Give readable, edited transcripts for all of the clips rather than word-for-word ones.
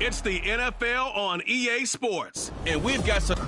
It's the NFL on EA Sports, and we've got some...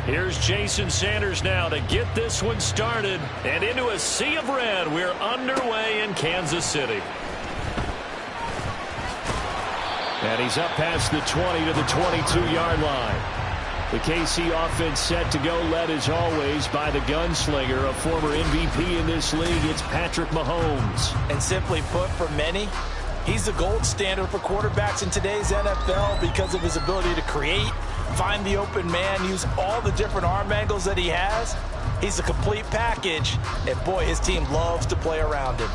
Here's Jason Sanders now to get this one started. And into a sea of red, we're underway in Kansas City. And he's up past the 20 to the 22-yard line. The KC offense set to go, led as always by the gunslinger, a former MVP in this league. It's Patrick Mahomes. And simply put, for many, he's the gold standard for quarterbacks in today's NFL because of his ability to create, find the open man, use all the different arm angles that he has. He's a complete package, and boy, his team loves to play around him.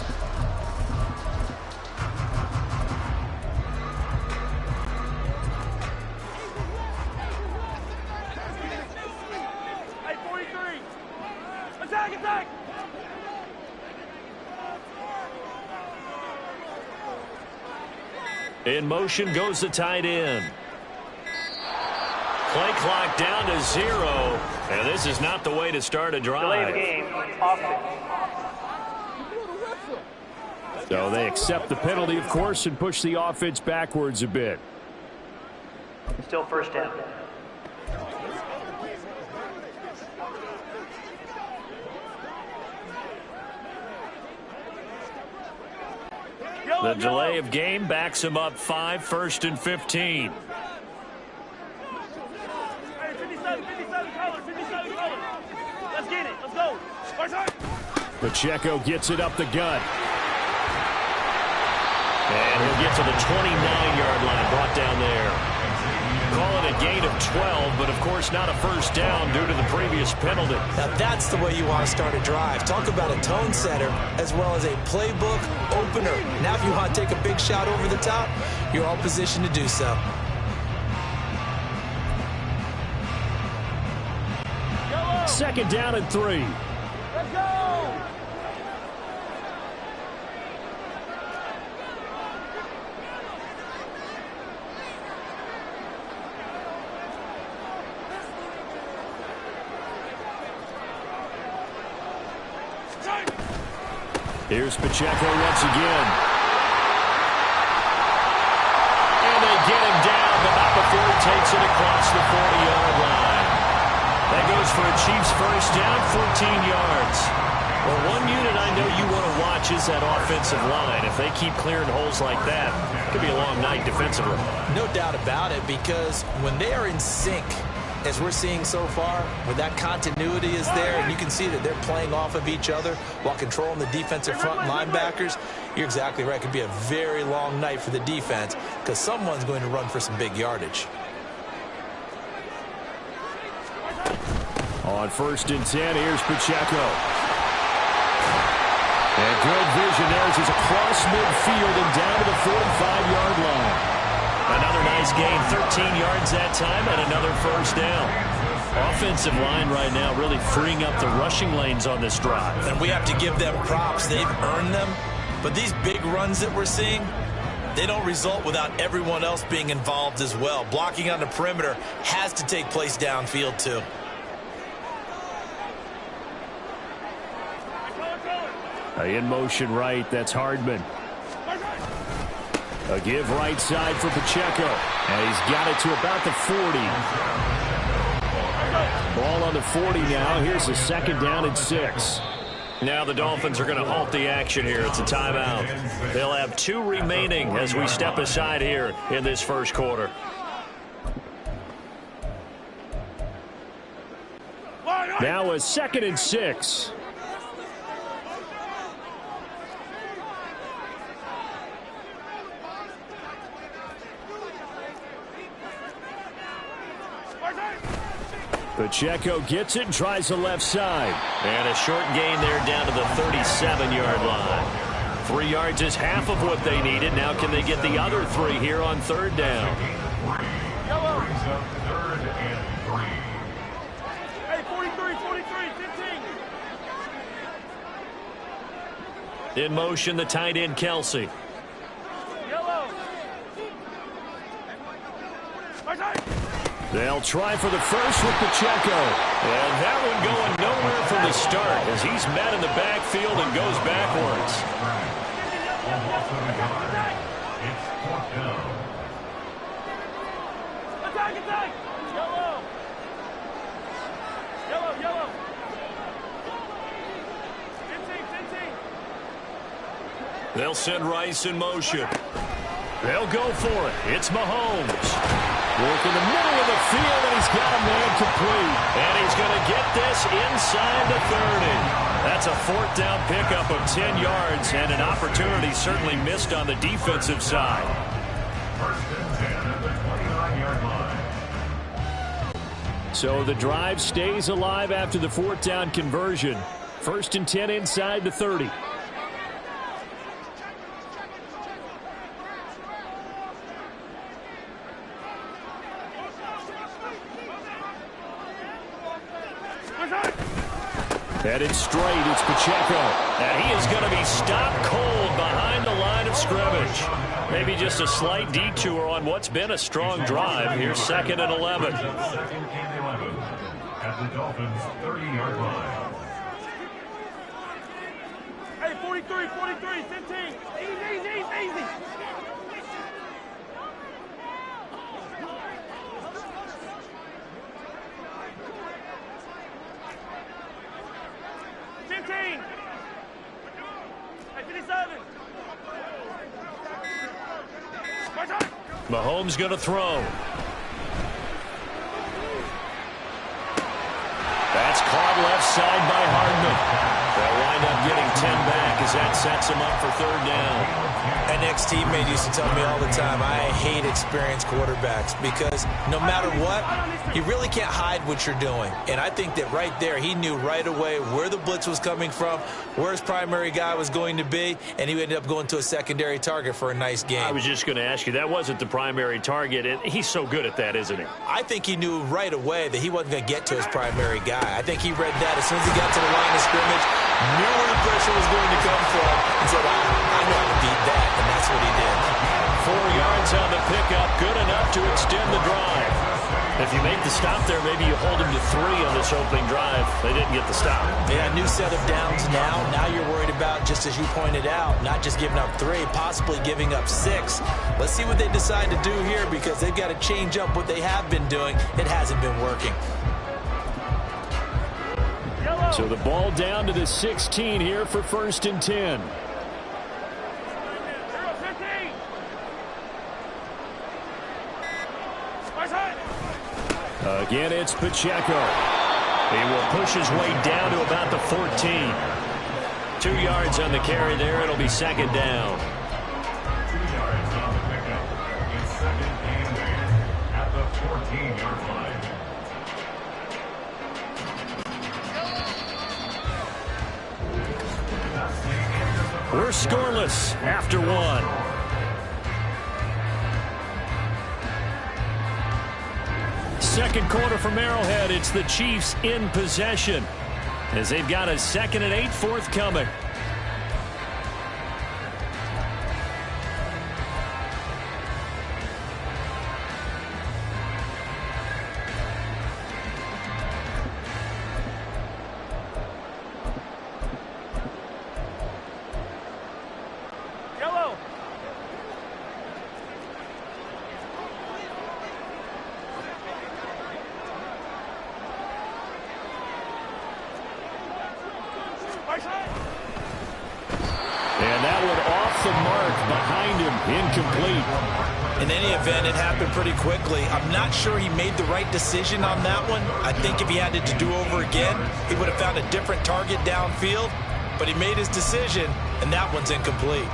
Hey, 43! Attack, attack! In motion goes the tight end. Play clock down to 0, and this is not the way to start a drive. Delay the game. Offense. So they accept the penalty, of course, and push the offense backwards a bit. Still first down. The delay of game backs him up 5, 1st and 15. Hey, 57 color, 57 color. Let's get it. Let's go. Pacheco gets it up the gut. And he'll get to the 29-yard line, brought down there. Call it a gain of 12, but of course not a first down due to the previous penalty. Now that's the way you want to start a drive. Talk about a tone setter as well as a playbook opener. Now if you want to take a big shot over the top, you're all positioned to do so. Second down and 3. Let's go. Here's Pacheco once again. And they get him down, but not before he takes it across the 40-yard line. That goes for a Chiefs first down, 14 yards. Well, one unit I know you want to watch is that offensive line. If they keep clearing holes like that, it could be a long night defensively. No doubt about it, because when they are in sync, as we're seeing so far, where that continuity is there, and you can see that they're playing off of each other while controlling the defensive front linebackers, you're exactly right. It could be a very long night for the defense because someone's going to run for some big yardage. On 1st and 10, here's Pacheco. And good vision there as he's across midfield and down to the 45-yard line. Another nice gain, 13 yards that time, and another first down. Offensive line right now really freeing up the rushing lanes on this drive. And we have to give them props. They've earned them. But these big runs that we're seeing, they don't result without everyone else being involved as well. Blocking on the perimeter has to take place downfield too. In motion right, that's Hardman. A give right side for Pacheco. And he's got it to about the 40. Ball on the 40 now. Here's a 2nd down and 6. Now the Dolphins are going to halt the action here. It's a timeout. They'll have 2 remaining as we step aside here in this first quarter. Now a 2nd and 6. Pacheco gets it and tries the left side. And a short gain there down to the 37-yard line. 3 yards is half of what they needed. Now can they get the other 3 here on 3rd down? Hey, 43, 15. In motion, the tight end, Kelsey. Yellow. They'll try for the first with Pacheco. And that one going nowhere from the start as he's met in the backfield and goes backwards. Attack, attack. Yellow. Yellow, yellow. 15. They'll send Rice in motion. They'll go for it. It's Mahomes. Work in the middle of the field, and he's got a man complete. And he's going to get this inside the 30. That's a 4th down pickup of 10 yards, and an opportunity certainly missed on the defensive side. 1st and 10 at the 29-yard line. So the drive stays alive after the 4th down conversion. 1st and 10 inside the 30. Headed straight, it's Pacheco. And he is going to be stopped cold behind the line of scrimmage. Maybe just a slight detour on what's been a strong drive. Here's 2nd and 11. 2nd and 11 at the Dolphins' 30-yard line. Hey, 43, 15. Easy. 15. Hey, 57. Mahomes going to throw. That's caught left side by Hardman. They'll wind up getting 10 back as that sets him up for 3rd down. An ex-teammate used to tell me all the time, I hate experienced quarterbacks because no matter what, you really can't hide what you're doing. And I think that right there, he knew right away where the blitz was coming from, where his primary guy was going to be, and he ended up going to a secondary target for a nice game. I was just going to ask you, that wasn't the primary target, and he's so good at that, isn't he? I think he knew right away that he wasn't going to get to his primary guy. I think he read that as soon as he got to the line of scrimmage, knew where the pressure was going to come from, and said, I know how to beat that, and that's what he did. 4 yards on the pickup, good enough to extend the drive. If you make the stop there, maybe you hold him to 3 on this opening drive. They didn't get the stop. Yeah, new set of downs now. Now you're worried about, just as you pointed out, not just giving up 3, possibly giving up 6. Let's see what they decide to do here because they've got to change up what they have been doing. It hasn't been working. Yellow. So the ball down to the 16 here for 1st and 10. Again, it's Pacheco. He will push his way down to about the 14. 2 yards on the carry there. It'll be 2nd down. 2 yards on the pickup. It's 2nd and 8 at the 14-yard line. We're scoreless after 1. Second quarter from Arrowhead. It's the Chiefs in possession as they've got a 2nd and 8 forthcoming. And that one off the mark behind him, incomplete. In any event, it happened pretty quickly. I'm not sure he made the right decision on that one. I think if he had it to do over again, he would have found a different target downfield. But he made his decision, and that one's incomplete.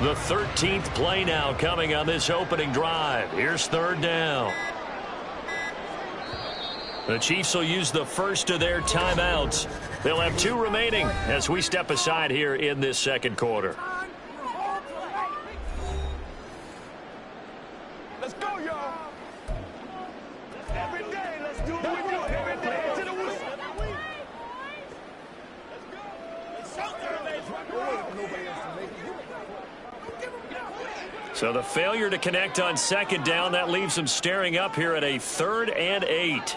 The 13th play now coming on this opening drive. Here's 3rd down. The Chiefs will use the first of their timeouts. They'll have 2 remaining as we step aside here in this 2nd quarter. Let's go, y'all. Every day, let's do it. Every day to the whistle. Let's go. So the failure to connect on 2nd down, that leaves them staring up here at a 3rd and 8.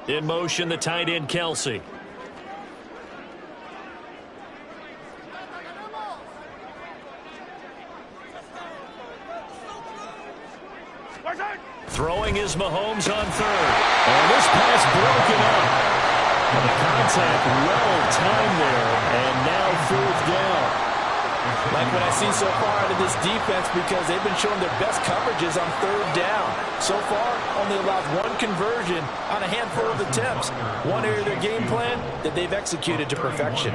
In motion, the tight end, Kelsey. Throwing is Mahomes on 3rd. And this pass broken up. And the contact well timed there. And now 4th down. Like what I've seen so far out of this defense, because they've been showing their best coverages on 3rd down. So far, only allowed 1 conversion on a handful of attempts. One area of their game plan that they've executed to perfection.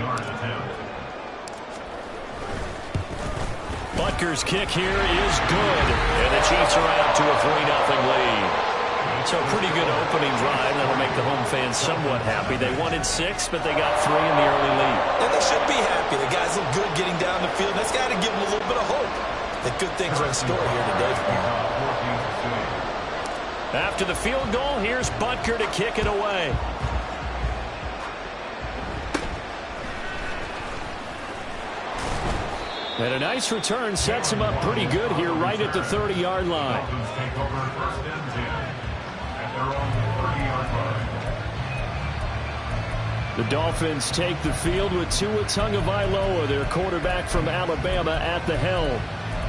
Butker's kick here is good. And the Chiefs are out to a 3-0 lead. So a pretty good opening drive. That'll make the home fans somewhat happy. They wanted 6, but they got 3 in the early lead. And they should be happy. The guys look good getting down the field. That's got to give them a little bit of hope that good things are in store here today for them. After the field goal, here's Butker to kick it away. And a nice return sets him up pretty good here right at the 30-yard line. The Dolphins take the field with Tua Tagovailoa, their quarterback from Alabama, at the helm.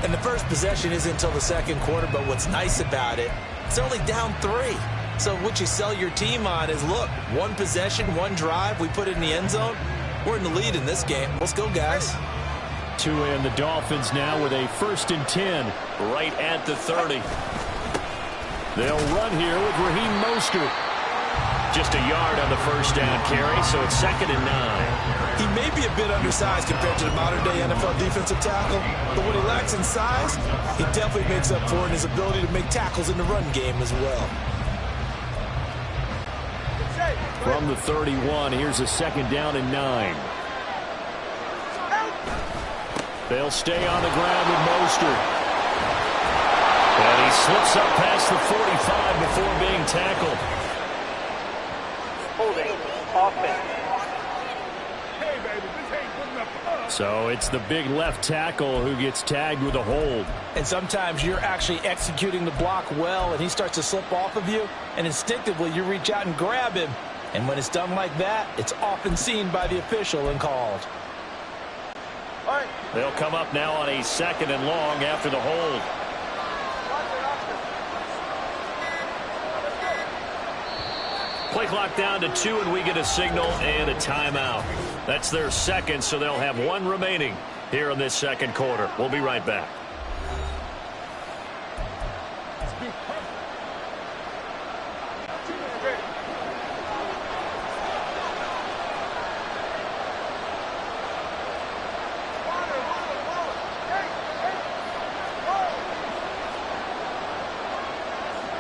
And the first possession isn't until the 2nd quarter, but what's nice about it, it's only down 3. So what you sell your team on is, look, 1 possession, 1 drive, we put it in the end zone. We're in the lead in this game. Let's go, guys. Tua and the Dolphins now with a 1st and 10 right at the 30. They'll run here with Raheem Mostert. Just a yard on the 1st down carry, so it's 2nd and 9. He may be a bit undersized compared to the modern-day NFL defensive tackle, but what he lacks in size, he definitely makes up for in his ability to make tackles in the run game as well. From the 31, here's a 2nd down and 9. They'll stay on the ground with Mostert. And he slips up past the 45 before being tackled. Holding. Offense. So it's the big left tackle who gets tagged with a hold. And sometimes you're actually executing the block well, and he starts to slip off of you, and instinctively you reach out and grab him. And when it's done like that, it's often seen by the official and called. All right. They'll come up now on a 2nd and long after the hold. Play clock down to 2, and we get a signal and a timeout. That's their second, so they'll have 1 remaining here in this second quarter. We'll be right back.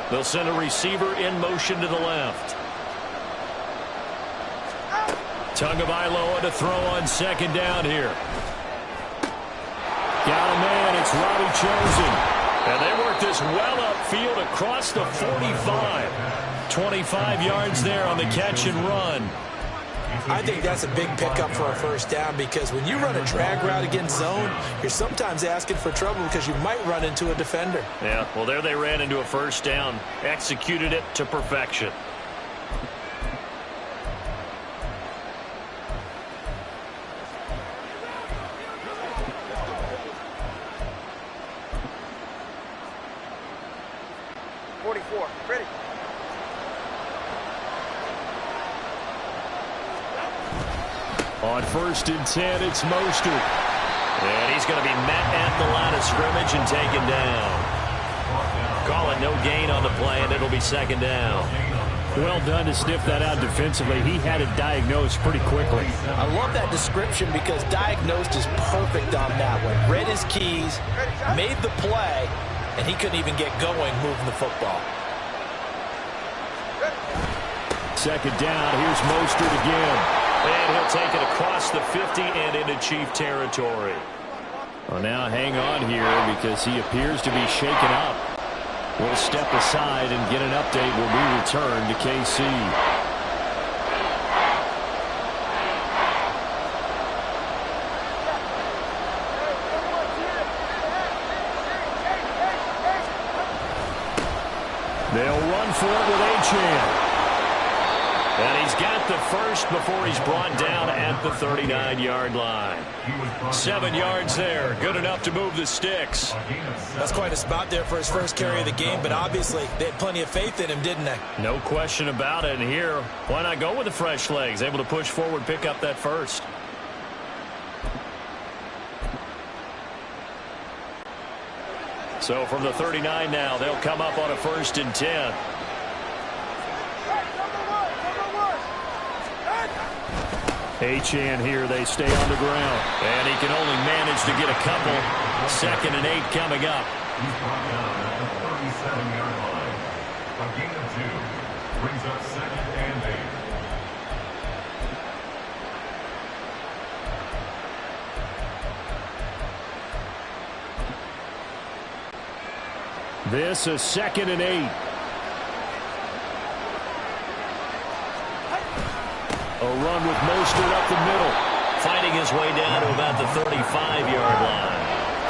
They'll send a receiver in motion to the left. Tagovailoa to throw on 2nd down here. Got a man. It's Robbie Chosen. And they work this well upfield across the 45. 25 yards there on the catch and run. I think that's a big pickup for a first down, because when you run a drag route against zone, you're sometimes asking for trouble because you might run into a defender. Yeah, well, there they ran into a first down. Executed it to perfection. Ready. On 1st and 10, it's Mostert. And he's going to be met at the line of scrimmage and taken down. Call it no gain on the play, and it'll be 2nd down. Well done to sniff that out defensively. He had it diagnosed pretty quickly. I love that description, because diagnosed is perfect on that one. Read his keys, made the play, and he couldn't even get going moving the football. 2nd down. Here's Mostert again. And he'll take it across the 50 and into Chief territory. Well, now hang on here, because he appears to be shaken up. We'll step aside and get an update when we return to KC. They'll run for it with Achane. And he's got the first before he's brought down at the 39-yard line. 7 yards there. Good enough to move the sticks. That's quite a spot there for his first carry of the game, but obviously they had plenty of faith in him, didn't they? No question about it. And here, why not go with the fresh legs? Able to push forward, pick up that first. So from the 39 now, they'll come up on a 1st and 10. Achane here, they stay on the ground. And he can only manage to get a couple. 2nd and 8 coming up. He's brought down at the 37-yard line. A gain of 2 brings up 2nd and 8. This is 2nd and 8. A run with Mostert up the middle. Fighting his way down to about the 35-yard line.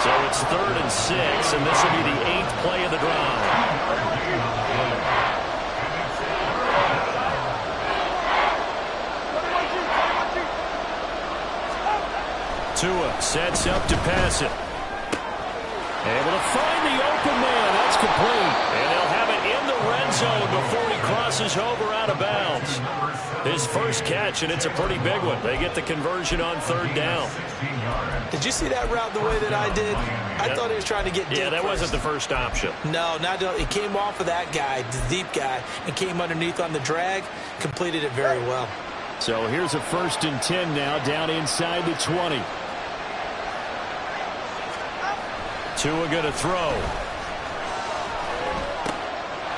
So it's 3rd and 6, and this will be the 8th play of the drive. Tua sets up to pass it. Able to find the open man. That's complete. And they'll have it in the red zone before he crosses over out of bounds. His first catch, and it's a pretty big one. They get the conversion on 3rd down. Did you see that route the way that I did? I thought he was trying to get deep. Yeah, that wasn't the first option. No, he came off of that guy, the deep guy, and came underneath on the drag, completed it very well. So here's a 1st and 10 now, down inside the 20. Tua going to throw.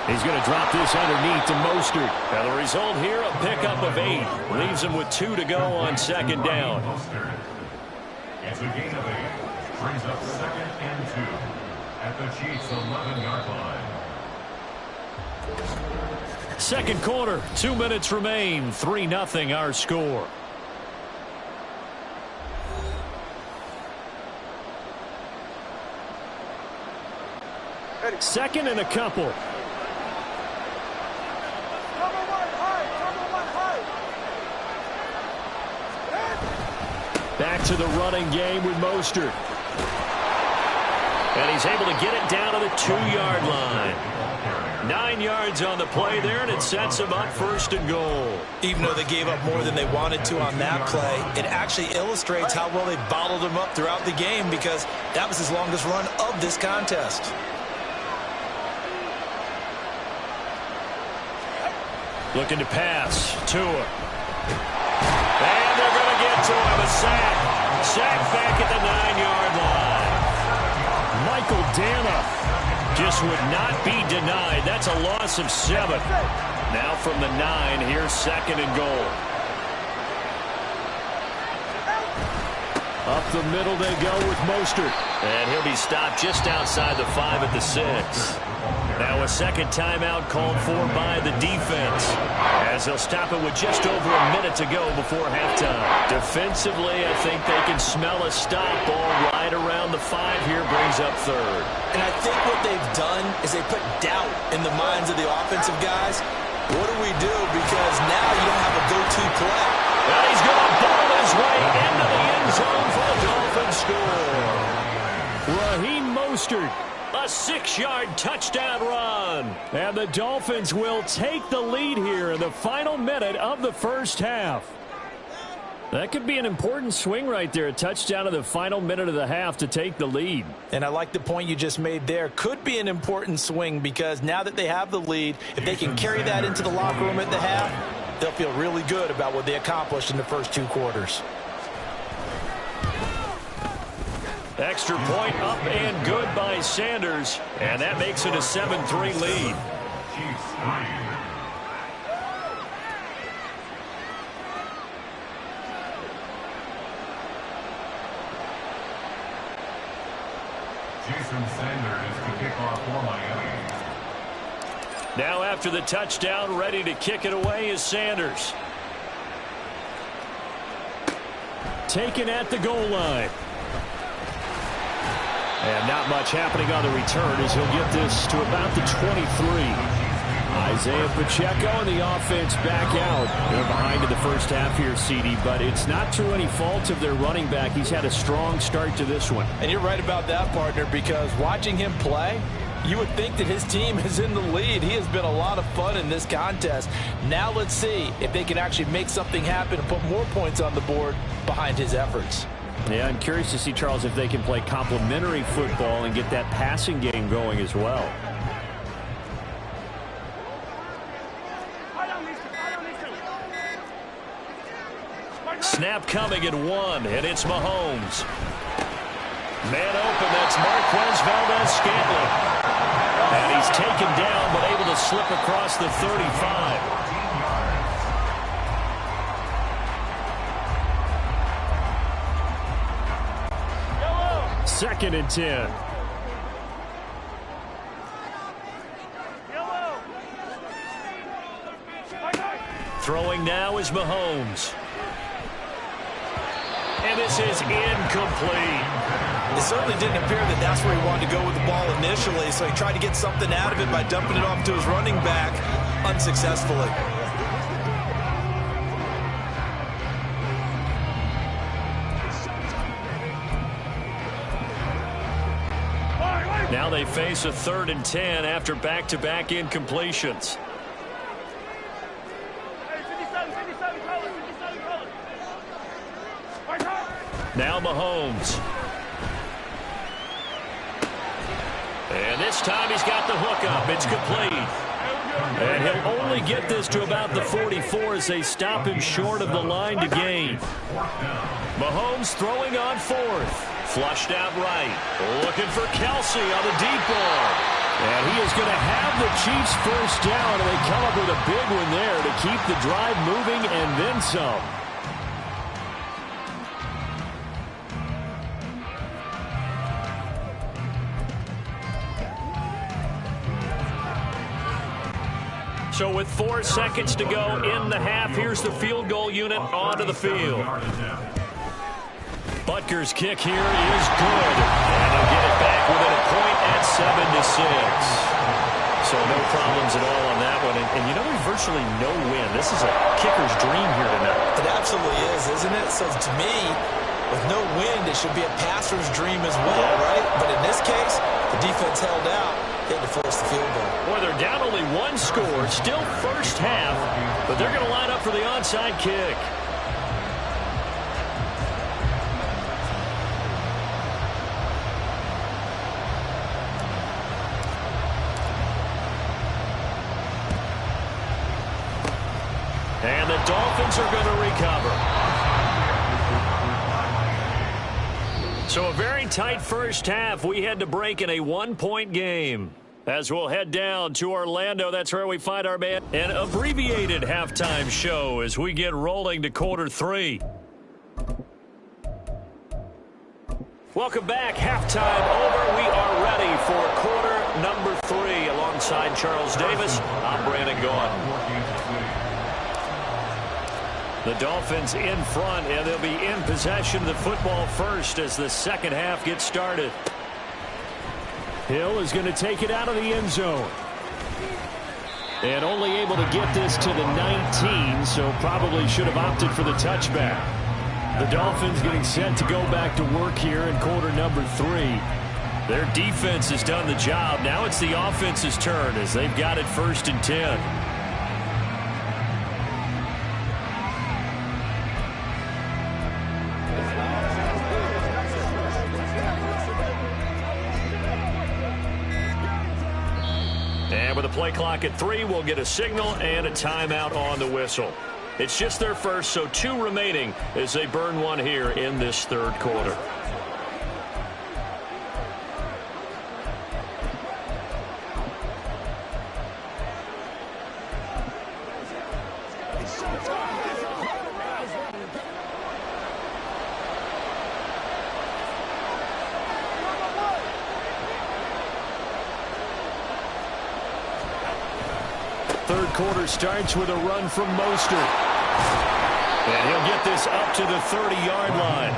He's going to drop this underneath to Mostert. Now the result here, a pickup of 8. Leaves him with 2 to go on 2nd down. It's a gain of 8. Brings up 2nd and 2 at the Chiefs' 11-yard line. Second quarter, 2 minutes remain. 3-0 our score. Second and a couple. Back to the running game with Mostert. And he's able to get it down to the 2-yard line. 9 yards on the play there, and it sets him up first and goal. Even though they gave up more than they wanted to on that play, it actually illustrates how well they bottled him up throughout the game, because that was his longest run of this contest. Looking to pass. Tua. And they're going to get to him. A sack. Sack back at the 9-yard line. Michael Dana just would not be denied. That's a loss of 7. Now from the 9, here's second and goal. Up the middle they go with Mostert. And he'll be stopped just outside the 5 at the 6. Now a second timeout called for by the defense, as they'll stop it with just over a minute to go before halftime. Defensively, I think they can smell a stop. Ball right around the 5 here, brings up third. And I think what they've done is they put doubt in the minds of the offensive guys. What do we do? Because now you don't have a go-to play. And he's going to ball his way into the end zone for the Dolphins score. Raheem Mostert. A 6-yard touchdown run. And the Dolphins will take the lead here in the final minute of the first half. That could be an important swing right there. A touchdown in the final minute of the half to take the lead. And I like the point you just made there. Could be an important swing, because now that they have the lead, if they can carry that into the locker room at the half, they'll feel really good about what they accomplished in the first 2 quarters. Extra point up and good by Sanders. And that makes it a 7-3 lead. Jason Sanders to kick off for Miami. Now after the touchdown, ready to kick it away is Sanders. Taken at the goal line. And not much happening on the return as he'll get this to about the 23. Isaiah Pacheco and the offense back out. They're behind in the first half here, CD, but it's not through any fault of their running back. He's had a strong start to this one. And you're right about that, partner, because watching him play, you would think that his team is in the lead. He has been a lot of fun in this contest. Now let's see if they can actually make something happen and put more points on the board behind his efforts. Yeah, I'm curious to see, Charles, if they can play complementary football and get that passing game going as well. Snap coming at 1, and it's Mahomes. Man open, that's Marquez Valdez-Scantling. And he's taken down, but able to slip across the 35. Second and 10. Throwing now is Mahomes. And this is incomplete. It certainly didn't appear that that's where he wanted to go with the ball initially, so he tried to get something out of it by dumping it off to his running back unsuccessfully. Now they face a 3rd and 10 after back-to-back incompletions. Now Mahomes. And this time he's got the hook up. It's complete. And he'll only get this to about the 44 as they stop him short of the line to gain. Mahomes throwing on 4th. Flushed out right. Looking for Kelsey on the deep ball. And he is going to have the Chiefs first down, and they come up with a big one there to keep the drive moving and then some. So with 4 seconds to go in the half, here's the field goal unit onto the field. Butker's kick here is good. And he'll get it back within a point at 7-6. So no problems at all on that one. And you know, there's virtually no win. This is a kicker's dream here tonight. It absolutely is, isn't it? So to me, with no wind, it should be a passer's dream as well, right? But in this case, the defense held out. They had to force the field goal. Boy, they're down only 1 score. Still first half, but they're going to line up for the onside kick. And the Dolphins are going to recover. So a very tight first half. We had to break in a 1-point game. As we'll head down to Orlando, that's where we find our man. An abbreviated halftime show as we get rolling to quarter 3. Welcome back. Halftime over. We are ready for quarter number 3. Alongside Charles Davis, I'm Brandon Gaughan. The Dolphins in front, and they'll be in possession of the football first as the second half gets started. Hill is going to take it out of the end zone. And only able to get this to the 19, so probably should have opted for the touchback. The Dolphins getting set to go back to work here in quarter number 3. Their defense has done the job. Now it's the offense's turn as they've got it 1st and 10. And with a play clock at 3, we'll get a signal and a timeout on the whistle. It's just their first, so 2 remaining as they burn 1 here in this 3rd quarter. Third quarter starts with a run from Mostert. And he'll get this up to the 30-yard line.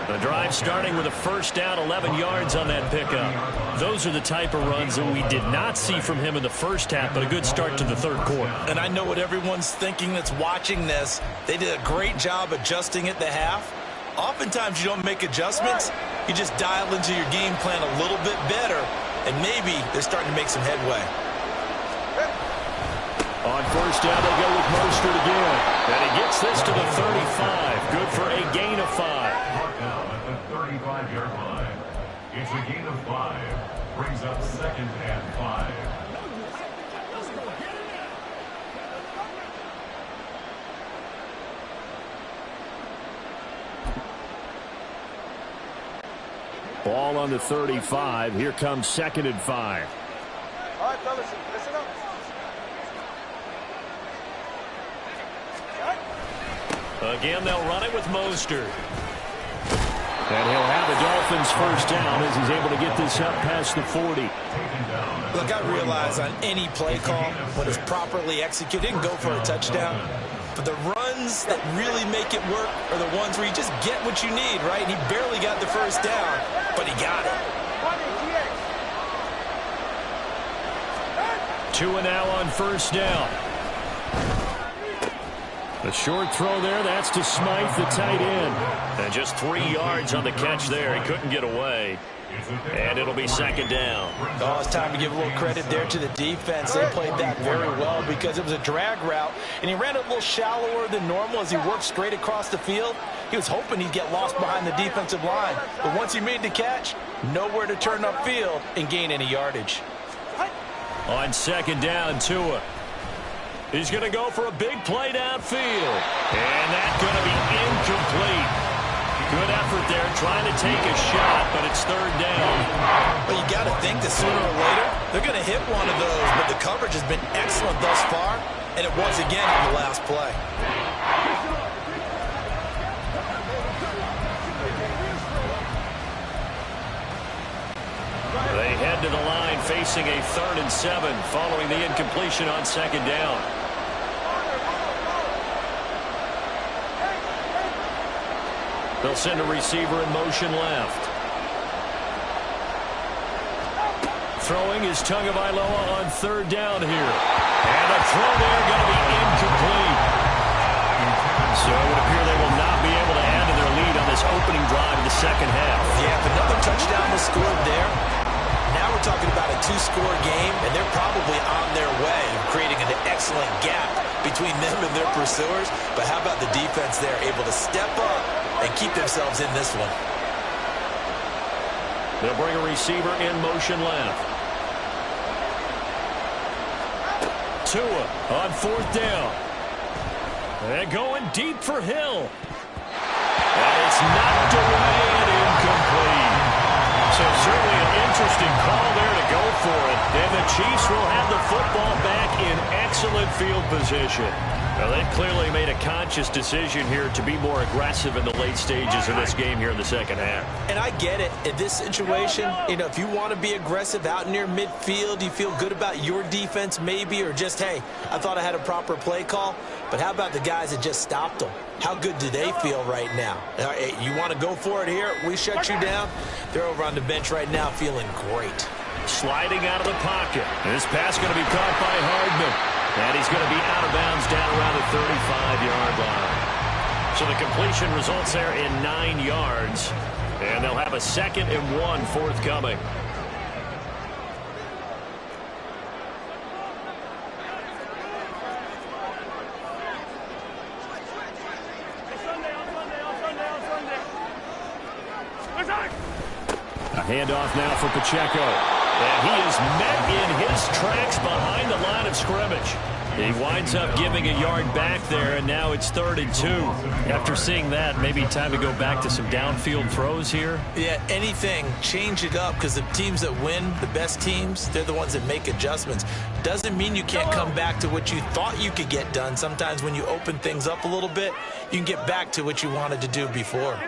The drive starting with a first down, 11 yards on that pickup. Those are the type of runs that we did not see from him in the first half, but a good start to the 3rd quarter. And I know what everyone's thinking that's watching this. They did a great job adjusting at the half. Oftentimes you don't make adjustments. You just dial into your game plan a little bit better, and maybe they're starting to make some headway. On first down, they go with Mostert again. And he gets this to the 35. Good for a gain of 5. Brought down at the 35-yard line. It's a gain of 5. Brings up 2nd and 5. Ball on the 35. Here comes 2nd and 5. All right, fellas, listen up. Again, they'll run it with Mostert. And he'll have the Dolphins first down as he's able to get this up past the 40. Look, I realize on any play call, when it's properly executed, it can go for a touchdown. But the runs that really make it work are the ones where you just get what you need, right? And he barely got the first down, but he got it. 2 and now on first down. A short throw there. That's to Smythe, the tight end. And just 3 yards on the catch there. He couldn't get away. And it'll be 2nd down. Oh, it's time to give a little credit there to the defense. They played that very well because it was a drag route, and he ran it a little shallower than normal as he worked straight across the field. He was hoping he'd get lost behind the defensive line. But once he made the catch, nowhere to turn upfield and gain any yardage. On 2nd down, Tua. He's going to go for a big play downfield. And that's going to be incomplete. Good effort there trying to take a shot, but it's 3rd down. But you got to think that sooner or later, they're going to hit one of those. But the coverage has been excellent thus far, and it was again on the last play. They head to the line facing a 3rd and 7 following the incompletion on 2nd down. They'll send a receiver in motion left. Throwing is Tagovailoa on 3rd down here. And a throw there going to be incomplete. So it would appear they will not be able to add to their lead on this opening drive of the 2nd half. Yeah, if another touchdown was scored there, now we're talking about a 2-score game, and they're probably on their way of creating an excellent gap between them and their pursuers. But how about the defense there, able to step up and keep themselves in this one? They'll bring a receiver in motion left. Tua on 4th down. They're going deep for Hill. And it's knocked away and incomplete. So certainly an interesting call there to go for it. And the Chiefs will have the football back in excellent field position. Well, they've clearly made a conscious decision here to be more aggressive in the late stages of this game here in the 2nd half. And I get it. In this situation, if you want to be aggressive out near midfield, you feel good about your defense maybe, or just, hey, I thought I had a proper play call. But how about the guys that just stopped them? How good do they feel right now? You want to go for it here? We shut you down. They're over on the bench right now feeling great. Sliding out of the pocket. This pass going to be caught by Hardman. And he's going to be out of bounds down around the 35-yard line. So the completion results there in 9 yards. And they'll have a 2nd and 1 forthcoming. A handoff now for Pacheco. And he is met in his tracks behind the line of scrimmage. He winds up giving a yard back there, and now it's 3rd and 2. After seeing that, maybe time to go back to some downfield throws here. Yeah, anything. Change it up, because the teams that win, the best teams, they're the ones that make adjustments. Doesn't mean you can't come back to what you thought you could get done. Sometimes when you open things up a little bit, you can get back to what you wanted to do before.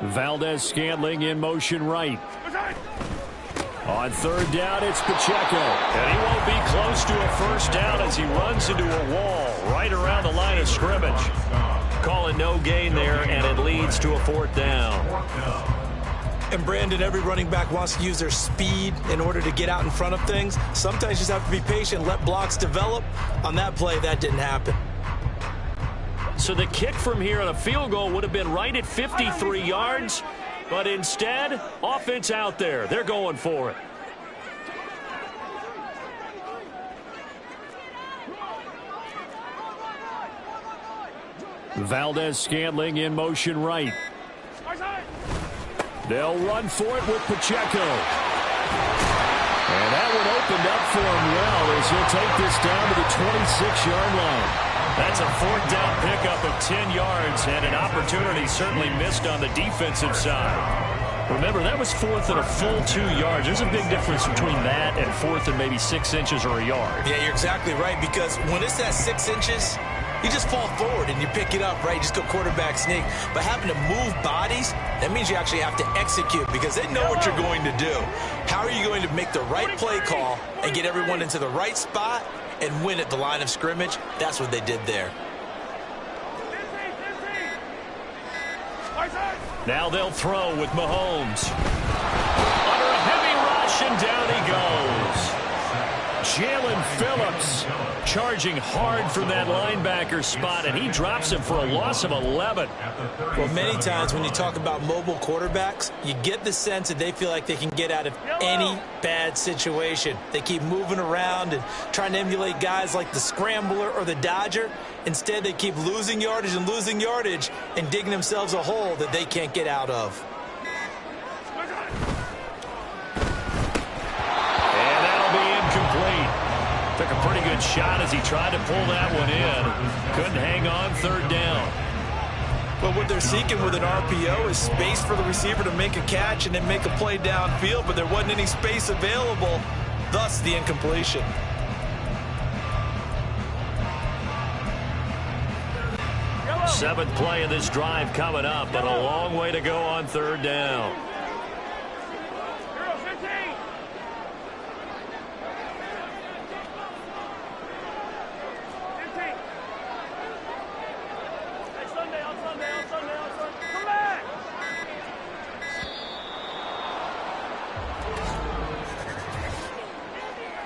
Valdez-Scantling in motion right. On 3rd down, it's Pacheco. And he won't be close to a 1st down as he runs into a wall right around the line of scrimmage. Calling no gain there, and it leads to a 4th down. And Brandon, every running back wants to use their speed in order to get out in front of things. Sometimes you just have to be patient, let blocks develop. On that play, that didn't happen. So the kick from here on a field goal would have been right at 53 yards, but instead, offense out there. They're going for it. Valdez-Scantling in motion right. They'll run for it with Pacheco. And that one opened up for him well as he'll take this down to the 26-yard line. That's a 4th down pickup of 10 yards, and an opportunity certainly missed on the defensive side. Remember, that was 4th and a full 2 yards. There's a big difference between that and 4th and maybe 6 inches or a yard. Yeah, you're exactly right, because when it's that 6 inches, you just fall forward and you pick it up, right? You just go quarterback sneak. But having to move bodies, that means you actually have to execute, because they know what you're going to do. How are you going to make the right play call and get everyone into the right spot and win at the line of scrimmage? That's what they did there. Now they'll throw with Mahomes. Under a heavy rush, and down he goes. Jalen Phillips charging hard from that linebacker spot, and he drops him for a loss of 11. Well, many times when you talk about mobile quarterbacks, you get the sense that they feel like they can get out of any bad situation. They keep moving around and trying to emulate guys like the Scrambler or the Dodger. Instead, they keep losing yardage and digging themselves a hole that they can't get out of. Took a pretty good shot as he tried to pull that one in. Couldn't hang on 3rd down. But what they're seeking with an RPO is space for the receiver to make a catch and then make a play downfield, but there wasn't any space available, thus the incompletion. Seventh play of this drive coming up, but a long way to go on third down.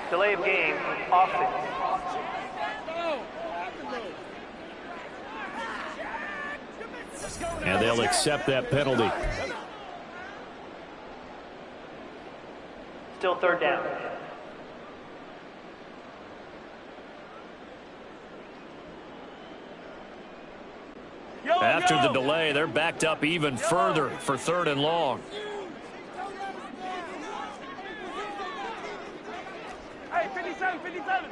Delay of game, offense. And they'll accept that penalty. Still third down. After the delay, they're backed up even further for third and long. Hey, 57, 57.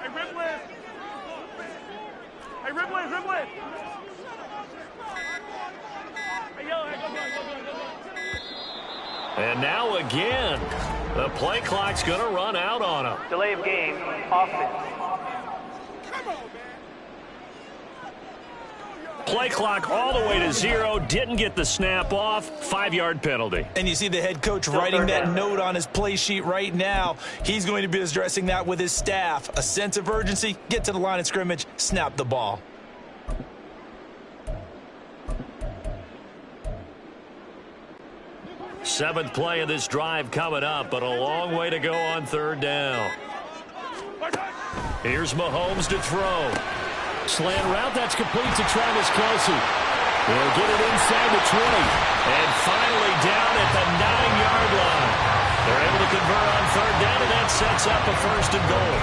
Hey, Ripley. Hey, Ripley, Ripley. Hey, yo, hey, go. And now again, the play clock's going to run out on them. Delay of game, offense. Play clock all the way to 0. Didn't get the snap off. 5-yard penalty. And you see the head coach writing that note on his play sheet right now. He's going to be addressing that with his staff. A sense of urgency, get to the line of scrimmage, snap the ball. Seventh play of this drive coming up, but a long way to go on third down. Here's Mahomes to throw. Slant route, that's complete to Travis Kelce. They'll get it inside the 20. And finally down at the 9-yard line. They're able to convert on third down, and that sets up a first and goal.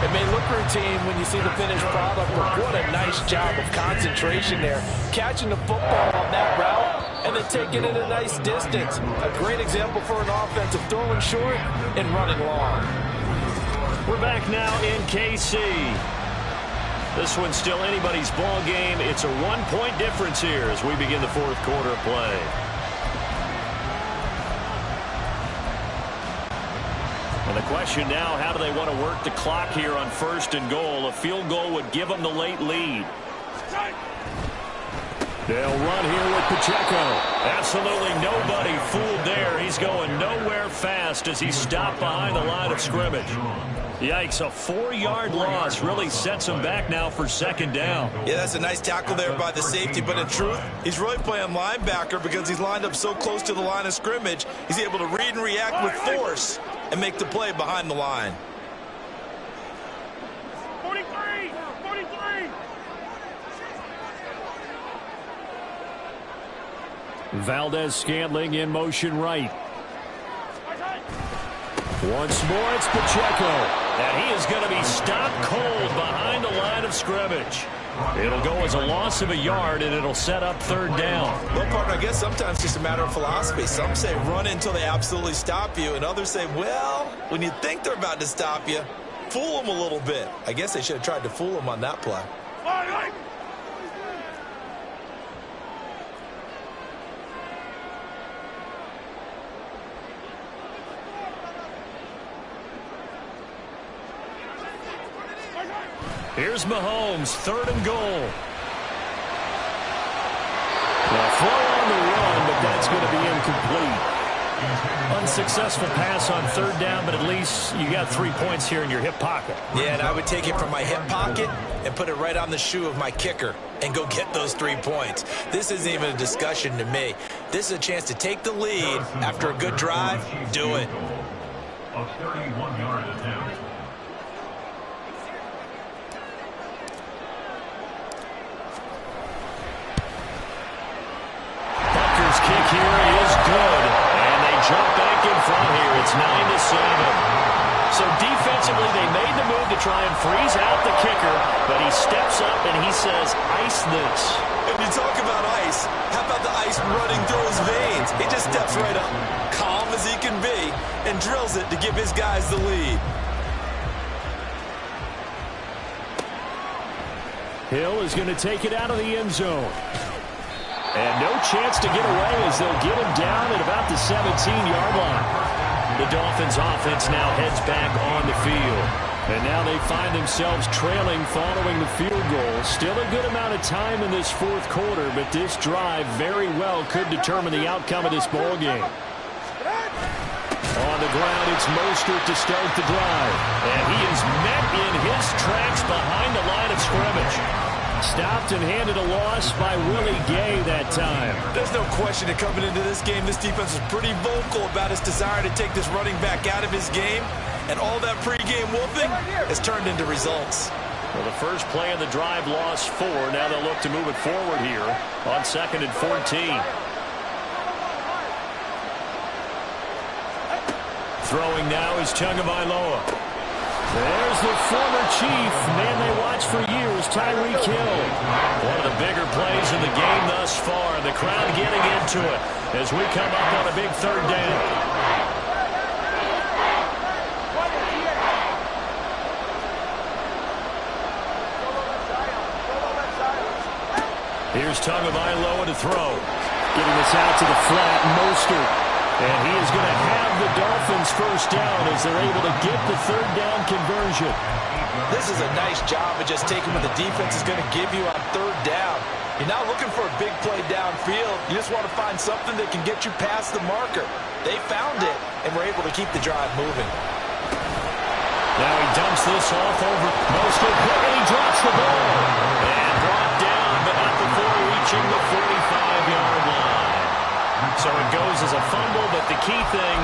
It may look routine when you see the finished product, but what a nice job of concentration there. Catching the football on that route and then taking it a nice distance. A great example for an offense of throwing short and running long. We're back now in KC. This one's still anybody's ball game. It's a 1-point difference here as we begin the fourth quarter of play. And the question now, how do they want to work the clock here on first and goal? A field goal would give them the late lead. They'll run here with Pacheco. Absolutely nobody fooled there. He's going nowhere fast as he's stopped behind the line of scrimmage. Yikes, a 4-yard loss really sets him back now for second down. Yeah, that's a nice tackle there by the safety, but in truth, he's really playing linebacker because he's lined up so close to the line of scrimmage. He's able to read and react with force and make the play behind the line. 43, 43. Valdez-Scantling in motion right. Once more, it's Pacheco. And he is going to be stopped cold behind the line of scrimmage. It'll go as a loss of a yard, and it'll set up third down. Well, partner, I guess sometimes it's just a matter of philosophy. Some say run until they absolutely stop you, and others say, well, when you think they're about to stop you, fool them a little bit. I guess they should have tried to fool them on that play. Here's Mahomes, third and goal. Now throw on the run, but that's going to be incomplete. Unsuccessful pass on third down, but at least you got 3 points here in your hip pocket. Yeah, and I would take it from my hip pocket and put it right on the shoe of my kicker and go get those 3 points. This isn't even a discussion to me. This is a chance to take the lead after a good drive. Do it. A 31-yard attempt. Kick here is good, and they jump back in front here. It's 9-7. So defensively, they made the move to try and freeze out the kicker, but he steps up and he says, ice this. If you talk about ice, how about the ice running through his veins? He just steps right up, calm as he can be, and drills it to give his guys the lead. Hill is going to take it out of the end zone. And no chance to get away as they'll get him down at about the 17-yard line. The Dolphins offense now heads back on the field. And now they find themselves trailing following the field goal. Still a good amount of time in this fourth quarter, but this drive very well could determine the outcome of this ball game. On the ground, it's Mostert to start the drive. And he is met in his tracks behind the line of scrimmage. Stopped and handed a loss by Willie Gay that time. There's no question that coming into this game, this defense was pretty vocal about its desire to take this running back out of his game. And all that pregame whooping has turned into results. Well, the first play of the drive lost 4. Now they'll look to move it forward here on 2nd and 14. Throwing now is Tagovailoa. There's the former Chief, man they watched for years, Tyreek Hill. One of the bigger plays in the game thus far. The crowd getting into it as we come up on a big 3rd down. Here's Tagovailoa to throw. Getting this out to the flat, Mostert. And he is going to have the Dolphins first down as they're able to get the 3rd down conversion. This is a nice job of just taking what the defense is going to give you on 3rd down. You're not looking for a big play downfield. You just want to find something that can get you past the marker. They found it, and were able to keep the drive moving. Now he dumps this off over Mostert, and he drops the ball. And brought down, but not before reaching the 45-yard line. So it goes as a fumble, but the key thing,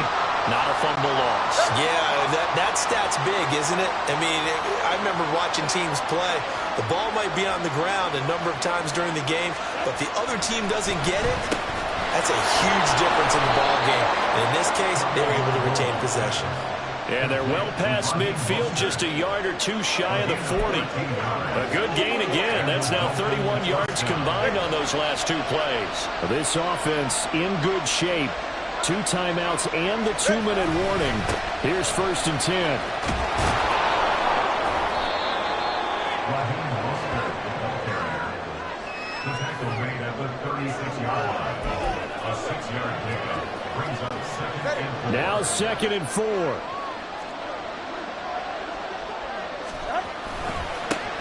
not a fumble loss. Yeah, that stat's big, isn't it? I mean, I remember watching teams play. The ball might be on the ground a number of times during the game, but if the other team doesn't get it, that's a huge difference in the ball game. And in this case, they were able to retain possession. And they're well past midfield, just a yard or 2 shy of the 40. A good gain again. That's now 31 yards combined on those last 2 plays. This offense in good shape. 2 timeouts and the 2-minute warning. Here's 1st and 10. The tackle made at the 36-yard line. A 6-yard pickup brings up 2nd and 4. Now 2nd and 4.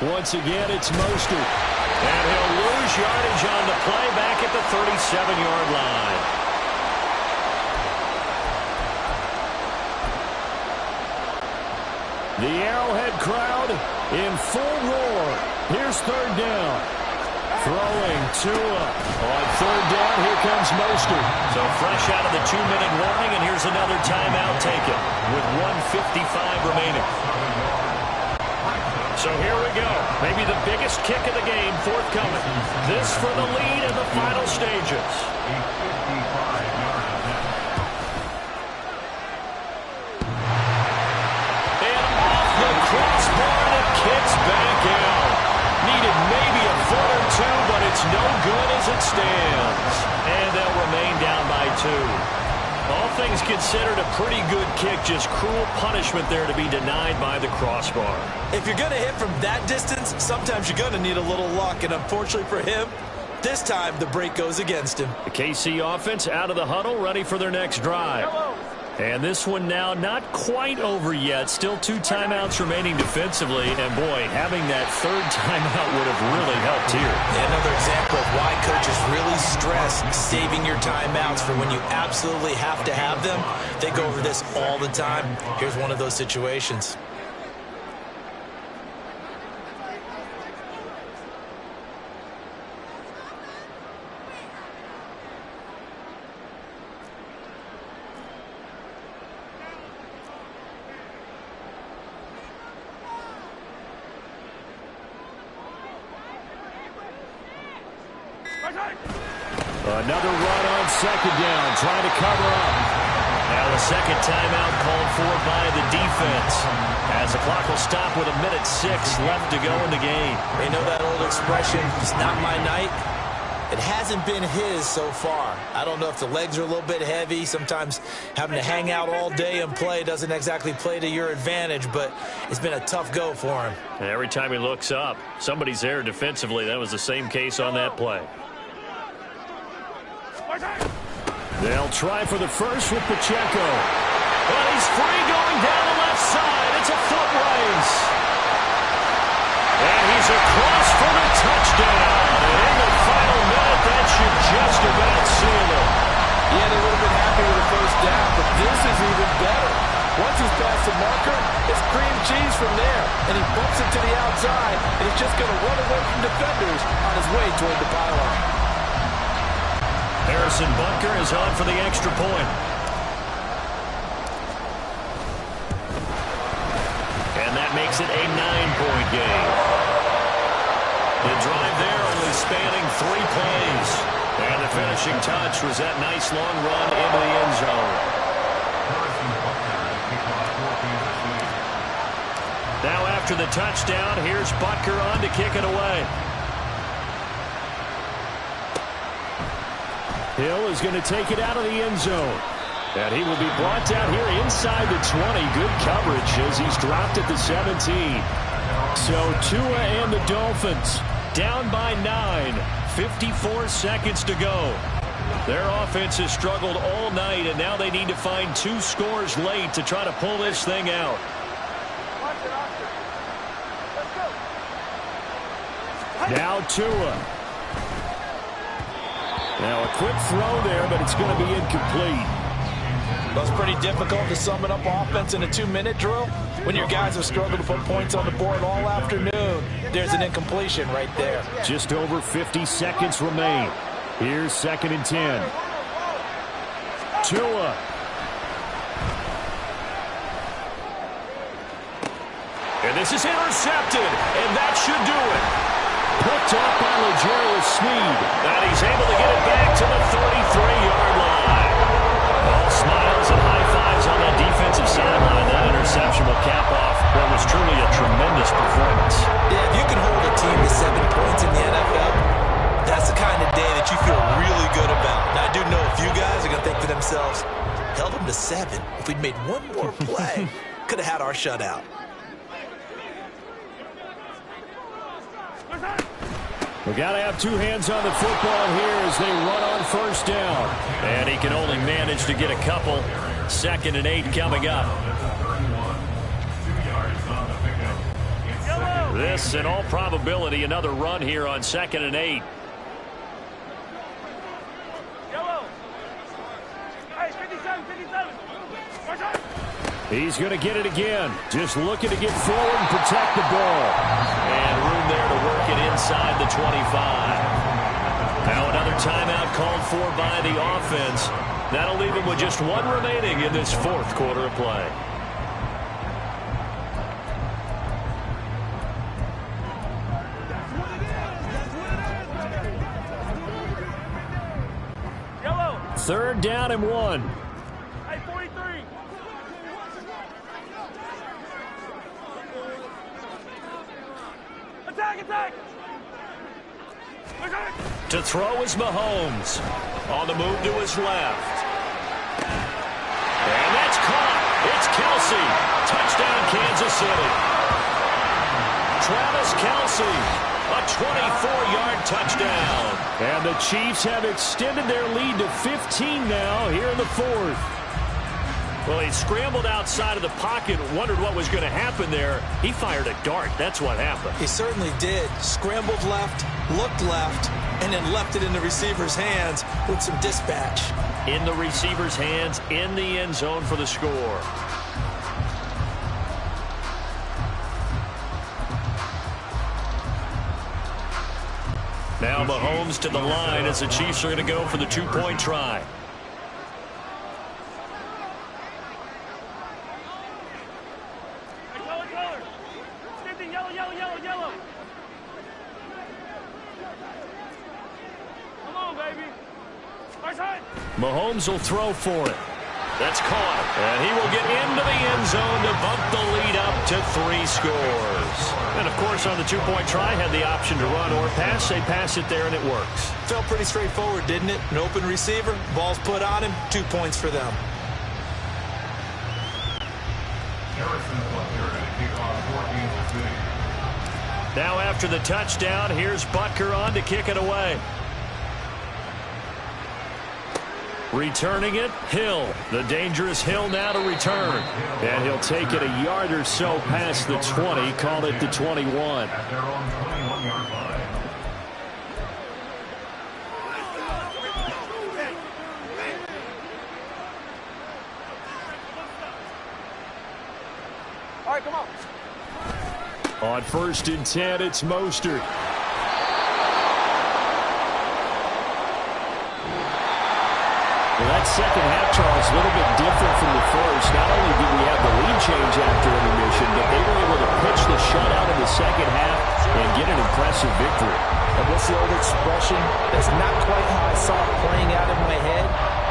Once again, it's Mostert. And he'll lose yardage on the play back at the 37-yard line. The Arrowhead crowd in full roar. Here's 3rd down. Throwing Tua. On 3rd down, here comes Mostert. So fresh out of the 2-minute warning, and here's another timeout taken with 1:55 remaining. So here we go. Maybe the biggest kick of the game forthcoming. This for the lead in the final stages. A 55-yard attempt. And off the crossbar, and it kicks back out. Needed maybe a foot or 2, but it's no good as it stands. And they'll remain down by 2. All things considered, a pretty good kick. Just cruel punishment there to be denied by the crossbar. If you're going to hit from that distance, sometimes you're going to need a little luck. And unfortunately for him, this time the break goes against him. The KC offense out of the huddle, ready for their next drive. And this one now not quite over yet. Still 2 timeouts remaining defensively. And, boy, having that 3rd timeout would have really helped here. Another example of why coaches really stress saving your timeouts for when you absolutely have to have them. They go over this all the time. Here's one of those situations. Another run on 2nd down, trying to cover up. Now the 2nd timeout called for by the defense. As the clock will stop with 1:06 left to go in the game. You know that old expression, it's not my night? It hasn't been his so far. I don't know if the legs are a little bit heavy. Sometimes having to hang out all day and play doesn't exactly play to your advantage, but it's been a tough go for him. And every time he looks up, somebody's there defensively. That was the same case on that play. They'll try for the first with Pacheco. But he's free going down the left side. It's a foot race. And he's across for the touchdown. And in the final minute, that should just about seal it. Yeah, they would have been happy with the first down, but this is even better. Once he's past the marker, it's cream cheese from there. And he bumps it to the outside, and he's just going to run away from defenders on his way toward the pylon. Harrison Butker is on for the extra point. And that makes it a 9-point game. The drive there only spanning 3 plays. And the finishing touch was that nice long run into the end zone. Now after the touchdown, here's Butker on to kick it away. Hill is going to take it out of the end zone. And he will be brought down here inside the 20. Good coverage as he's dropped at the 17. So Tua and the Dolphins down by 9. 54 seconds to go. Their offense has struggled all night, and now they need to find 2 scores late to try to pull this thing out. Now Tua. Now a quick throw there, but it's going to be incomplete. Well, it's pretty difficult to sum it up offense in a 2-minute drill. When your guys have struggled to put points on the board all afternoon, there's an incompletion right there. Just over 50 seconds remain. Here's 2nd and 10. Tua. And this is intercepted, and that should do it. Picked up by L'Jarius Sneed. And he's able to get it back to the 33-yard line. All smiles and high fives on that defensive sideline. That interception will cap off what was truly a tremendous performance. Yeah, if you can hold a team to 7 points in the NFL, that's the kind of day that you feel really good about. Now, I do know a few guys are going to think to themselves, held them to 7. If we'd made one more play, could have had our shutout. We got to have 2 hands on the football here as they run on 1st down. And he can only manage to get a couple. 2nd and 8 coming up. This, in all probability, another run here on 2nd and 8. He's going to get it again. Just looking to get forward and protect the ball. And room there to work it inside the 25. Now another timeout called for by the offense. That'll leave him with just 1 remaining in this 4th quarter of play. Yellow. 3rd down and 1. Hey, 43. Attack! To throw is Mahomes. On the move to his left. And that's caught. It's Kelsey. Touchdown, Kansas City. Travis Kelsey. A 24-yard touchdown. And the Chiefs have extended their lead to 15 now here in the 4th. Well, he scrambled outside of the pocket, wondered what was going to happen there. He fired a dart. That's what happened. He certainly did. Scrambled left, looked left, and then left it in the receiver's hands with some dispatch. In the receiver's hands, in the end zone for the score. Now Mahomes to the line as the Chiefs are going to go for the 2-point try. Yellow. Come on, baby. Mahomes will throw for it. That's caught. And he will get into the end zone to bump the lead up to 3 scores. And, of course, on the 2-point try, had the option to run or pass. They pass it there, and it works. Felt pretty straightforward, didn't it? An open receiver, ball's put on him, 2 points for them. Now after the touchdown, here's Butker on to kick it away. Returning it, Hill. The dangerous Hill now to return. And he'll take it a yard or so past the 20, call it the 21. At their own 21-yard line. All right, come on. On 1st and 10, it's Mostert. Well, that second half, Charles, a little bit different from the first. Not only did we have the lead change after intermission, but they were able to pitch the shutout in the second half and get an impressive victory. And what's the old expression? That's not quite how I saw it playing out in my head.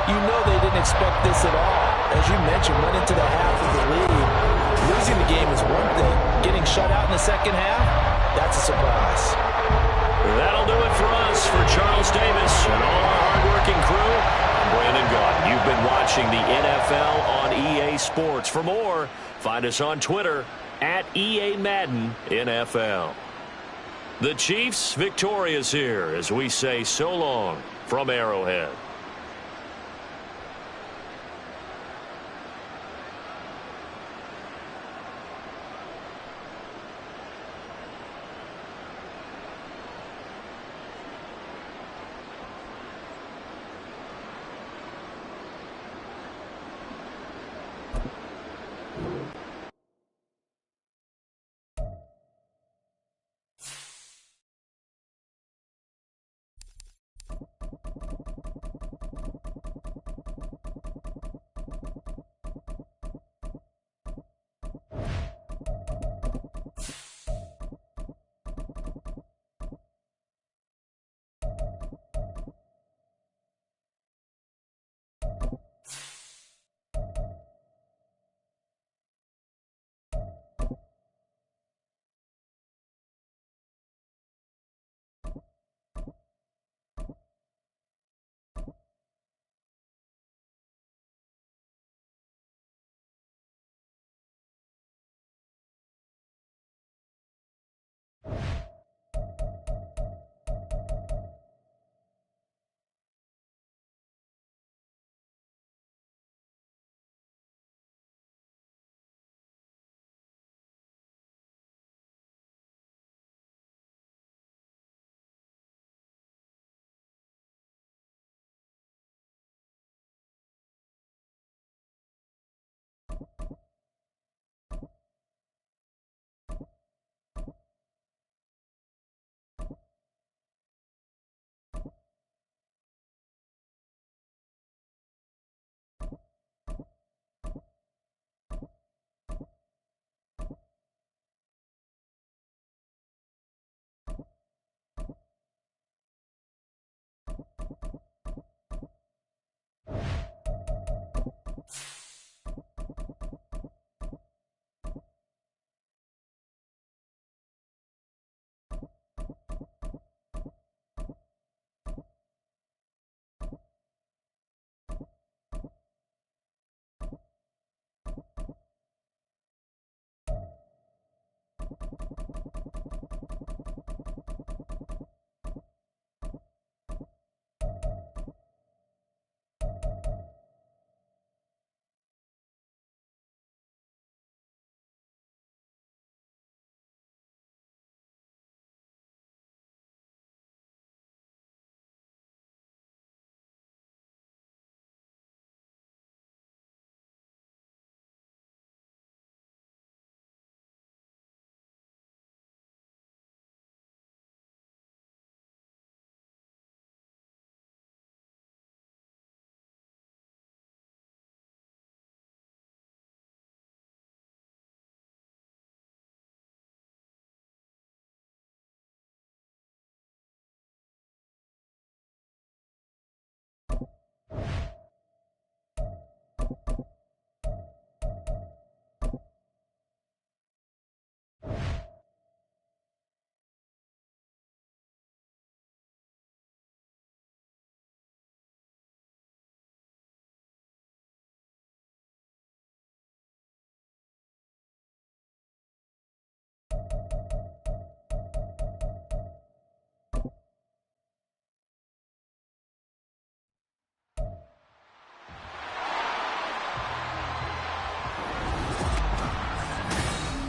You know they didn't expect this at all. As you mentioned, went into the half of the lead. Losing the game is one thing. Getting shut out in the second half, that's a surprise. That'll do it for us. For Charles Davis and all our hardworking crew, I'm Brandon Gaudin. You've been watching the NFL on EA Sports. For more, find us on Twitter at EA Madden NFL. The Chiefs victorious here as we say so long from Arrowhead.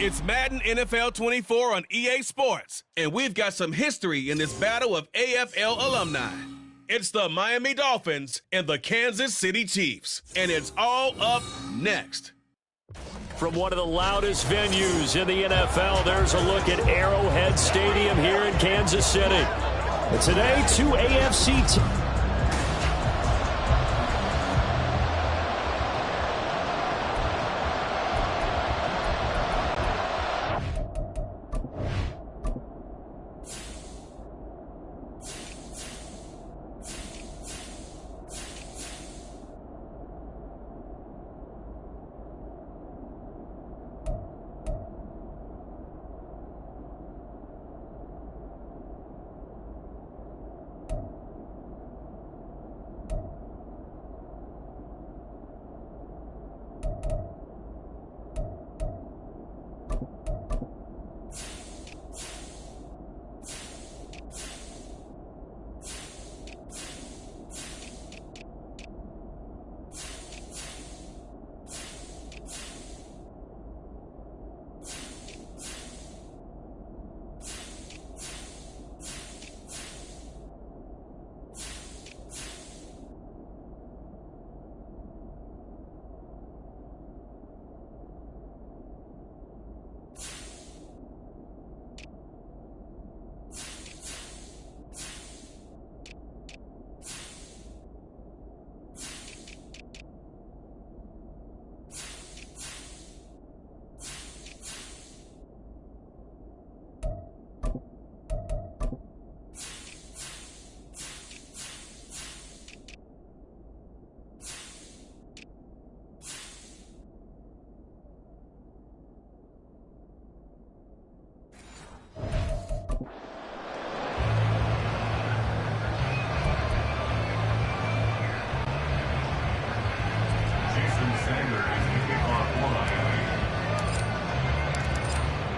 It's Madden NFL 24 on EA Sports, and we've got some history in this battle of AFL alumni. It's the Miami Dolphins and the Kansas City Chiefs, and it's all up next. From one of the loudest venues in the NFL, there's a look at Arrowhead Stadium here in Kansas City. And today, two AFC teams.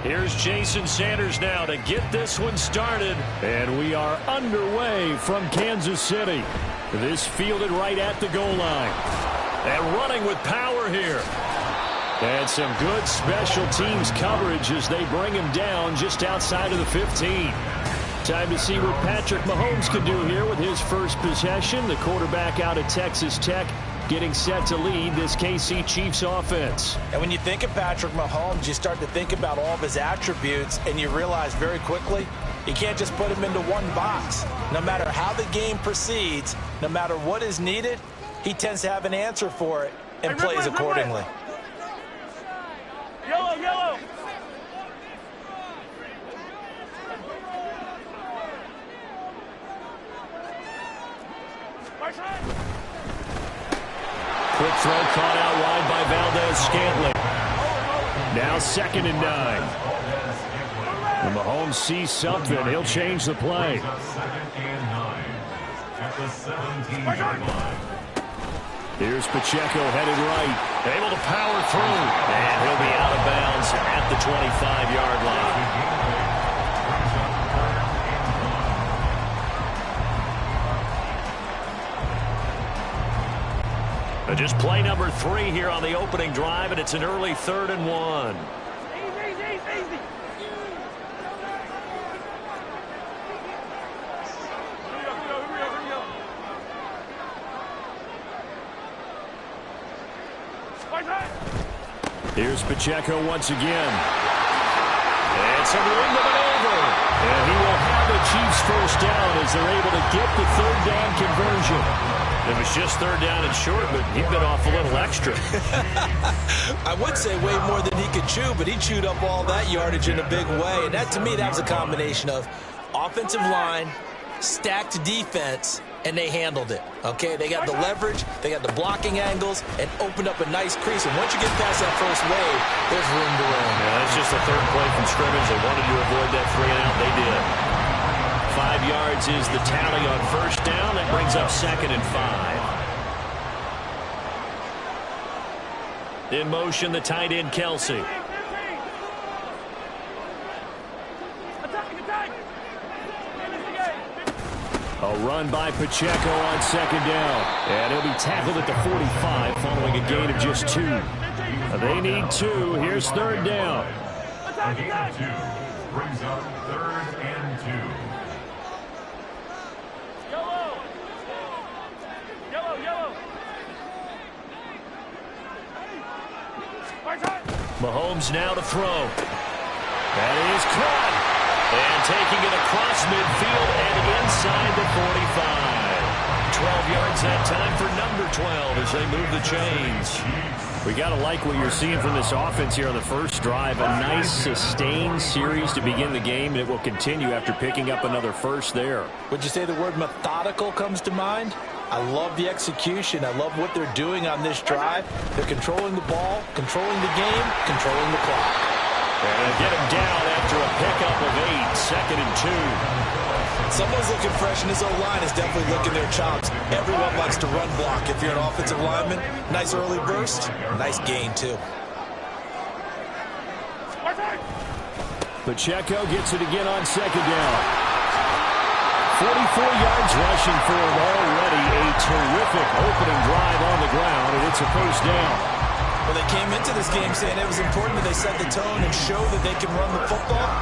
Here's Jason Sanders now to get this one started. And we are underway from Kansas City. This fielded right at the goal line. And running with power here. And some good special teams coverage as they bring him down just outside of the 15. Time to see what Patrick Mahomes can do here with his first possession. The quarterback out of Texas Tech getting set to lead this KC Chiefs offense. And when you think of Patrick Mahomes, you start to think about all of his attributes, and you realize very quickly you can't just put him into one box. No matter how the game proceeds, no matter what is needed, he tends to have an answer for it and plays accordingly. Yellow, yellow. Quick throw caught out wide by Valdez-Scantling. Now 2nd and 9. When Mahomes sees something, he'll change the play. Here's Pacheco headed right. Able to power through. And he'll be out of bounds at the 25-yard line. Just play number 3 here on the opening drive, and it's an early 3rd and 1. Easy. Here's Pacheco once again. And some room to maneuver. And he will have the Chiefs first down as they're able to get the 3rd down conversion. It was just 3rd down and short, but he bit off a little extra. I would say way more than he could chew, but he chewed up all that yardage in a big way. And that, to me, that was a combination of offensive line, stacked defense, and they handled it. Okay, they got the leverage, they got the blocking angles, and opened up a nice crease. And once you get past that first wave, there's room to run. Yeah, that's just the 3rd play from scrimmage. They wanted to avoid that 3-and-out. They did. 5 yards is the tally on 1st down. That brings up 2nd and 5. In motion, the tight end, Kelsey. A run by Pacheco on 2nd down. And he'll be tackled at the 45 following a gain of just 2. They need 2. Here's 3rd down. A gain of 2 brings up 3rd and 2. Yellow. Yellow, yellow. Mahomes now to throw. That is caught. And taking it across midfield and inside the 45. 12 yards that time for number 12 as they move the chains. We got to like what you're seeing from this offense here on the first drive. A nice sustained series to begin the game, and it will continue after picking up another first there. Would you say the word methodical comes to mind? I love the execution. I love what they're doing on this drive. They're controlling the ball, controlling the game, controlling the clock. And get him down after a pickup of 8, 2nd and 2. Someone's looking fresh, and his O-line is definitely licking their chops. Everyone likes to run block. If you're an offensive lineman, nice early burst, nice gain, too. Pacheco gets it again on 2nd down. 44 yards rushing for him already. A terrific opening drive on the ground, and it's a first down. Well, they came into this game saying it was important that they set the tone and show that they can run the football.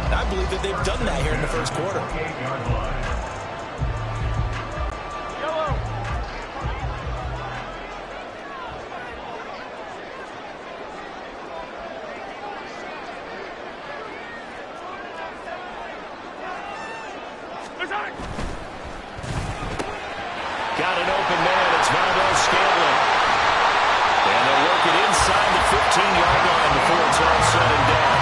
And I believe that they've done that here in the first quarter. Got an open man. It's Valdez Scantling. And they'll work it inside the 15-yard line before it's all said and done.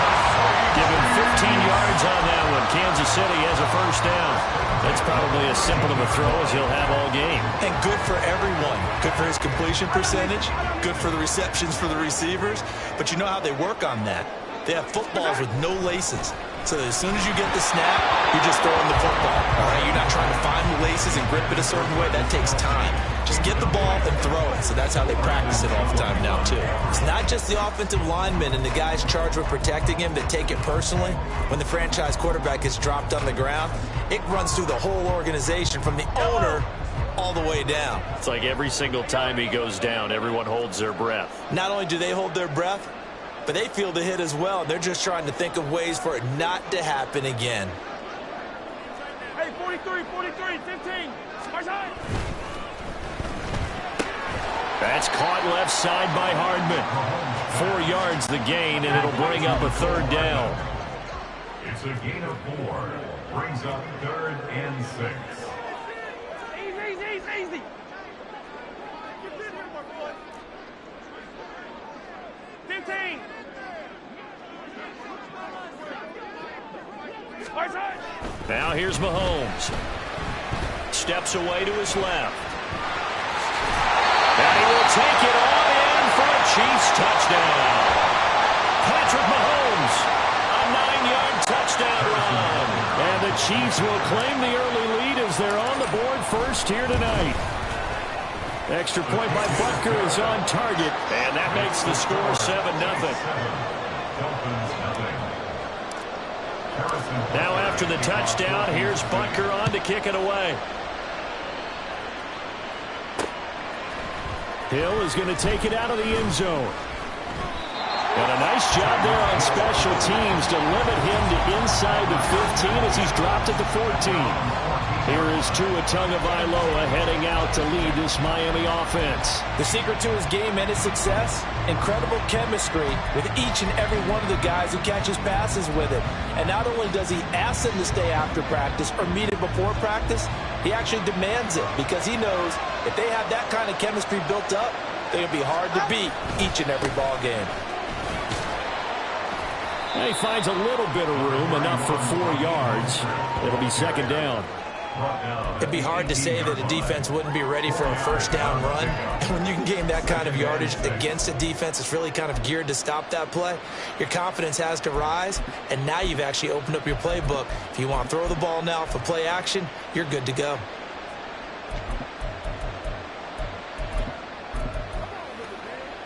Give him 15 yards on that one. Kansas City has a first down. That's probably as simple of a throw as he'll have all game. And good for everyone. Good for his completion percentage. Good for the receptions for the receivers. But you know how they work on that. They have footballs with no laces. So that as soon as you get the snap, you're just throwing the football. All right, you're not trying to find the laces and grip it a certain way. That takes time. Just get the ball and throw it. So that's how they practice it all the time now, too. It's not just the offensive linemen and the guys charged with protecting him that take it personally. When the franchise quarterback is dropped on the ground, it runs through the whole organization from the owner all the way down. It's like every single time he goes down, everyone holds their breath. Not only do they hold their breath, but they feel the hit as well. They're just trying to think of ways for it not to happen again. Hey, 43, 43, 15. March high. That's caught left side by Hardman. 4 yards the gain, and it'll bring up a third down. It's a gain of 4. Brings up 3rd and 6. Easy. 15. Now here's Mahomes. Steps away to his left. And he will take it on in for a Chiefs touchdown. Patrick Mahomes, a 9-yard touchdown run. And the Chiefs will claim the early lead as they're on the board first here tonight. Extra point by Butker is on target, and that makes the score 7-0. Now after the touchdown, here's Butker on to kick it away. Hill is going to take it out of the end zone. And a nice job there on special teams to limit him to inside the 15 as he's dropped at the 14. Here is Tua Tagovailoa heading out to lead this Miami offense. The secret to his game and his success, incredible chemistry with each and every one of the guys who catches passes with it. And not only does he ask them to stay after practice or meet it before practice, he actually demands it because he knows if they have that kind of chemistry built up, they're going to be hard to beat each and every ball game. And he finds a little bit of room, enough for 4 yards. It'll be second down. It'd be hard to say that a defense wouldn't be ready for a first down run. And when you can gain that kind of yardage against a defense that's really kind of geared to stop that play, your confidence has to rise, and now you've actually opened up your playbook. If you want to throw the ball now for play action, you're good to go.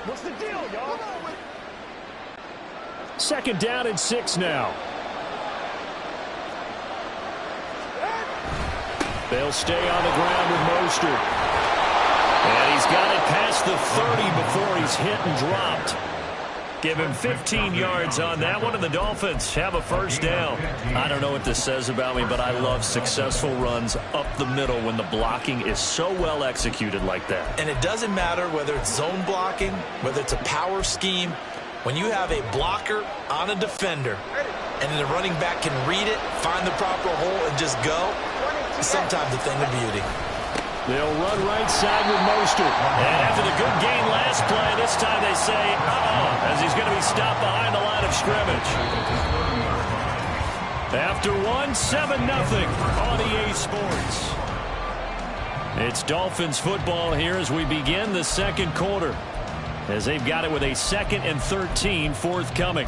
What's the deal, y'all? Second down and 6 now. They'll stay on the ground with Mostert. And he's got it past the 30 before he's hit and dropped. Give him 15 yards on that one, and the Dolphins have a first down. I don't know what this says about me, but I love successful runs up the middle when the blocking is so well executed like that. And it doesn't matter whether it's zone blocking, whether it's a power scheme. When you have a blocker on a defender and the running back can read it, find the proper hole, and just go, it's sometimes a thing of beauty. They'll run right side with Mostert. And after the good gain last play, this time they say, as he's going to be stopped behind the line of scrimmage. After one, 7-0 on EA Sports. It's Dolphins football here as we begin the second quarter, as they've got it with a 2nd and 13 forthcoming.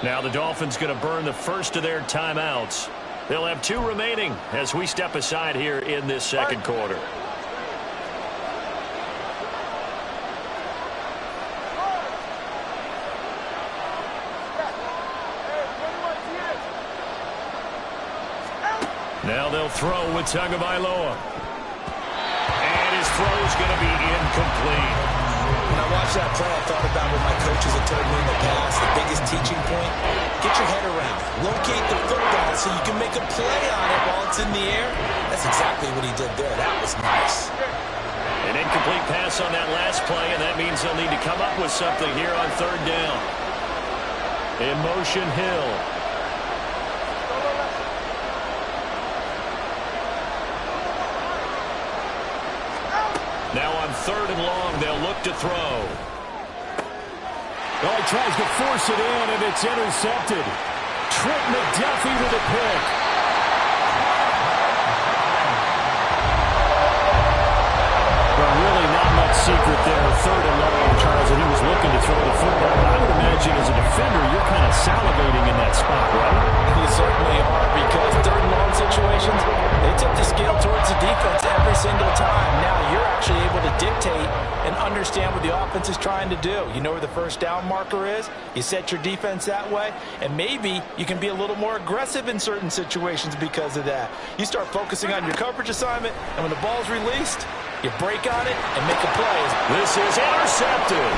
Now the Dolphins going to burn the first of their timeouts. They'll have 2 remaining as we step aside here in this second quarter. Now they'll throw with Tagovailoa. And his throw is going to be incomplete. When I watched that play, I thought about what my coaches have told me in the past. The biggest teaching point, get your head around. Locate the football so you can make a play on it while it's in the air. That's exactly what he did there. That was nice. An incomplete pass on that last play, and that means they'll need to come up with something here on 3rd down. In motion, Hill. Now on 3rd and long, they'll look to throw. Oh, he tries to force it in, and it's intercepted. Trent McDuffie with a pick. Well, really not much secret there. 3rd and long, Charles, and he was looking to throw the football. I would imagine as a defender, you're kind of salivating in that spot, right? You certainly are, because 3rd and long situations, they tip the scale towards the defense every single time. Now you're actually able to dictate and understand what the offense is trying to do. You know where the first down marker is. You set your defense that way, and maybe you can be a little more aggressive in certain situations because of that. You start focusing on your coverage assignment, and when the ball's released, you break on it and make a play. This is intercepted.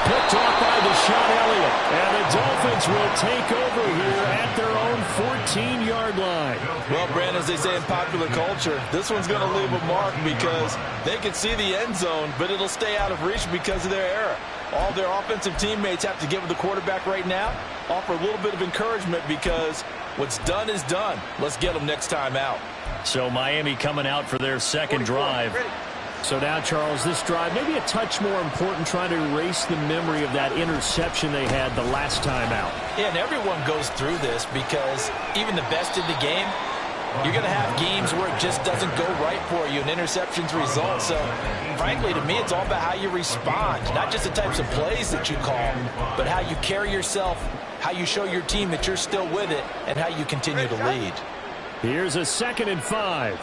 Picked off by Deshaun Elliott. And the Dolphins will take over here at their own 14-yard line. Well, Brandon, as they say in popular culture, this one's going to leave a mark because they can see the end zone, but it'll stay out of reach because of their error. All their offensive teammates have to give the quarterback right now, offer a little bit of encouragement because what's done is done. Let's get them next time out. So Miami coming out for their second drive. So now, Charles, this drive maybe a touch more important, trying to erase the memory of that interception they had the last time out. Yeah, and everyone goes through this because even the best in the game, you're going to have games where it just doesn't go right for you and interceptions result. So, frankly, to me, it's all about how you respond, not just the types of plays that you call, but how you carry yourself, how you show your team that you're still with it, and how you continue to lead. Here's a 2nd and 5.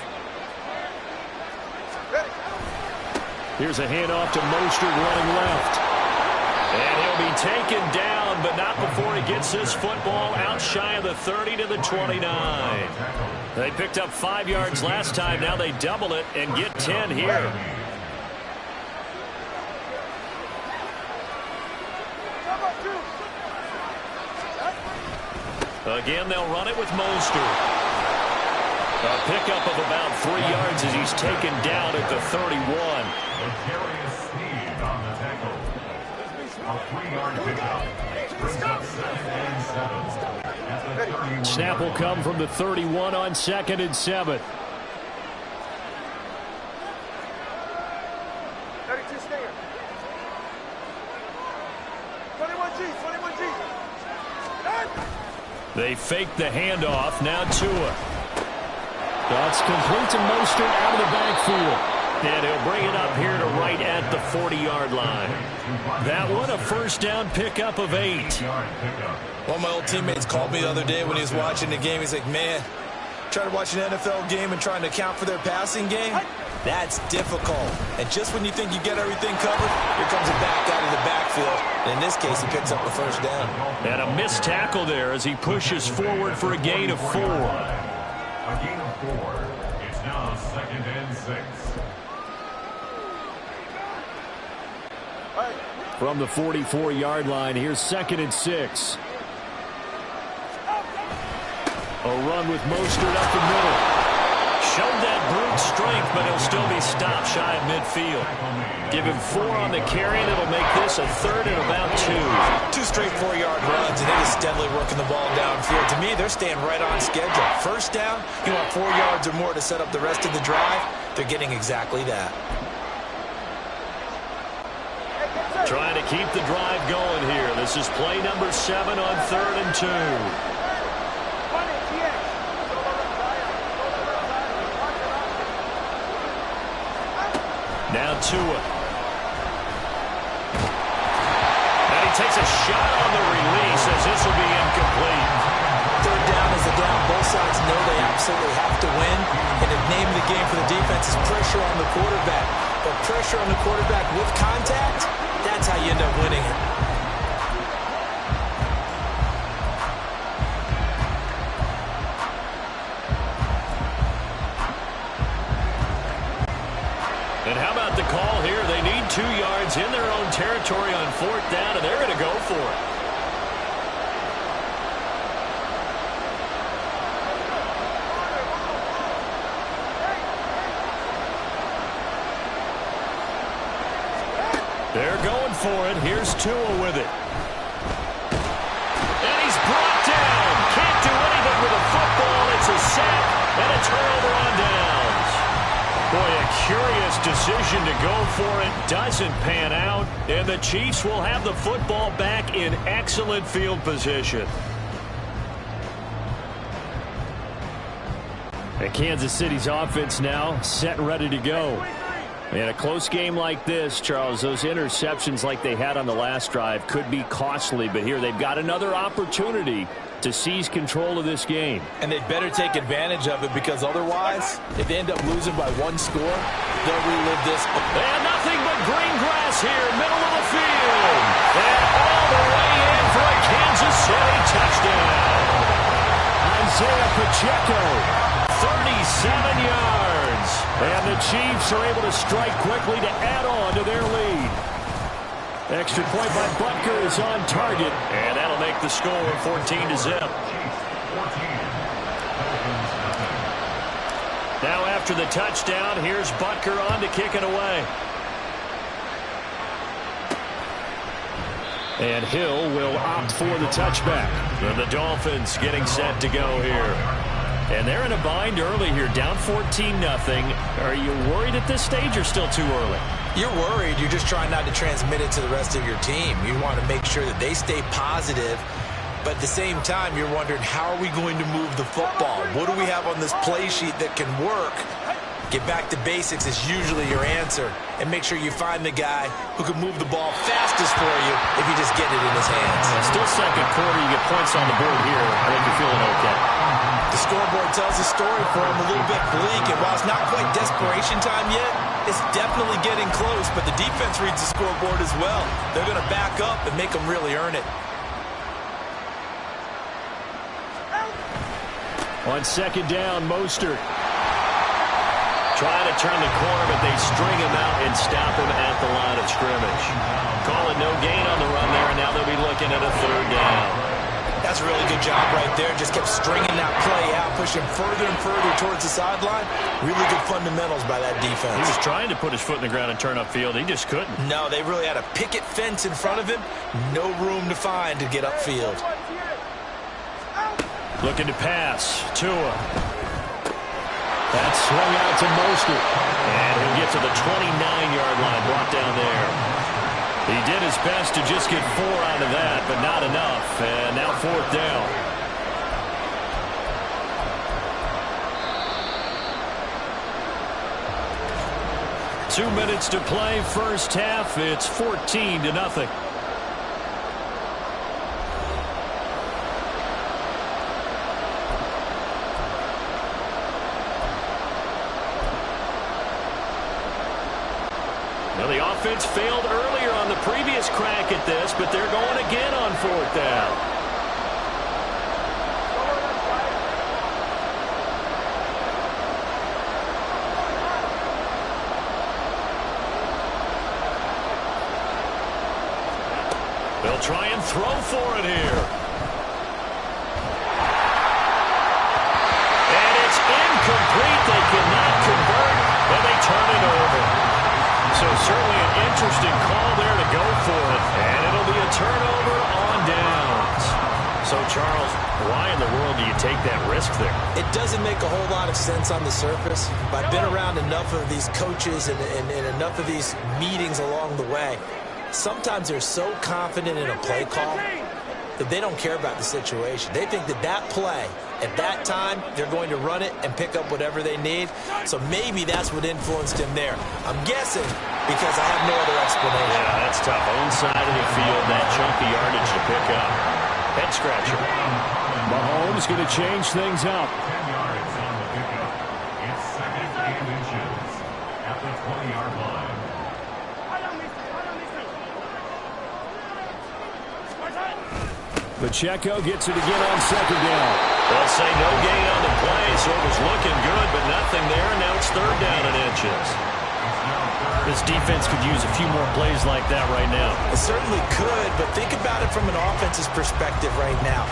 Here's a handoff to Mostert running left. And he'll be taken down, but not before he gets this football out shy of the 30 to the 29. They picked up 5 yards last time. Now they double it and get 10 here. Again, they'll run it with Mostert. A pickup of about 3 yards as he's taken down at the 31. Vicarious Steve on the tackle. A 3-yard pickup. Brings up 7th and 7. At the 31. Snap will come from the 31 on 2nd and 7. 32 stinger. 21G. They fake the handoff. Now Tua. That's complete to Mostert out of the backfield. And he'll bring it up here to right at the 40-yard line. That one a first down pickup of 8. One of my old teammates called me the other day when he was watching the game. He's like, man, Try to watch an NFL game and trying to account for their passing game? That's difficult. And just when you think you get everything covered, here comes a back out of the backfield. And in this case, he picks up the first down. And a missed tackle there as he pushes forward for a gain of 4. A gain of 4. It's now 2nd and 6. From the 44-yard line, here's 2nd and 6. A run with Mostert up the middle. Showed that brute strength, but he'll still be stopped shy of midfield. Give him 4 on the carry, and it'll make this a 3rd and about 2. 2 straight 4-yard runs, and they're just steadily working the ball downfield. To me, they're staying right on schedule. First down, you want 4 yards or more to set up the rest of the drive. They're getting exactly that. Trying to keep the drive going here. This is play number 7 on 3rd and 2. Now Tua. And he takes a shot on the release as this will be incomplete. 3rd down is a down. Both sides know they absolutely have to win. And the name of the game for the defense is pressure on the quarterback. But pressure on the quarterback with contact, that's how you end up winning it. And how about the call here? They need 2 yards in their own territory on 4th down, and they're going to go for it. They're going for it. Here's Tua with it. And he's brought down. Can't do anything with a football. It's a sack and a turnover on downs. Boy, a curious decision to go for it. Doesn't pan out. And the Chiefs will have the football back in excellent field position. And Kansas City's offense now set and ready to go. In a close game like this, Charles, those interceptions like they had on the last drive could be costly. But here they've got another opportunity to seize control of this game. And they'd better take advantage of it, because otherwise, if they end up losing by 1 score, they'll relive this. And nothing but green grass here, middle of the field. And all the way in for a Kansas City touchdown. Isaiah Pacheco, 37 yards. And the Chiefs are able to strike quickly to add on to their lead. Extra point by Butker is on target, and that'll make the score 14-0. Now after the touchdown, here's Butker on to kick it away. And Hill will opt for the touchback. And the Dolphins getting set to go here. And they're in a bind early here, down 14-0. Are you worried at this stage or still too early? You're worried. You're just trying not to transmit it to the rest of your team. You want to make sure that they stay positive. But at the same time, you're wondering, how are we going to move the football? What do we have on this play sheet that can work? Get back to basics is usually your answer. And make sure you find the guy who can move the ball fastest for you if you just get it in his hands. Still second quarter. You get points on the board here. I think you're feeling okay. The scoreboard tells a story for him, a little bit bleak. And while it's not quite desperation time yet, it's definitely getting close. But the defense reads the scoreboard as well. They're going to back up and make them really earn it. On 2nd down, Mostert. Trying to turn the corner, but they string him out and stop him at the line of scrimmage. Call it no gain on the run there, and now they'll be looking at a 3rd down. That's a really good job right there. Just kept stringing that play out, pushing further and further towards the sideline. Really good fundamentals by that defense. He was trying to put his foot in the ground and turn upfield. He just couldn't. No, they really had a picket fence in front of him. No room to find to get upfield. Looking to pass. Tua. That's swung out to Mostert. And he'll get to the 29-yard line, brought down there. He did his best to just get 4 out of that, but not enough. And now 4th down. Two minutes to play, first half. It's 14-0. Well, the offense failed earlier on the previous crack at this, but they're going again on 4th down. They'll try and throw for it here. And it's incomplete. They cannot convert, and they turn it over. So certainly an interesting call there to go for it. And it'll be a turnover on downs. So, Charles, why in the world do you take that risk there? It doesn't make a whole lot of sense on the surface. But I've been around enough of these coaches and enough of these meetings along the way. Sometimes they're so confident in a play call that they don't care about the situation. They think that that play, at that time, they're going to run it and pick up whatever they need. So maybe that's what influenced him there. I'm guessing because I have no other explanation. Yeah, that's tough. Own side of the field, that chunky yardage to pick up. Head scratcher. Mahomes going to change things up. 10 yards on the pickup. It's 2nd and inches at the 20-yard line. Pacheco gets it again on 2nd down. They'll say no gain on the play, so it was looking good, but nothing there, and now it's 3rd down and inches. This defense could use a few more plays like that right now. It certainly could, but think about it from an offense's perspective right now.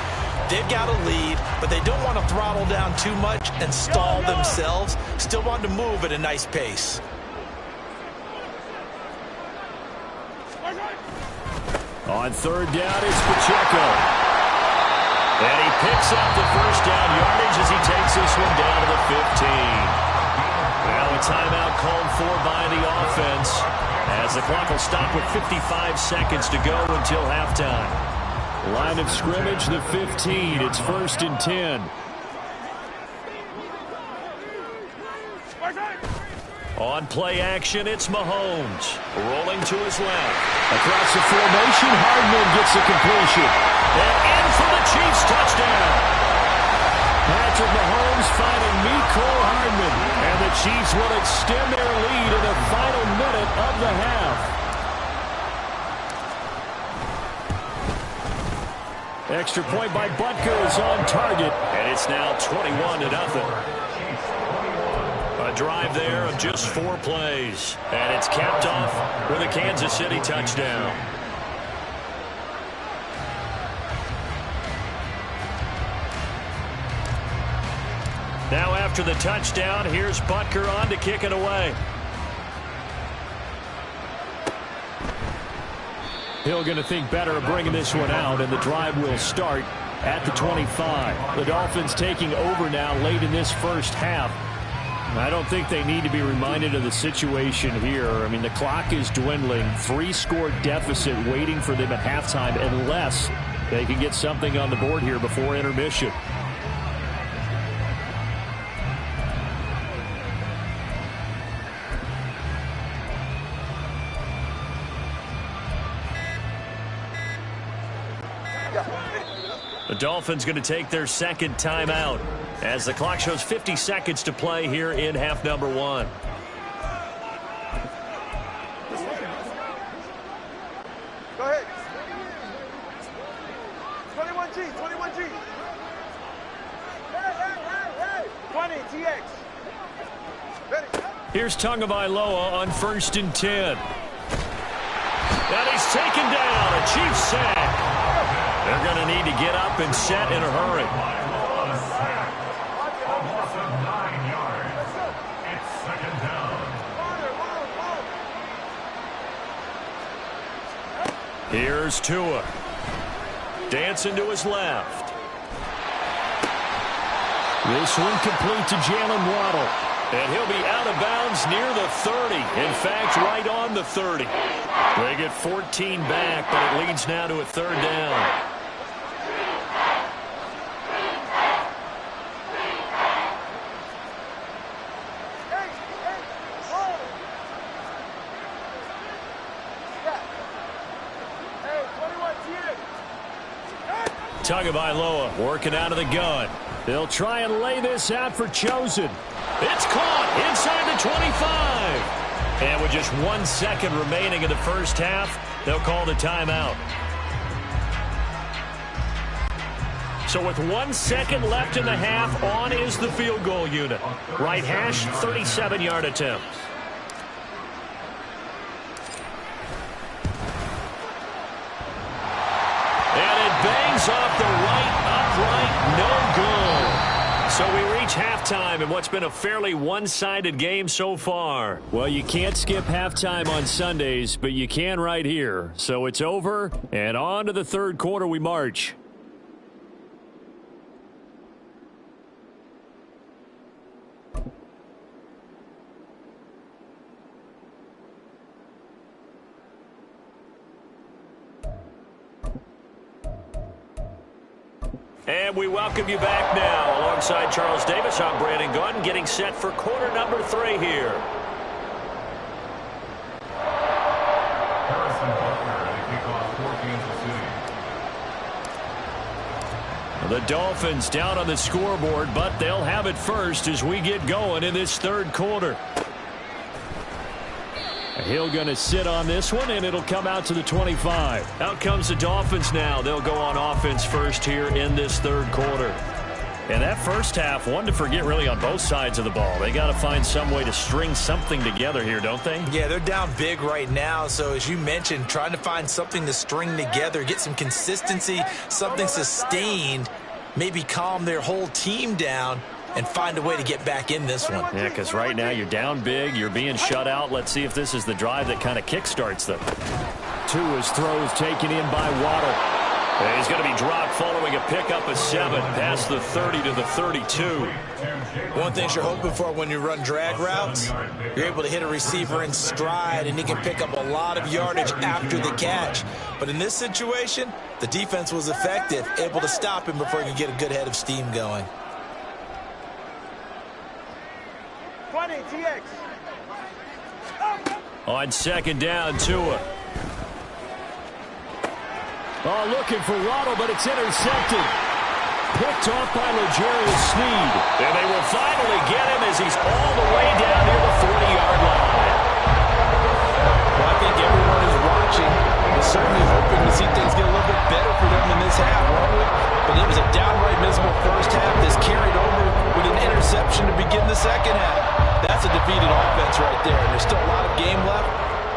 They've got a lead, but they don't want to throttle down too much and stall themselves. Still want to move at a nice pace. On 3rd down, it's Pacheco. And he picks up the 1st down yardage as he takes this one down to the 15. Now a timeout called for by the offense as the clock will stop with 55 seconds to go until halftime. Line of scrimmage, the 15. It's 1st and 10. On play action, it's Mahomes. Rolling to his left. Across the formation, Hardman gets the completion. And in for the Chiefs touchdown. Patrick Mahomes finding Mecole Hardman. And the Chiefs will extend their lead in the final minute of the half. Extra point by Butker is on target. And it's now 21-0. A drive there of just 4 plays. And it's capped off with a Kansas City touchdown. Now after the touchdown, here's Butker on to kick it away. Hill going to think better of bringing this one out, and the drive will start at the 25. The Dolphins taking over now late in this first half. I don't think they need to be reminded of the situation here. I mean, the clock is dwindling. 3-score deficit waiting for them at halftime unless they can get something on the board here before intermission. The Dolphins going to take their 2nd timeout as the clock shows 50 seconds to play here in half number 1. Go ahead. 21G, 21G. Hey. 20, TX. Ready. Here's Tagovailoa on 1st and 10. And he's taken down. A Chiefs sack. They're going to need to get up and set in a hurry. Almost 9 yards. It's 2nd down. Here's Tua. Dancing to his left. This one complete to Jalen Waddle. And he'll be out of bounds near the 30. In fact, right on the 30. They get 14 back, but it leads now to a 3rd down. Tagovailoa working out of the gun. They'll try and lay this out for Chosen. It's caught inside the 25. And with just 1 second remaining in the first half, they'll call the timeout. So with 1 second left in the half, on is the field goal unit. Right hash, 37-yard attempt. And it bangs off the right upright, no good. So we reach halftime in what's been a fairly one-sided game so far. Well, you can't skip halftime on Sundays, but you can right here. So it's over, and on to the third quarter we march. And we welcome you back now. Alongside Charles Davis, I'm Brandon Gunn, getting set for quarter number 3 here. Harrison Butler at kickoff for Kansas City. The Dolphins down on the scoreboard, but they'll have it first as we get going in this third quarter. Hill going to sit on this one, and it'll come out to the 25. Out comes the Dolphins now. They'll go on offense first here in this third quarter. And that first half, one to forget really on both sides of the ball. They got to find some way to string something together here, don't they? Yeah, they're down big right now. So as you mentioned, trying to find something to string together, get some consistency, something sustained, maybe calm their whole team down and find a way to get back in this one. Yeah, because right now you're down big, you're being shut out. Let's see if this is the drive that kind of kickstarts them. 2 is throws taken in by Waddle. And he's going to be dropped following a pickup of 7 past the 30 to the 32. One thing you're hoping for when you run drag routes, you're able to hit a receiver in stride and he can pick up a lot of yardage after the catch. But in this situation, the defense was effective, able to stop him before he could get a good head of steam going. 20, TX. On second down, Tua. Oh, looking for Waddle, but it's intercepted. Picked off by L'Jarius Sneed. And they will finally get him as he's all the way down near the 40-yard line. Well, I think everyone is watching and certainly hoping to see things get a little bit better for them in this half, won't we? But it was a downright miserable first half that's carried over with an interception to begin the second half. That's a defeated offense right there, and there's still a lot of game left.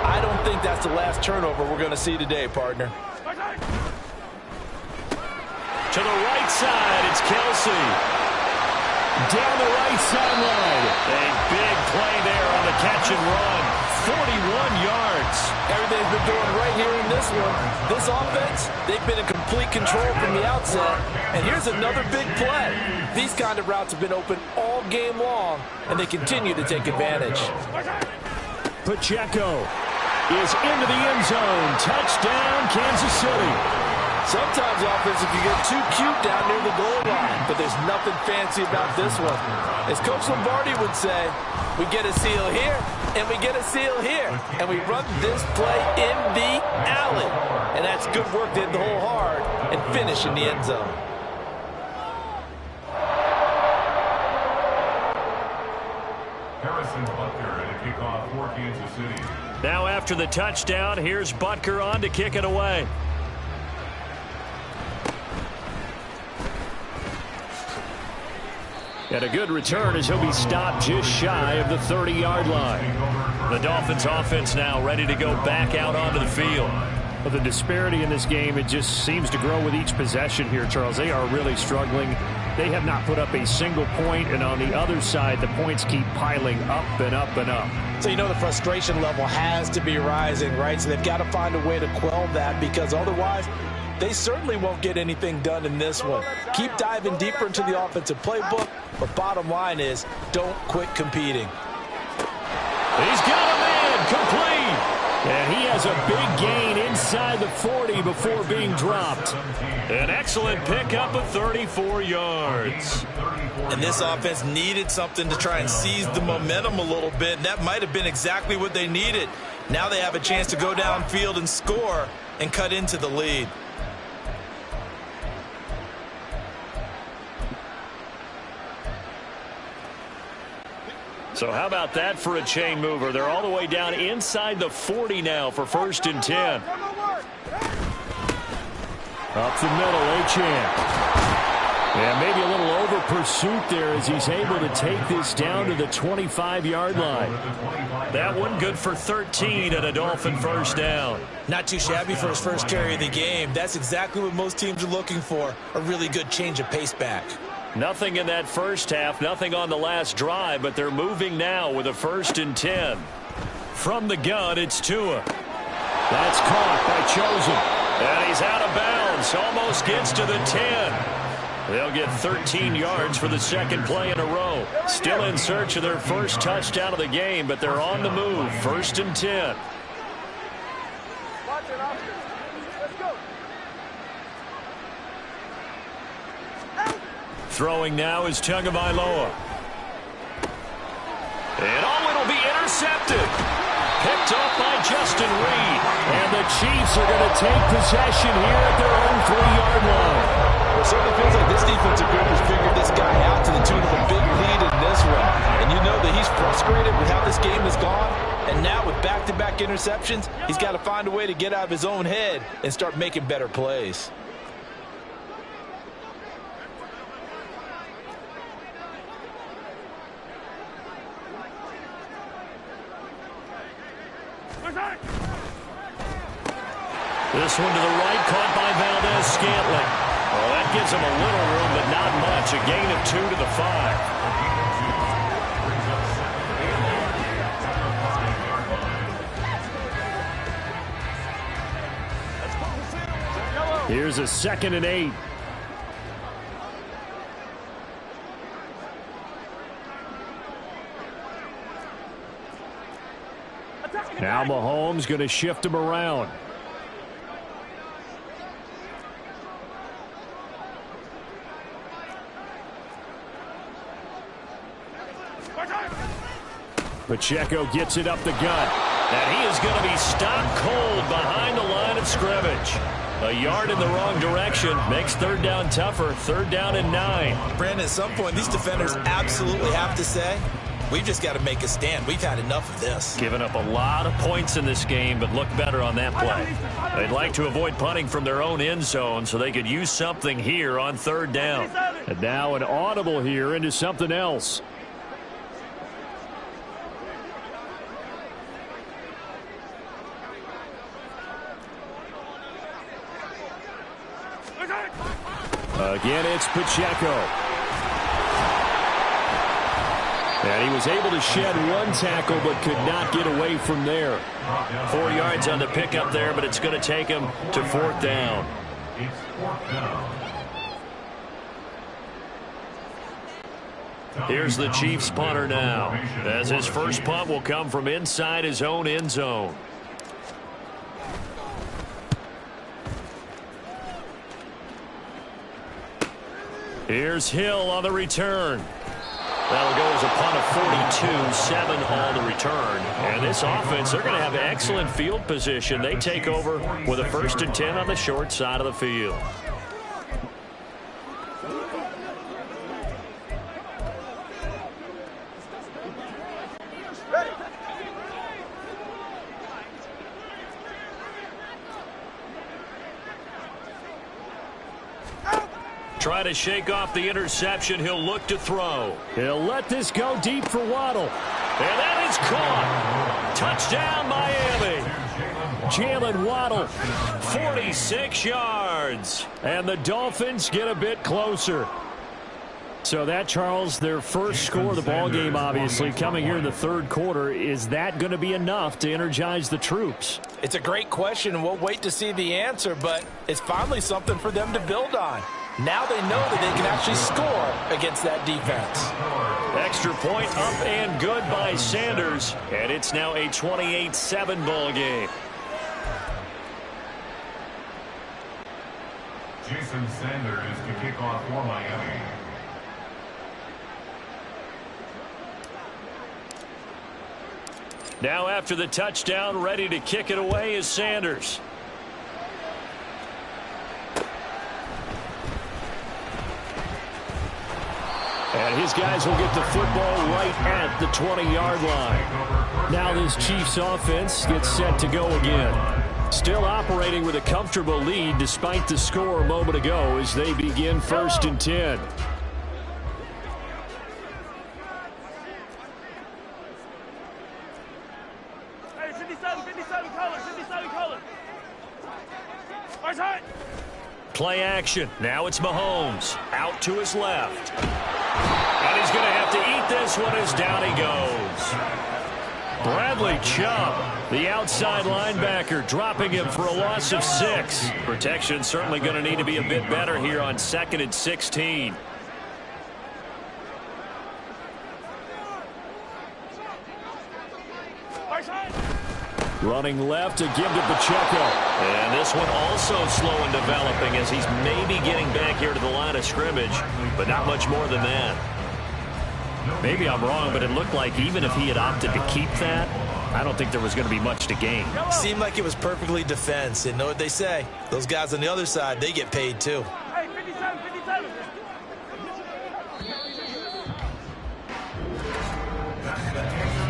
I don't think that's the last turnover we're going to see today, partner. To the right side, it's Kelsey. Down the right sideline. A big play there on the catch and run. 41 yards. Everything's been doing right here in this one. This offense, they've been in complete control from the outset. And here's another big play. These kind of routes have been open all game long, and they continue to take advantage. Pacheco is into the end zone. Touchdown, Kansas City. Sometimes offense, if you get too cute down near the goal line, but there's nothing fancy about this one. As Coach Lombardi would say, we get a seal here, and we get a seal here, and we run this play in the alley. And that's good work to hit the hole hard and finish in the end zone. Harrison Butler at kickoff for Kansas City. Now after the touchdown, here's Butker on to kick it away. And a good return as he'll be stopped just shy of the 30-yard line. The Dolphins offense now ready to go back out onto the field. Well, the disparity in this game, it just seems to grow with each possession here, Charles. They are really struggling. They have not put up a single point, and on the other side, the points keep piling up and up and up. So you know the frustration level has to be rising, right? So they've got to find a way to quell that, because otherwise they certainly won't get anything done in this one. Keep diving deeper into the offensive playbook, but bottom line is don't quit competing. He's got a man complete. And he has a big gain inside the 40 before being dropped. An excellent pickup of 34 yards. And this offense needed something to try and seize the momentum a little bit, and that might have been exactly what they needed. Now they have a chance to go downfield and score and cut into the lead. So how about that for a chain mover? They're all the way down inside the 40 now for 1st and 10. Up the middle, Gtowncapp. Yeah, maybe a little over pursuit there as he's able to take this down to the 25-yard line. That one good for 13 and a Dolphin first down. Not too shabby for his first carry of the game. That's exactly what most teams are looking for, a really good change of pace back. Nothing in that first half, nothing on the last drive, but they're moving now with a 1st and 10. From the gun, it's Tua. That's caught by Chosen. And he's out of bounds, almost gets to the 10. They'll get 13 yards for the second play in a row. Still in search of their first touchdown of the game, but they're on the move. 1st and 10. Throwing now is Tagovailoa. And it'll be intercepted. Picked off by Justin Reed. And the Chiefs are going to take possession here at their own 3-yard line. It certainly feels like this defensive group has figured this guy out to the tune of a big lead in this one. And you know that he's frustrated with how this game has gone. And now with back-to-back interceptions, he's got to find a way to get out of his own head and start making better plays. This one to the right, caught by Valdez-Scantling. Well, that gives him a little room, but not much. A gain of 2 to the 5. Here's a 2nd and 8. Now Mahomes going to shift him around. Pacheco gets it up the gut. And he is going to be stopped cold behind the line of scrimmage. A yard in the wrong direction makes 3rd down tougher. 3rd down and 9. Brandon, at some point, these defenders absolutely have to say, we've just got to make a stand. We've had enough of this. Giving up a lot of points in this game, but look better on that play. They'd like to avoid punting from their own end zone so they could use something here on 3rd down. And now an audible here into something else. Again, it's Pacheco. And he was able to shed 1 tackle, but could not get away from there. 4 yards on the pickup there, but it's going to take him to 4th down. It's 4th down. Here's the Chiefs punter now, as his first punt will come from inside his own end zone. Here's Hill on the return. That'll go as a punt of 42, 7 on the return. And this offense, they're going to have excellent field position. They take over with a 1st and 10 on the short side of the field. Try to shake off the interception. He'll look to throw. He'll let this go deep for Waddle. And that is caught. Touchdown, Miami. Jalen Waddle, 46 yards. And the Dolphins get a bit closer. So that, Charles, their first score of the ballgame, obviously, coming here in the 3rd quarter. Is that going to be enough to energize the troops? It's a great question, and we'll wait to see the answer, but it's finally something for them to build on. Now they know that they can actually score against that defense. Extra point up and good by Sanders. And it's now a 28-7 ball game. Jason Sanders to kick off for Miami. Now after the touchdown, ready to kick it away is Sanders. And And his guys will get the football right at the 20-yard line. Now this Chiefs offense gets set to go again. Still operating with a comfortable lead despite the score a moment ago as they begin 1st and 10. Hey, 57 colors. March high. Play action. Now it's Mahomes. Out to his left. And he's going to have to eat this one as down he goes. Bradley Chubb, the outside linebacker, dropping him for a loss of 6. Protection certainly going to need to be a bit better here on 2nd and 16. Running left to give to Pacheco. And this one also slow in developing as he's maybe getting back here to the line of scrimmage, but not much more than that. Maybe I'm wrong, but it looked like even if he had opted to keep that, I don't think there was going to be much to gain. Seemed like it was perfectly defense. And know what they say? Those guys on the other side, they get paid too. Hey, 57.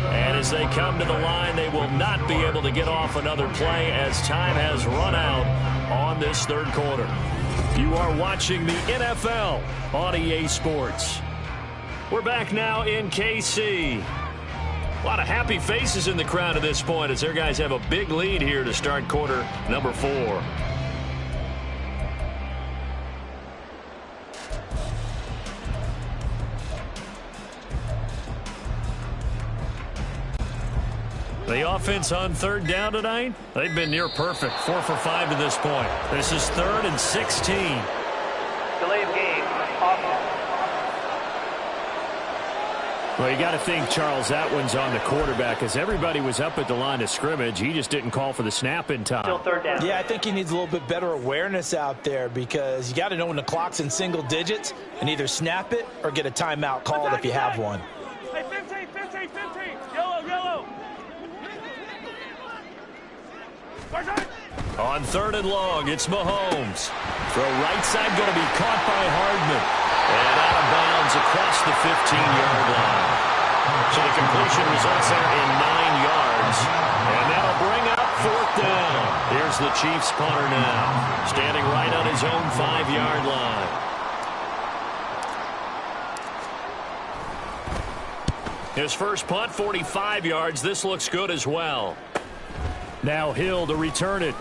And as they come to the line, they will not be able to get off another play as time has run out on this 3rd quarter. You are watching the NFL on EA Sports. We're back now in KC. A lot of happy faces in the crowd at this point as their guys have a big lead here to start quarter number 4. The offense on 3rd down tonight, they've been near perfect. 4 for 5 to this point. This is 3rd and 16. Delay of game. Offense. Well, you got to think, Charles, that one's on the quarterback as everybody was up at the line of scrimmage. He just didn't call for the snap in time. Still 3rd down. Yeah, I think he needs a little bit better awareness out there because you got to know when the clock's in single digits and either snap it or get a timeout called if you have one. Hey, 15. Yellow. March high. On 3rd and long, it's Mahomes. Throw right side going to be caught by Hardman. And out of bounds across the 15-yard line. So the completion results there in 9 yards. And that'll bring up 4th down. Here's the Chiefs punter now, standing right on his own 5-yard line. His first punt, 45 yards. This looks good as well. Now Hill to return it.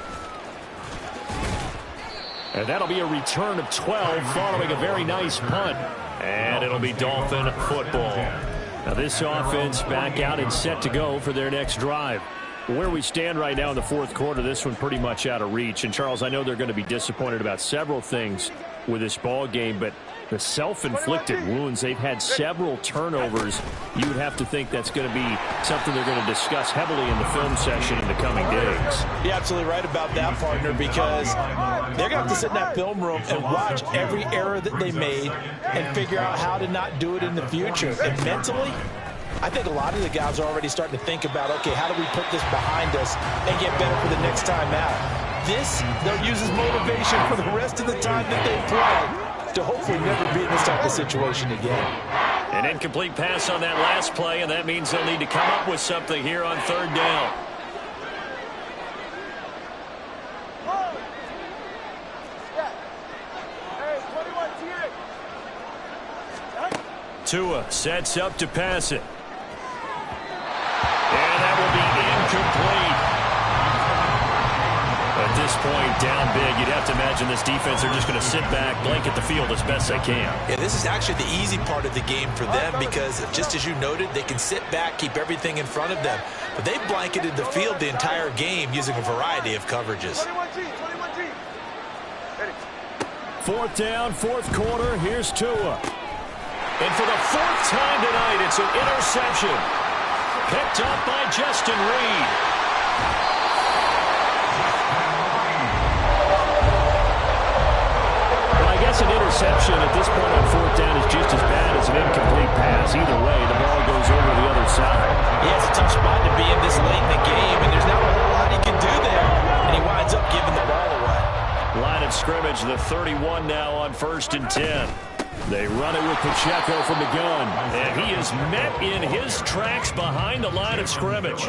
And that'll be a return of 12 following a very nice punt. And it'll be Dolphin football. Now this offense back out and set to go for their next drive. Where we stand right now in the 4th quarter, this one pretty much out of reach. And, Charles, I know they're going to be disappointed about several things with this ball game, but the self-inflicted wounds, they've had several turnovers. You would have to think that's going to be something they're going to discuss heavily in the film session in the coming days. You're absolutely right about that, partner, because they're going to have to sit in that film room and watch every error that they made and figure out how to not do it in the future. And mentally, I think a lot of the guys are already starting to think about, okay, how do we put this behind us and get better for the next time out? This, they'll use as motivation for the rest of the time that they play to hopefully never be in this type of situation again. An incomplete pass on that last play, and that means they'll need to come up with something here on 3rd down. Tua sets up to pass it. And that will be incomplete. At this point, down big, you'd have to imagine this defense are just going to sit back, blanket the field as best they can. Yeah, this is actually the easy part of the game for them because, just as you noted, they can sit back, keep everything in front of them. But they blanketed the field the entire game using a variety of coverages. 4th down, 4th quarter, here's Tua. And for the 4th time tonight, it's an interception. Picked up by Justin Reed. Well, I guess an interception at this point on 4th down is just as bad as an incomplete pass. Either way, the ball goes over the other side. Yeah, it's a tough spot to be in this late in the game, and there's not a whole lot he can do there. And he winds up giving the ball away. Line of scrimmage, the 31 now on 1st and 10. They run it with Pacheco from the gun. And he is met in his tracks behind the line of scrimmage.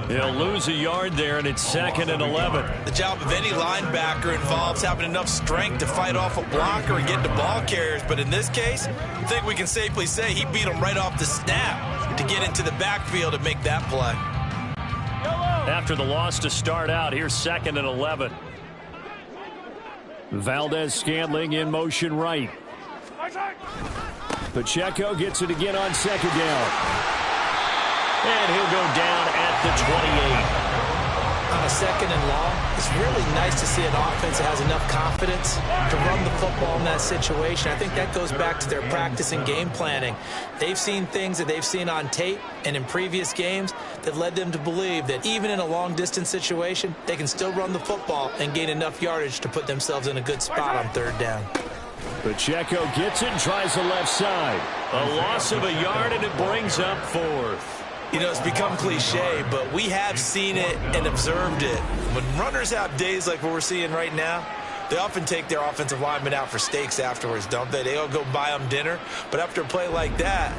He'll lose a yard there, and it's 2nd and 11. The job of any linebacker involves having enough strength to fight off a blocker and get to ball carriers. But in this case, I think we can safely say he beat him right off the snap to get into the backfield and make that play. After the loss to start out, here's 2nd and 11. Valdez-Scantling in motion right. Pacheco gets it again on 2nd down. And he'll go down at the 28. On a 2nd and long, it's really nice to see an offense that has enough confidence to run the football in that situation. I think that goes back to their practice and game planning. They've seen things that they've seen on tape and in previous games that led them to believe that even in a long-distance situation, they can still run the football and gain enough yardage to put themselves in a good spot on 3rd down. Pacheco gets it and tries the left side. A loss of a yard, and it brings up 4th. You know, it's become cliche, but we have seen it and observed it. When runners have days like what we're seeing right now, they often take their offensive linemen out for steaks afterwards, don't they? They all go buy them dinner. But after a play like that,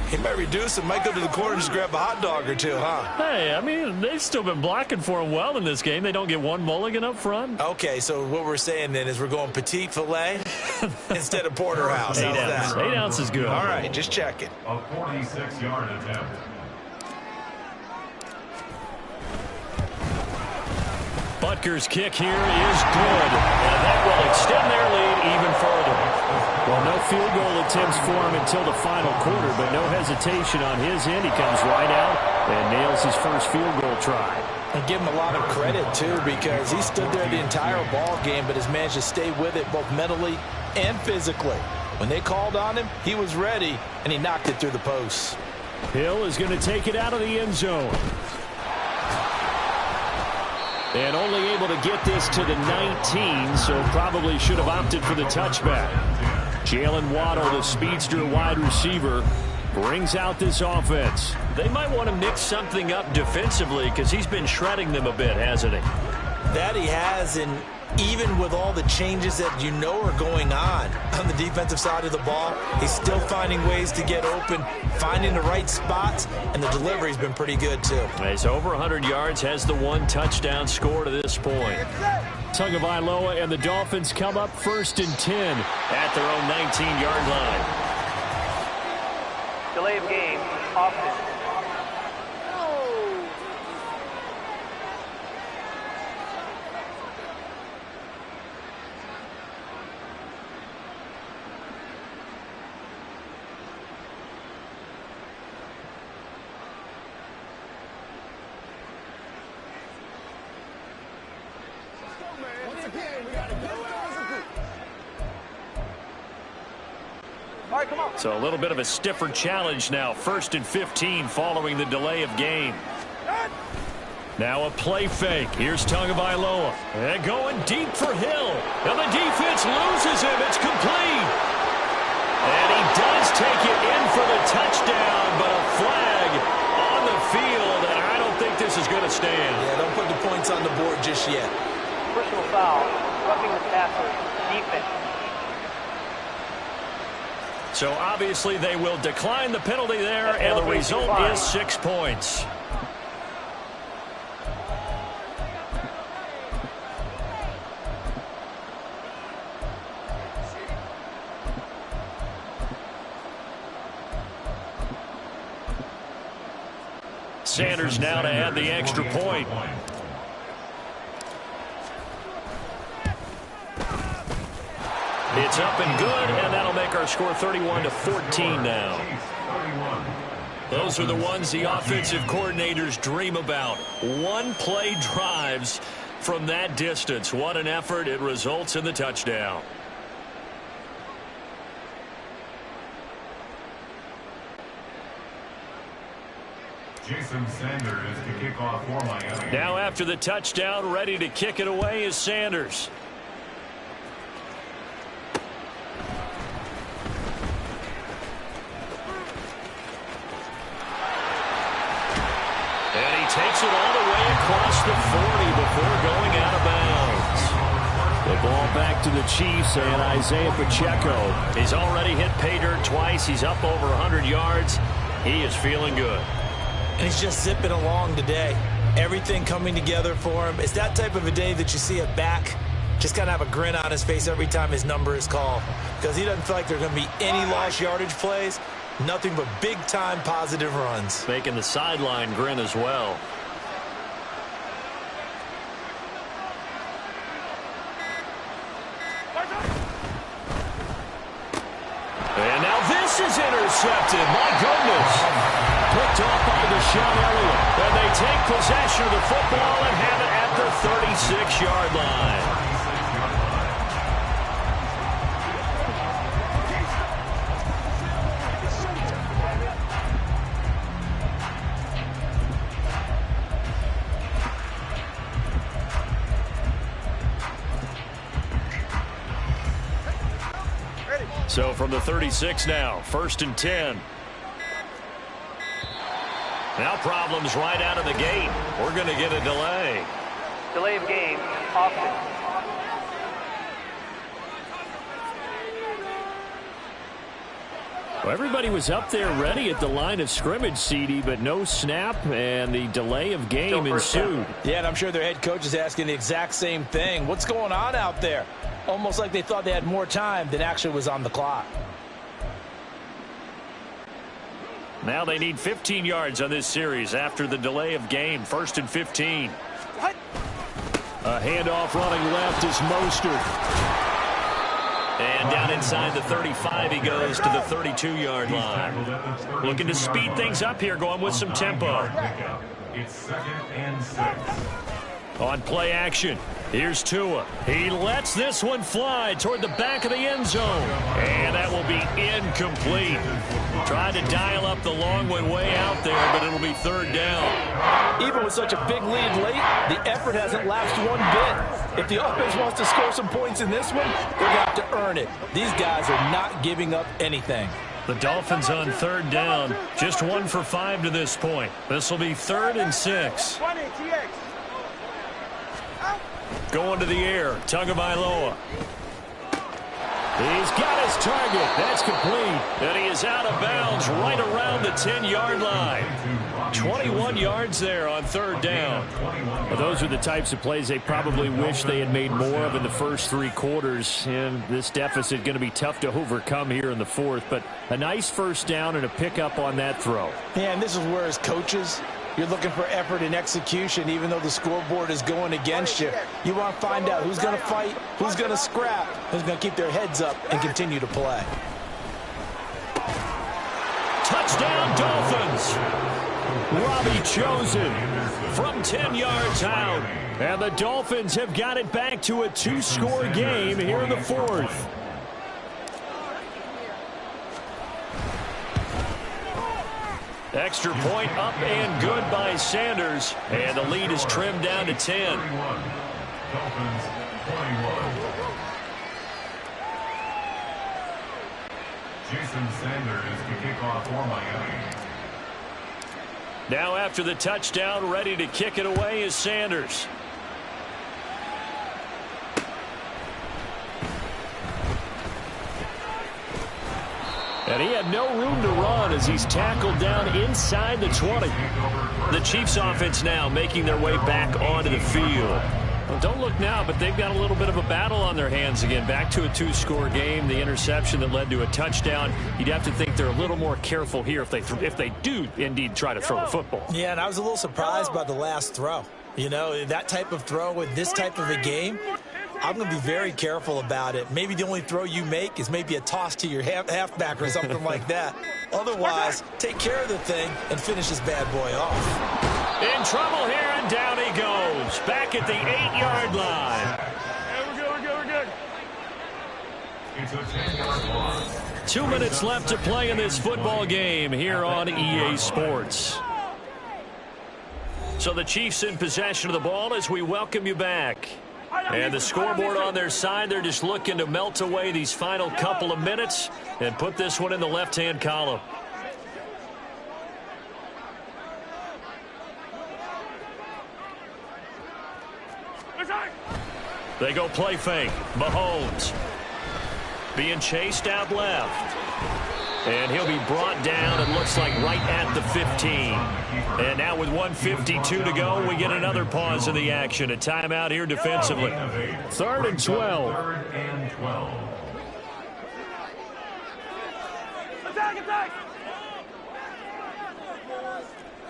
he might reduce and might go to the corner and just grab a hot dog or two, huh? Hey, I mean, they've still been blocking for him well in this game. They don't get one mulligan up front. Okay, so what we're saying then is we're going petite filet instead of porterhouse. 8 ounce. 8 ounce is good. All right, just checking. A 46-yard attempt. Butker's kick here is good, and that will extend their lead even further. Well, no field goal attempts for him until the final quarter, but no hesitation on his end. He comes right out and nails his first field goal try. And give him a lot of credit, too, because he stood there the entire ball game but has managed to stay with it both mentally and physically. When they called on him, he was ready, and he knocked it through the posts. Hill is going to take it out of the end zone. And only able to get this to the 19, so probably should have opted for the touchback. Jalen Waddle, the speedster wide receiver, brings out this offense. They might want to mix something up defensively because he's been shredding them a bit, hasn't he? That he has, and even with all the changes that you know are going on the defensive side of the ball, he's still finding ways to get open, finding the right spots, and the delivery's been pretty good, too. He's over 100 yards, has the 1 touchdown score to this point. Tagovailoa and the Dolphins come up 1st and 10 at their own 19-yard line. Delay of game, offense. So a little bit of a stiffer challenge now. 1st and 15 following the delay of game. Now a play fake. Here's Tagovailoa. And going deep for Hill. And the defense loses him. It's complete. And he does take it in for the touchdown, but a flag on the field, and I don't think this is going to stand. Yeah, don't put the points on the board just yet. Personal foul, roughing the passer, defense. So obviously they will decline the penalty there, and the result is 6 points. Sanders now to add the extra point. It's up and good, and that'll make our score 31-14 now. Those are the ones the offensive coordinators dream about. One-play drives from that distance. What an effort. It results in the touchdown. Jason Sanders to kick off for Miami. Now after the touchdown, ready to kick it away is Sanders. And he takes it all the way across the 40 before going out of bounds. The ball back to the Chiefs, and Isaiah Pacheco. He's already hit pay dirt twice. He's up over 100 yards. He is feeling good. And he's just zipping along today. Everything coming together for him. It's that type of a day that you see a back just kind of have a grin on his face every time his number is called, because he doesn't feel like there are going to be any lost yardage plays. Nothing but big-time positive runs. Making the sideline grin as well. And now this is intercepted. My goodness. Picked off by Deshaun Elliott. And they take possession of the football and have it at the 36-yard line. So from the 36 now, 1st and 10. Now problems right out of the gate. We're going to get a delay. Delay of game, offense. Well, everybody was up there ready at the line of scrimmage, CD, but no snap, and the delay of game ensued. Yeah, and I'm sure their head coach is asking the exact same thing. What's going on out there? Almost like they thought they had more time than actually was on the clock. Now they need 15 yards on this series after the delay of game. 1st and 15. What? A handoff running left is Mostert. And down inside the 35, he goes to the 32-yard line. Looking to speed things up here, going with some tempo. It's 2nd and 6. On play action, here's Tua. He lets this one fly toward the back of the end zone. And that will be incomplete. Tried to dial up the long one way out there, but it'll be 3rd down. Even with such a big lead late, the effort hasn't lapsed one bit. If the offense wants to score some points in this one, they're going to have to earn it. These guys are not giving up anything. The Dolphins on 3rd down. Just 1 for 5 to this point. This will be 3rd and 6. Going to the air, Tagovailoa. He's got his target. That's complete. And he is out of bounds right around the 10-yard line. 21 yards there on 3rd down. Well, those are the types of plays they probably wish they had made more of in the first 3 quarters. And this deficit going to be tough to overcome here in the 4th. But a nice 1st down and a pickup on that throw. Yeah, and this is where as coaches, you're looking for effort and execution, even though the scoreboard is going against you. You want to find out who's going to fight, who's going to scrap, who's going to keep their heads up and continue to play. Touchdown, Dolphins. Robbie chosen from 10 yards out. And the Dolphins have got it back to a 2-score game here in the 4th. Extra point up and good by Sanders. And the lead is trimmed down to 10. Dolphins 21. Jason Sanders to kick off for Miami. Now after the touchdown, ready to kick it away is Sanders. And he had no room to run as he's tackled down inside the 20. The Chiefs offense now making their way back onto the field. Well, don't look now, but they've got a little bit of a battle on their hands again. Back to a 2-score game. The interception that led to a touchdown. You'd have to think they're a little more careful here if they do indeed try to throw the football. Yeah, and I was a little surprised by the last throw. You know, that type of throw with this type of a game, I'm going to be very careful about it. Maybe the only throw you make is maybe a toss to your halfback or something like that. Otherwise, take care of the thing and finish this bad boy off. In trouble here, and down he goes. Back at the 8-yard line. We're good. It's a 10-yard loss. 2 minutes left to play in this football game here on EA Sports. So the Chiefs in possession of the ball as we welcome you back. And the scoreboard on their side, they're just looking to melt away these final couple of minutes and put this one in the left-hand column. They go play fake. Mahomes being chased out left. And he'll be brought down, it looks like, right at the 15. And now with 1:52 to go, we get another pause in the action. A timeout here defensively. 3rd and 12. Third and 12. Attack, attack!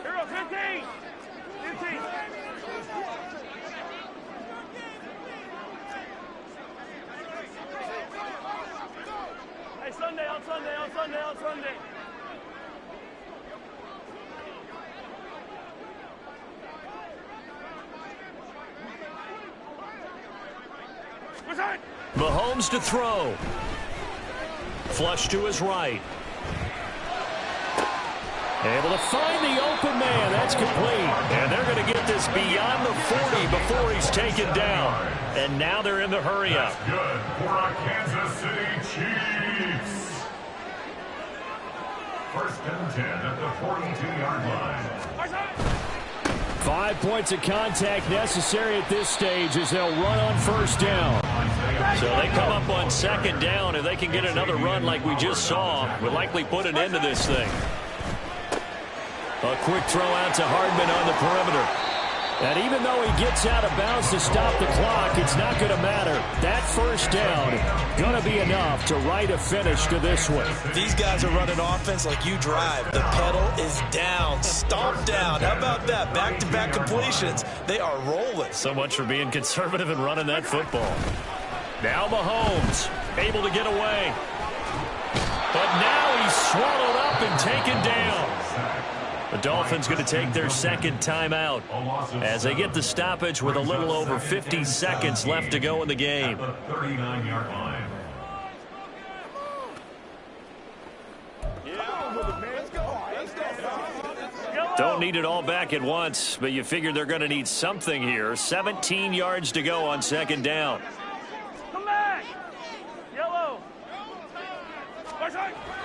Hero, 15! 15! Hey, Sunday, on Sunday, on Sunday, on Sunday. Mahomes to throw. Flush to his right. Able to find the open man. That's complete. And they're going to get this beyond the 40 before he's taken down. And now they're in the hurry up. Good for our Kansas City Chiefs. 1st and 10 at the 42-yard line. 5 points of contact necessary at this stage as they'll run on 1st down. So they come up on 2nd down. If they can get another run like we just saw, we'll likely put an end to this thing. A quick throw out to Hardman on the perimeter. And even though he gets out of bounds to stop the clock, it's not going to matter. That 1st down going to be enough to write a finish to this one. These guys are running offense like you drive. The pedal is down, stomped down. How about that? Back-to-back completions. They are rolling. So much for being conservative and running that football. Now Mahomes able to get away. But now he's swallowed up and taken down. The Dolphins going to take their 2nd timeout as they get the stoppage with a little over 50 seconds left to go in the game. 39-yard line. Don't need it all back at once, but you figure they're going to need something here. 17 yards to go on 2nd down. Come back! Yellow!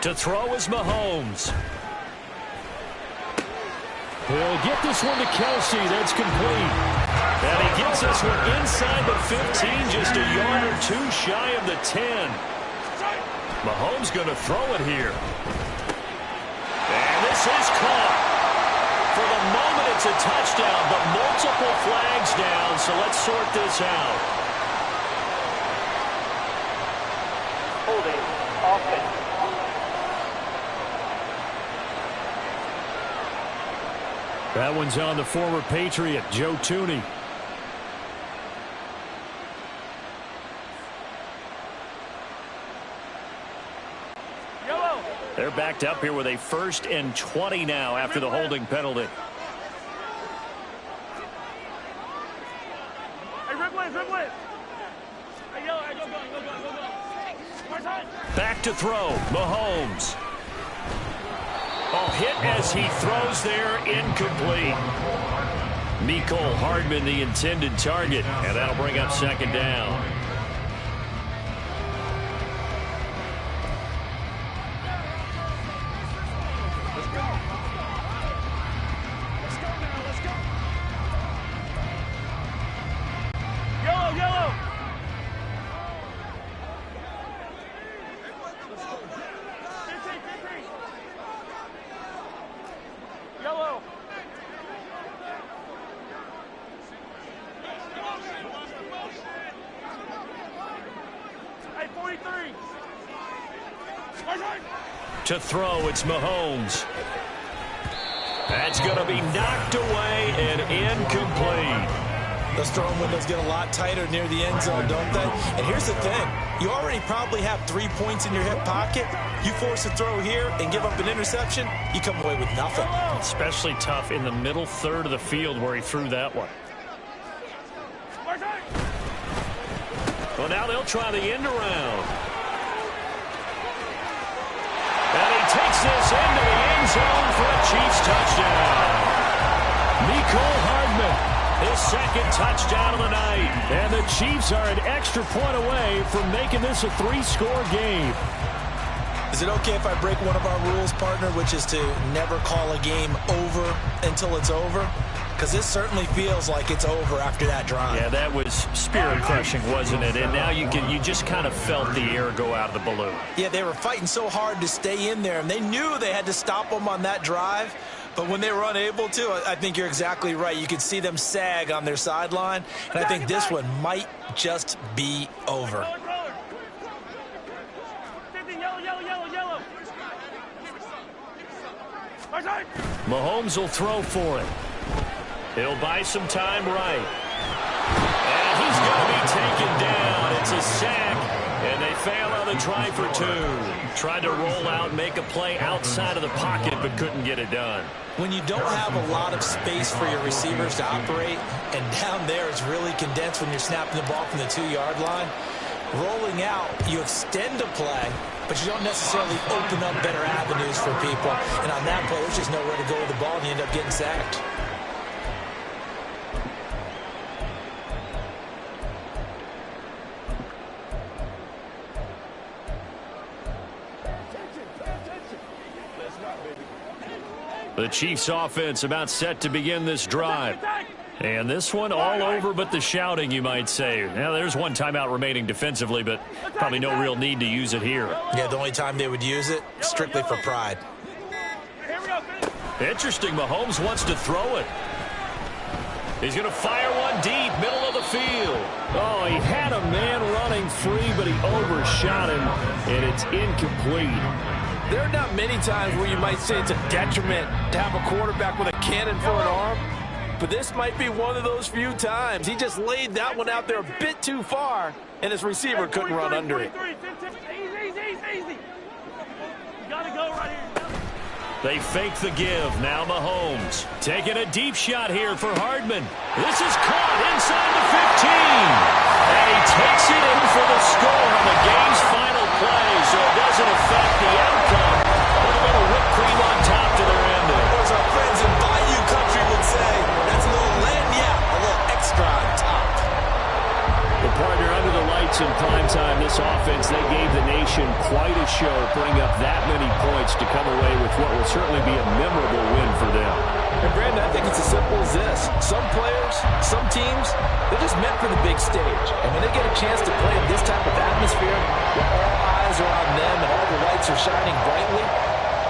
To throw is Mahomes. He'll get this one to Kelsey. That's complete. And he gets this one inside the 15, just a yard or 2 shy of the 10. Mahomes going to throw it here. And this is caught. For the moment, it's a touchdown, but multiple flags down, so let's sort this out. Holding, offense. That one's on the former Patriot, Joe Thuney. Yellow! They're backed up here with a 1st and 20 now after the holding penalty. Hey, Riplet! Hey, yellow, hey, go. Back to throw, Mahomes. A hit as he throws there, incomplete. Mecole Hardman, the intended target, and that'll bring up 2nd down. Yellow! Yellow! Hey, 43! To throw, it's Mahomes. That's going to be knocked away and incomplete. Those throwing windows get a lot tighter near the end zone, don't they? And here's the thing. You already probably have 3 points in your hip pocket. You force a throw here and give up an interception, you come away with nothing. Especially tough in the middle 3rd of the field where he threw that one. Well, now they'll try the end around. And he takes this into the end zone for a Chiefs touchdown. Mecole Hardman. His 2nd touchdown of the night. And the Chiefs are an extra point away from making this a 3-score game. Is it okay if I break one of our rules, partner, which is to never call a game over until it's over? because this certainly feels like it's over after that drive. Yeah, that was spirit-crushing, wasn't it? And now you just kind of felt the air go out of the balloon. Yeah, they were fighting so hard to stay in there, and they knew they had to stop them on that drive. But when they were unable to, I think you're exactly right. You could see them sag on their sideline, and I think this one might just be over. Mahomes will throw for it. He'll buy some time right. And he's going to be taken down. It's a sack, and they fail on the try for 2. Tried to roll out, make a play outside of the pocket, but couldn't get it done. When you don't have a lot of space for your receivers to operate, and down there it's really condensed when you're snapping the ball from the 2-yard line, rolling out, you extend a play, but you don't necessarily open up better avenues for people. And on that play, there's just nowhere to go with the ball, and you end up getting sacked. The Chiefs offense about set to begin this drive. And this one all over but the shouting, you might say. Now, there's one timeout remaining defensively, but probably no real need to use it here. Yeah, the only time they would use it, strictly for pride. Interesting. Mahomes wants to throw it. He's going to fire one deep, middle of the field. Oh, he had a man running free, but he overshot him, and it's incomplete. There are not many times where you might say it's a detriment to have a quarterback with a cannon for an arm, but this might be one of those few times. He just laid that one out there a bit too far, and his receiver couldn't run under it. Easy. You gotta go right here. They fake the give. Now Mahomes taking a deep shot here for Hardman. This is caught inside the 15. And he takes it in for the score on the game's final play, so it doesn't affect the outcome. Put a little whipped cream on top to their ending. As our friends in Bayou Country would say, that's a little lagniappe, a little extra on top. The partner under the lights in prime time, this offense, they gave the nation quite a show, putting up that many points to come away with what will certainly be a memorable win for them. And Brandon, I think it's as simple as this. Some players, some teams, they're just meant for the big stage. And when they get a chance to play in this type of atmosphere, where all eyes are on them and all the lights are shining brightly,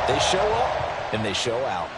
they show up and they show out.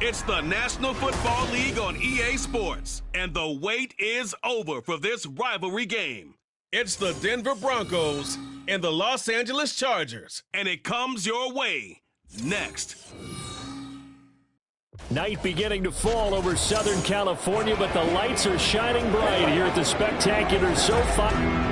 It's the National Football League on EA Sports, and the wait is over for this rivalry game. It's the Denver Broncos and the Los Angeles Chargers, and it comes your way next. Night beginning to fall over Southern California, but the lights are shining bright here at the spectacular SoFi.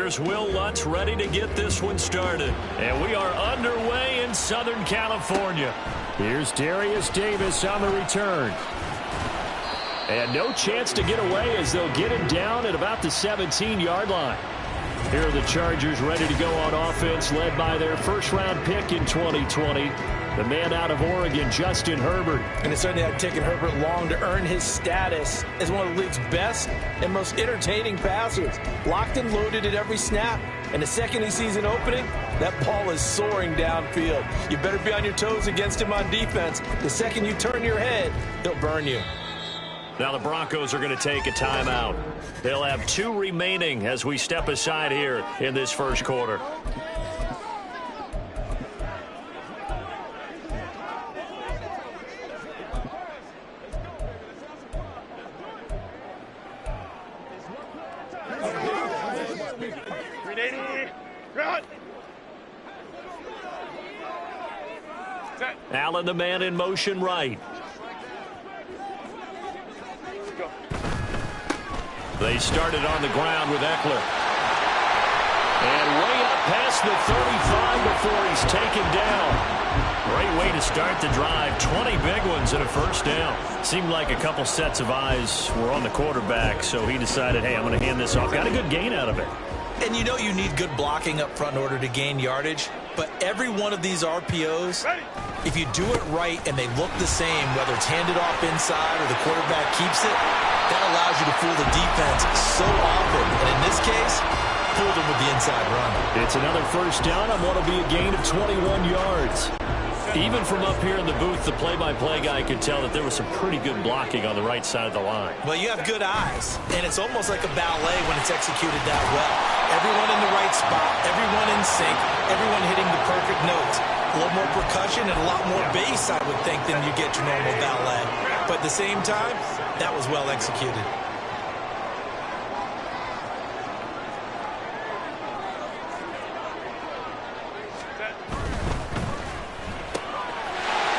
here's Will Lutz ready to get this one started. And we are underway in Southern California. Here's Darius Davis on the return. And no chance to get away as they'll get him down at about the 17-yard line. Here are the Chargers ready to go on offense, led by their first-round pick in 2020. The man out of Oregon, Justin Herbert. And it certainly had taken Herbert long to earn his status as one of the league's best and most entertaining passers. Locked and loaded at every snap. And the second he sees an opening, that ball is soaring downfield. You better be on your toes against him on defense. The second you turn your head, he'll burn you. Now the Broncos are going to take a timeout. They'll have 2 remaining as we step aside here in this first quarter. Allen, the man in motion right. They started on the ground with Eckler. And way up past the 35 before he's taken down. Great way to start the drive. 20 big ones and a first down. Seemed like a couple sets of eyes were on the quarterback, so he decided, hey, I'm going to hand this off. Got a good gain out of it. And you know you need good blocking up front in order to gain yardage. But every one of these RPOs, if you do it right and they look the same, whether it's handed off inside or the quarterback keeps it, that allows you to fool the defense so often. And in this case, fooled them with the inside run. It's another first down on what will be a gain of 21 yards. Even from up here in the booth, the play-by-play guy could tell that there was some pretty good blocking on the right side of the line. Well, you have good eyes, and it's almost like a ballet when it's executed that well. Everyone in the right spot, everyone in sync, everyone hitting the perfect notes. A little more percussion and a lot more bass, I would think, than you get your normal ballet. But at the same time, that was well executed.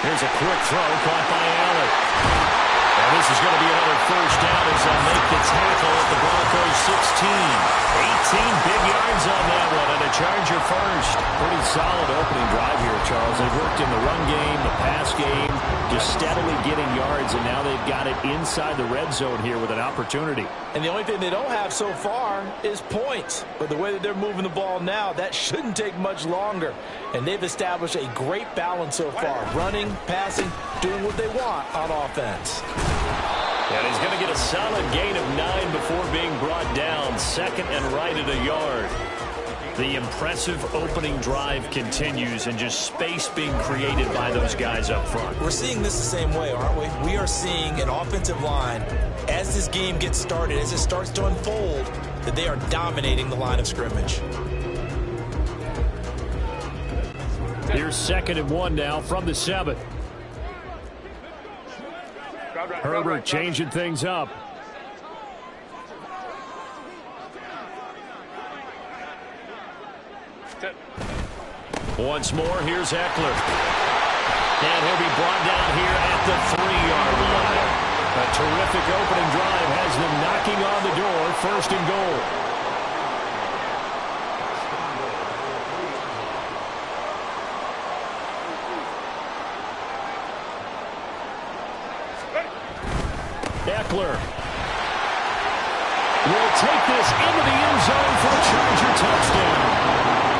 Here's a quick throw caught by Allen. And this is going to be another first down as they'll make the tackle at the Broncos 16. 18 big yards on that one, and a Charger first. Pretty solid opening drive here, Charles. They've worked in the run game, the pass game, just steadily getting yards, and now they've got it inside the red zone here with an opportunity. And the only thing they don't have so far is points. But the way that they're moving the ball now, that shouldn't take much longer. And they've established a great balance so far. Running, passing, doing what they want on offense. And he's going to get a solid gain of 9 before being brought down. Second and right at a yard. The impressive opening drive continues and just space being created by those guys up front. We're seeing this the same way, aren't we? We are seeing an offensive line, as this game gets started, as it starts to unfold, that they are dominating the line of scrimmage. Here's 2nd and 1 now from the 7. Herbert changing things up. Once more, here's Eckler. And he'll be brought down here at the 3-yard line. A terrific opening drive has them knocking on the door. 1st and goal. Eckler will take this into the end zone for a Charger touchdown.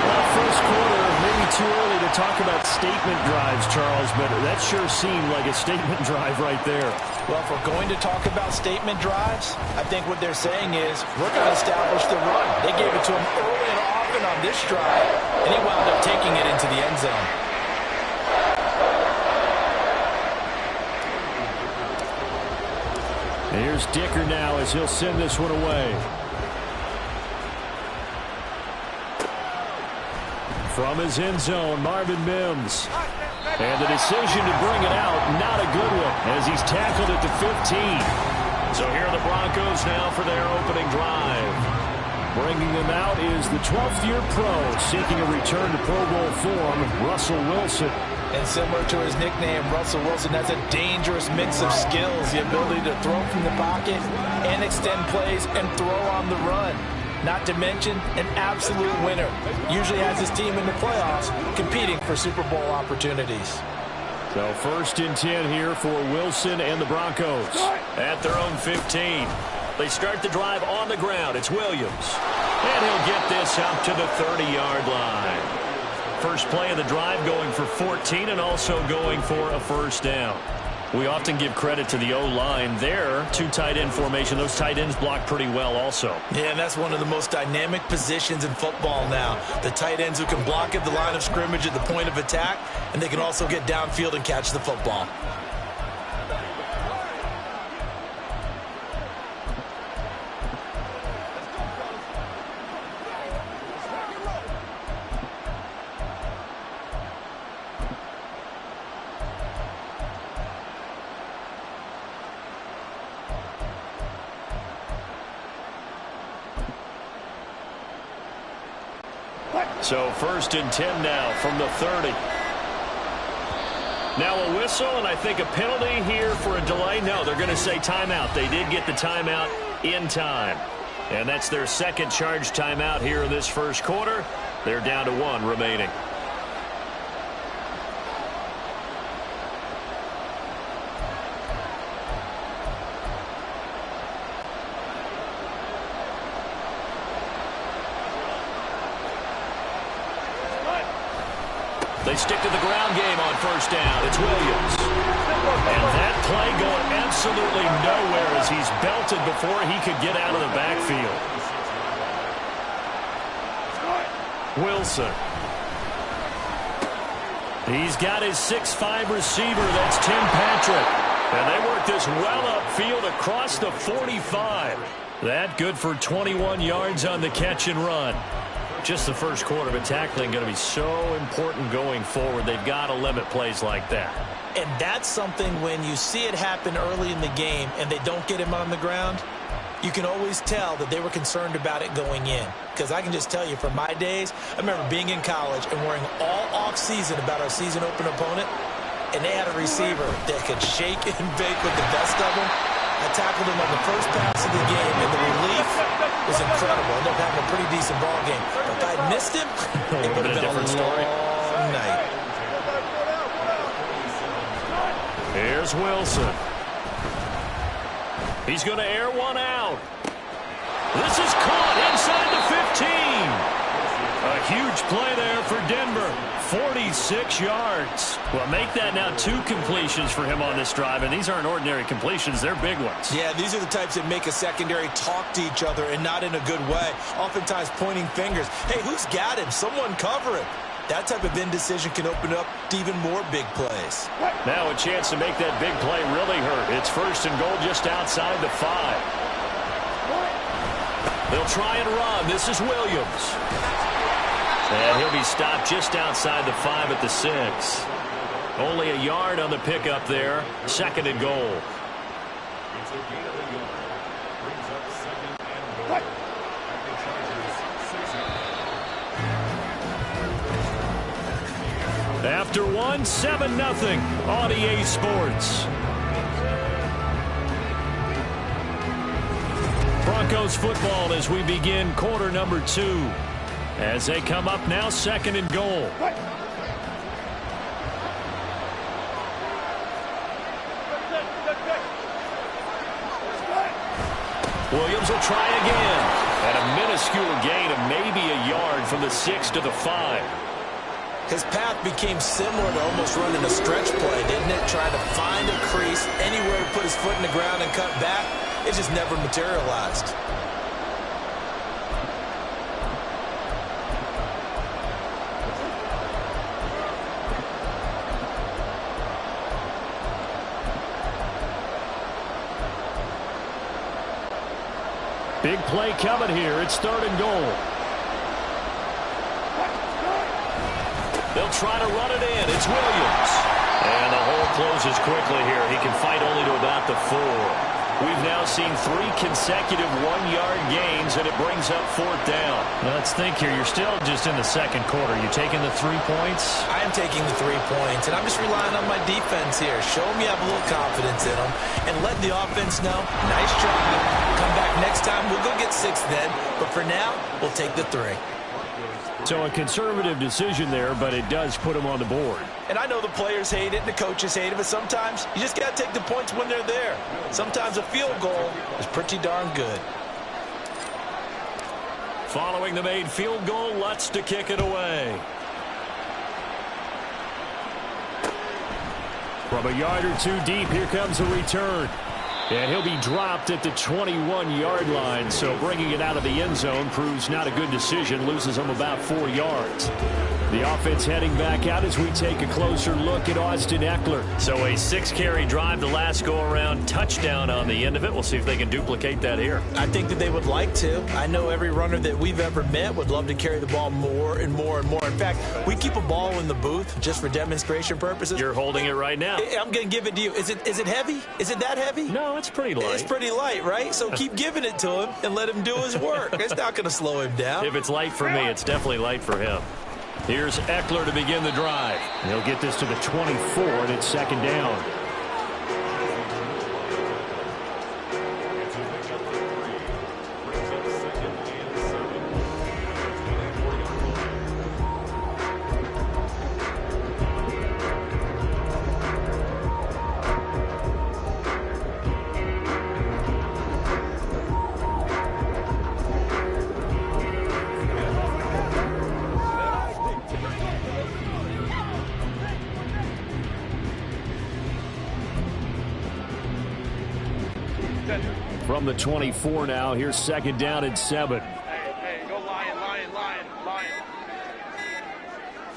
Well, first quarter, maybe too early to talk about statement drives, Charles, but that sure seemed like a statement drive right there. Well, if we're going to talk about statement drives, I think what they're saying is we're going to establish the run. They gave it to him early and often on this drive, and he wound up taking it into the end zone. Here's Dicker now as he'll send this one away. From his end zone, Marvin Mims. And the decision to bring it out, not a good one, as he's tackled at the 15. So here are the Broncos now for their opening drive. Bringing them out is the 12th-year pro, seeking a return to Pro Bowl form, Russell Wilson. And similar to his nickname, Russell Wilson has a dangerous mix of skills, the ability to throw from the pocket and extend plays and throw on the run. not to mention an absolute winner. Usually has his team in the playoffs competing for Super Bowl opportunities. So 1st and 10 here for Wilson and the Broncos at their own 15. They start the drive on the ground. It's Williams. And he'll get this up to the 30-yard line. First play of the drive going for 14 and also going for a first down. We often give credit to the O-line there. 2 tight end formation. Those tight ends block pretty well also. Yeah, and that's one of the most dynamic positions in football now. The tight ends who can block at the line of scrimmage at the point of attack, and they can also get downfield and catch the football. So 1st and 10 now from the 30. Now a whistle, and I think a penalty here for a delay. No, they're going to say timeout. They did get the timeout in time. And that's their second charge timeout here in this first quarter. They're down to 1 remaining. They stick to the ground game on first down. It's Williams. And that play going absolutely nowhere as he's belted before he could get out of the backfield. Wilson. He's got his 6'5" receiver. That's Tim Patrick. And they work this well upfield across the 45. That good for 21 yards on the catch and run. Just the first quarter, but tackling going to be so important going forward. They've got to limit plays like that. And that's something when you see it happen early in the game and they don't get him on the ground, you can always tell that they were concerned about it going in. Because I can just tell you from my days, I remember being in college and worrying all off-season about our season open opponent, and they had a receiver that could shake and bake with the best of them. I tackled him on the first pass of the game, and the relief was incredible. I ended up having a pretty decent ball game. But if I'd missed him, it would have been a different story. Long night. Here's Wilson. He's going to air one out. This is caught inside the 15. A huge play there for Denver. 46 yards. Well, make that now 2 completions for him on this drive, and these aren't ordinary completions. They're big ones. Yeah, these are the types that make a secondary talk to each other and not in a good way. Oftentimes pointing fingers. Hey, who's got him? Someone cover him. That type of indecision can open up to even more big plays. Now a chance to make that big play really hurt. It's 1st and goal just outside the 5. They'll try and run. This is Williams. And he'll be stopped just outside the 5 at the 6. Only a yard on the pickup there. 2nd and goal. After 1, 7-0 on EA Sports. Broncos football as we begin quarter number 2. As they come up now, 2nd and goal. Williams will try again. And a minuscule gain of maybe a yard from the 6 to the 5. His path became similar to almost running a stretch play, didn't it? Trying to find a crease, anywhere to put his foot in the ground and cut back. It just never materialized. Big play coming here. It's 3rd and goal. They'll try to run it in. It's Williams. And the hole closes quickly here. He can fight only to about the 4. We've now seen 3 consecutive 1-yard gains, and it brings up 4th down. Let's think here. You're still just in the second quarter. You taking the 3 points? I am taking the 3 points, and I'm just relying on my defense here. Show me I have a little confidence in them, and let the offense know, nice job. Come back next time. We'll go get 6 then, but for now, we'll take the 3. So a conservative decision there, but it does put them on the board. And I know the players hate it and the coaches hate it, but sometimes you just got to take the points when they're there. Sometimes a field goal is pretty darn good. Following the made field goal, Lutz to kick it away. From a yard or 2 deep, here comes a return. And he'll be dropped at the 21-yard line, so bringing it out of the end zone proves not a good decision, loses him about 4 yards. The offense heading back out as we take a closer look at Austin Ekeler. So a 6-carry drive the last go-around, touchdown on the end of it. We'll see if they can duplicate that here. I think that they would like to. I know every runner that we've ever met would love to carry the ball more and more and more. In fact, we keep a ball in the booth just for demonstration purposes. You're holding it right now. I'm going to give it to you. Is it heavy? Is it that heavy? No, it's pretty light. It's pretty light, right? So keep giving it to him and let him do his work. It's not going to slow him down. If it's light for me, it's definitely light for him. Here's Ekeler to begin the drive. He'll get this to the 24, and it's 2nd down. From the 24 now, here's 2nd down and 7. Hey, go lion. Let's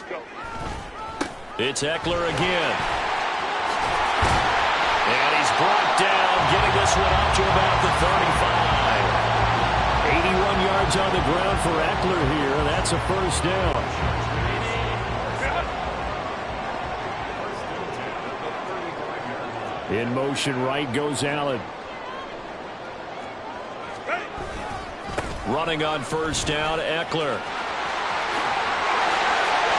go. It's Ekeler again. And he's brought down, getting this one up to about the 35. 81 yards on the ground for Ekeler here. That's a 1st down. In motion right goes Allen. Running on 1st down, Ekeler. Oh,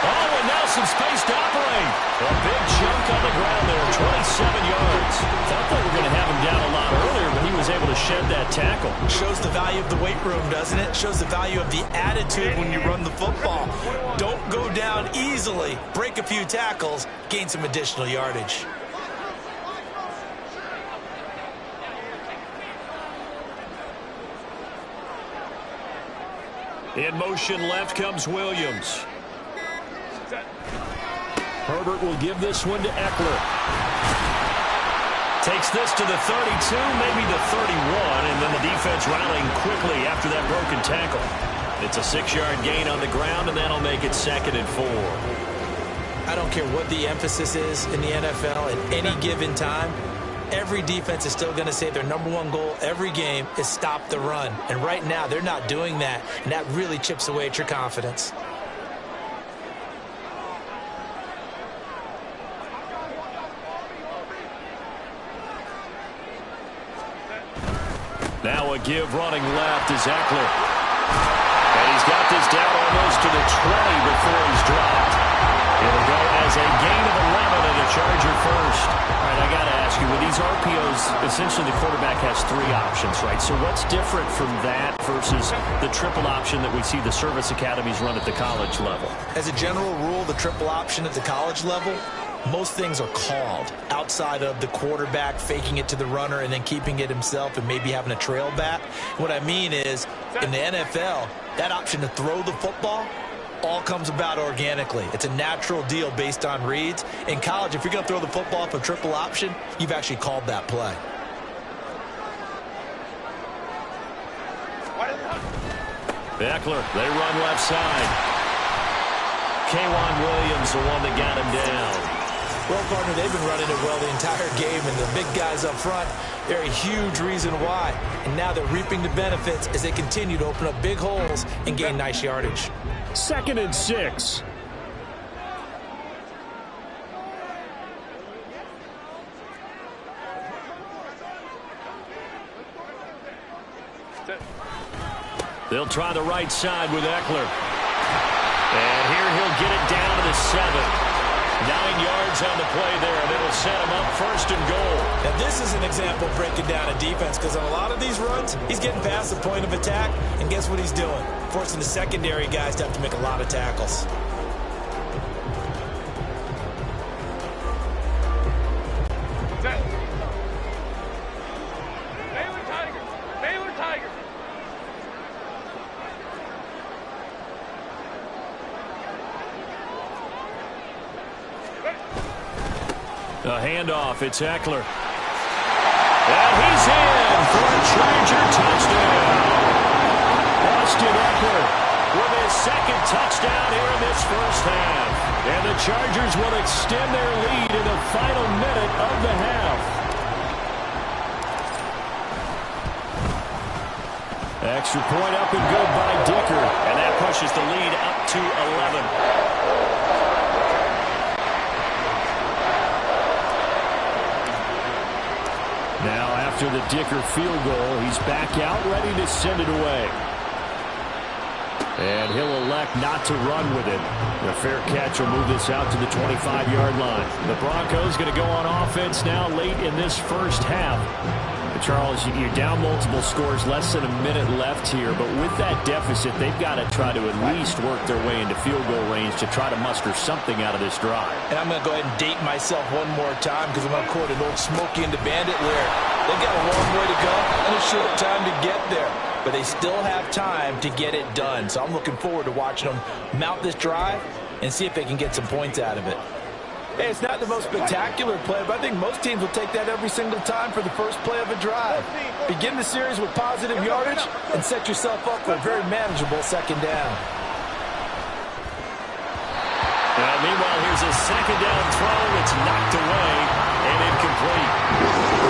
and now some space to operate. A big chunk on the ground there, 27 yards. Thought they were going to have him down a lot earlier, but he was able to shed that tackle. Shows the value of the weight room, doesn't it? Shows the value of the attitude when you run the football. Don't go down easily. Break a few tackles, gain some additional yardage. In motion left comes Williams. Herbert will give this one to Ekeler. Takes this to the 32, maybe the 31, and then the defense rallying quickly after that broken tackle. It's a 6-yard gain on the ground, and that'll make it 2nd and 4. I don't care what the emphasis is in the NFL at any given time. Every defense is still going to say their #1 goal every game is stop the run. And right now, they're not doing that, and that really chips away at your confidence. Now a give running left is Ekeler. And he's got this down almost to the 20 before he's dropped. It'll go as a gain of 11 and a Charger first. All right, I got to ask you, with these RPOs, essentially the quarterback has 3 options, right? So what's different from that versus the triple option that we see the service academies run at the college level? As a general rule, the triple option at the college level, most things are called outside of the quarterback faking it to the runner and then keeping it himself and maybe having a trail back. What I mean is, in the NFL, that option to throw the football all comes about organically. It's a natural deal based on reads. In college, if you're going to throw the football off a triple option, you've actually called that play. Ekeler, they run left side. K'Wan Williams, the one that got him down. Well, partner, they've been running it well the entire game, and the big guys up front, they're a huge reason why. And now they're reaping the benefits as they continue to open up big holes and gain nice yardage. 2nd and 6. They'll try the right side with Eckler. And here he'll get it down to the 7. 9 yards on the play there, and it'll set him up 1st and goal. Now, this is an example of breaking down a defense, because on a lot of these runs, he's getting past the point of attack, and guess what he's doing? Forcing the secondary guys to have to make a lot of tackles. A handoff, it's Eckler. And he's in for a Charger touchdown. Austin Eckler with his 2nd touchdown here in this first half. And the Chargers will extend their lead in the final minute of the half. Extra point up and good by Dicker. And that pushes the lead up to 11. Now, after the Dicker field goal, he's back out, ready to send it away. And he'll elect not to run with it. The fair catch will move this out to the 25-yard line. The Broncos going to go on offense now late in this first half. Charles, you're down multiple scores, less than a minute left here, but with that deficit, they've got to try to at least work their way into field goal range to try to muster something out of this drive. And I'm going to go ahead and date myself one more time, because I'm going to quote an old Smokey and the Bandit where they've got a long way to go and a short time to get there, but they still have time to get it done. So I'm looking forward to watching them mount this drive and see if they can get some points out of it. Hey, it's not the most spectacular play, but I think most teams will take that every single time for the first play of a drive. Begin the series with positive yardage and set yourself up for a very manageable 2nd down. Meanwhile, here's a 2nd down throw. It's knocked away and incomplete.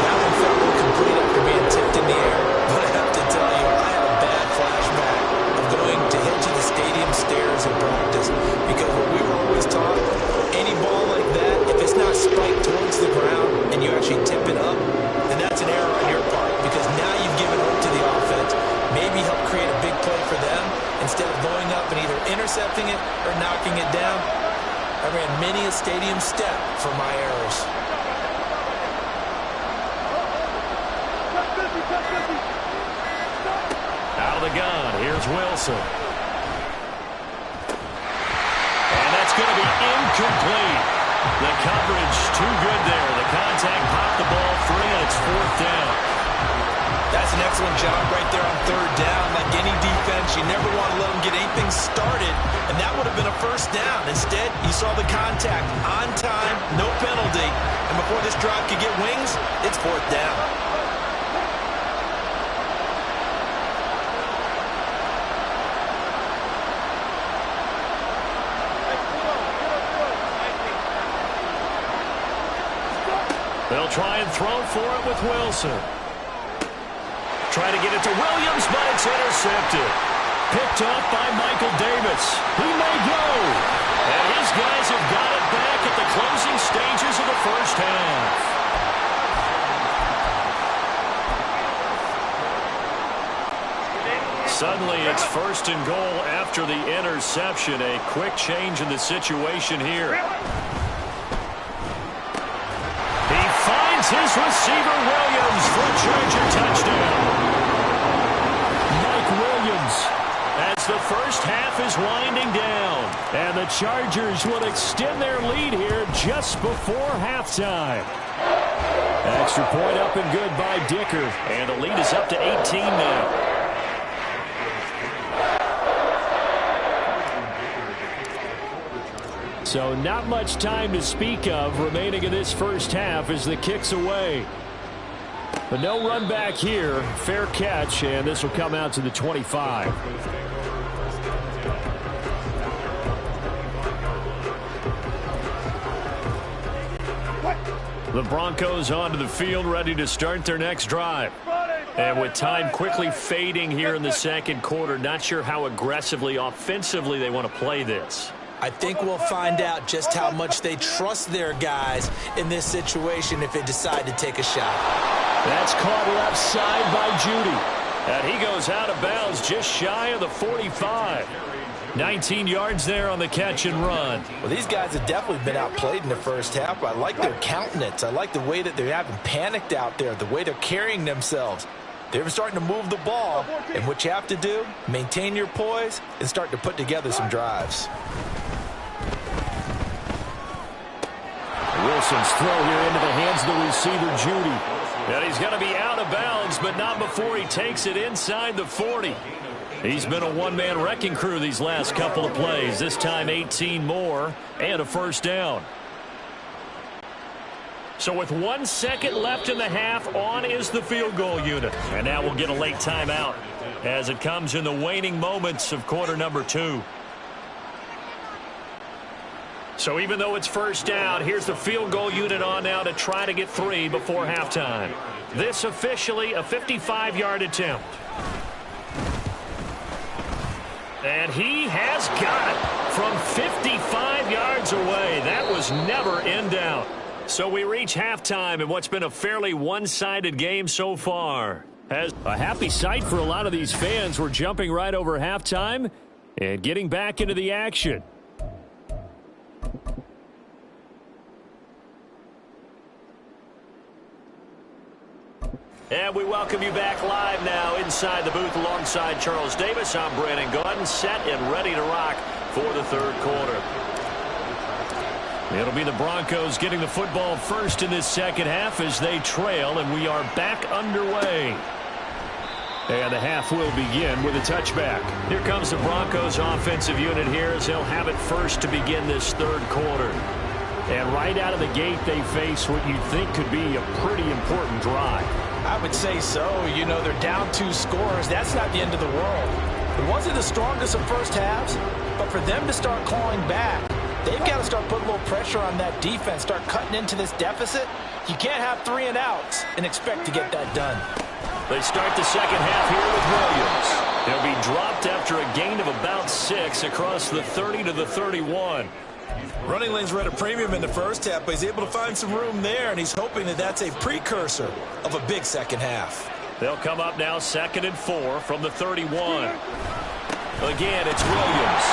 That one felt incomplete after being tipped in the air. But I have to tell you, I had a bad flashback of going to hit to the stadium stairs in practice, because what we were always taught, any ball like that, if it's not spiked towards the ground and you actually tip it up, then that's an error on your part, because now you've given hope to the offense, maybe help create a big play for them instead of going up and either intercepting it or knocking it down. I ran many a stadium step for my errors. Out of the gun, here's Wilson. And that's going to be incomplete. The coverage too good there. The contact popped the ball free, and it's 4th down. That's an excellent job right there on 3rd down. Like any defense, you never want to let them get anything started, and that would have been a 1st down. Instead, you saw the contact on time, no penalty, and before this drive could get wings, it's 4th down. They'll try and throw for it with Wilson. Try to get it to Williams, but it's intercepted. Picked up by Michael Davis. He may go. And his guys have got it back at the closing stages of the first half. Suddenly, it's 1st and goal after the interception. A quick change in the situation here. His receiver Williams for a Charger touchdown. Mike Williams as the first half is winding down. And the Chargers will extend their lead here just before halftime. Extra point up and good by Dicker. And the lead is up to 18 now. So not much time to speak of remaining in this first half as the kick's away. But no run back here. Fair catch, and this will come out to the 25. The Broncos onto the field, ready to start their next drive. And with time quickly fading here in the 2nd quarter, not sure how aggressively, offensively they want to play this. I think we'll find out just how much they trust their guys in this situation if they decide to take a shot. That's caught left side by Judy. And he goes out of bounds just shy of the 45. 19 yards there on the catch and run. Well, these guys have definitely been outplayed in the first half. I like their countenance. I like the way that they haven't panicked out there, the way they're carrying themselves. They're starting to move the ball, and what you have to do, maintain your poise and start to put together some drives. Wilson's throw here into the hands of the receiver, Judy. And he's going to be out of bounds, but not before he takes it inside the 40. He's been a one-man wrecking crew these last couple of plays. This time 18 more and a first down. So with 1 second left in the half, on is the field goal unit. And now we'll get a late timeout as it comes in the waning moments of quarter number 2. So even though it's first down, here's the field goal unit on now to try to get 3 before halftime. This officially a 55-yard attempt. And he has got it from 55 yards away. That was never in doubt. So we reach halftime in what's been a fairly one-sided game so far. As a happy sight for a lot of these fans. We're jumping right over halftime and getting back into the action. And we welcome you back live now inside the booth alongside Charles Davis. I'm Brandon Gaudin, set and ready to rock for the third quarter. It'll be the Broncos getting the football first in this second half as they trail, and we are back underway. And the half will begin with a touchback. Here comes the Broncos offensive unit here as they'll have it first to begin this third quarter. And right out of the gate, they face what you think could be a pretty important drive. I would say so. You know, they're down 2 scores. That's not the end of the world. It wasn't the strongest of first halves, but for them to start clawing back, they've got to start putting a little pressure on that defense, start cutting into this deficit. You can't have 3 and outs and expect to get that done. They start the second half here with Williams. He'll be dropped after a gain of about 6 across the 30 to the 31. Running lanes were at a premium in the first half, but he's able to find some room there, and he's hoping that that's a precursor of a big second half. They'll come up now 2nd and 4 from the 31. Again, it's Williams.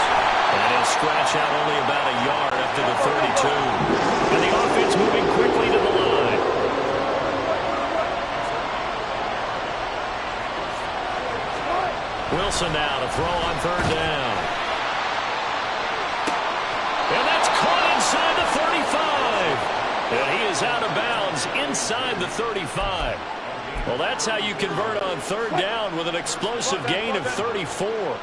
And he'll scratch out only about a yard up to the 32. And the offense moving quickly to the line. Wilson now to throw on 3rd down. And that's caught inside the 35. And he is out of bounds inside the 35. Well, that's how you convert on 3rd down with an explosive gain of 34.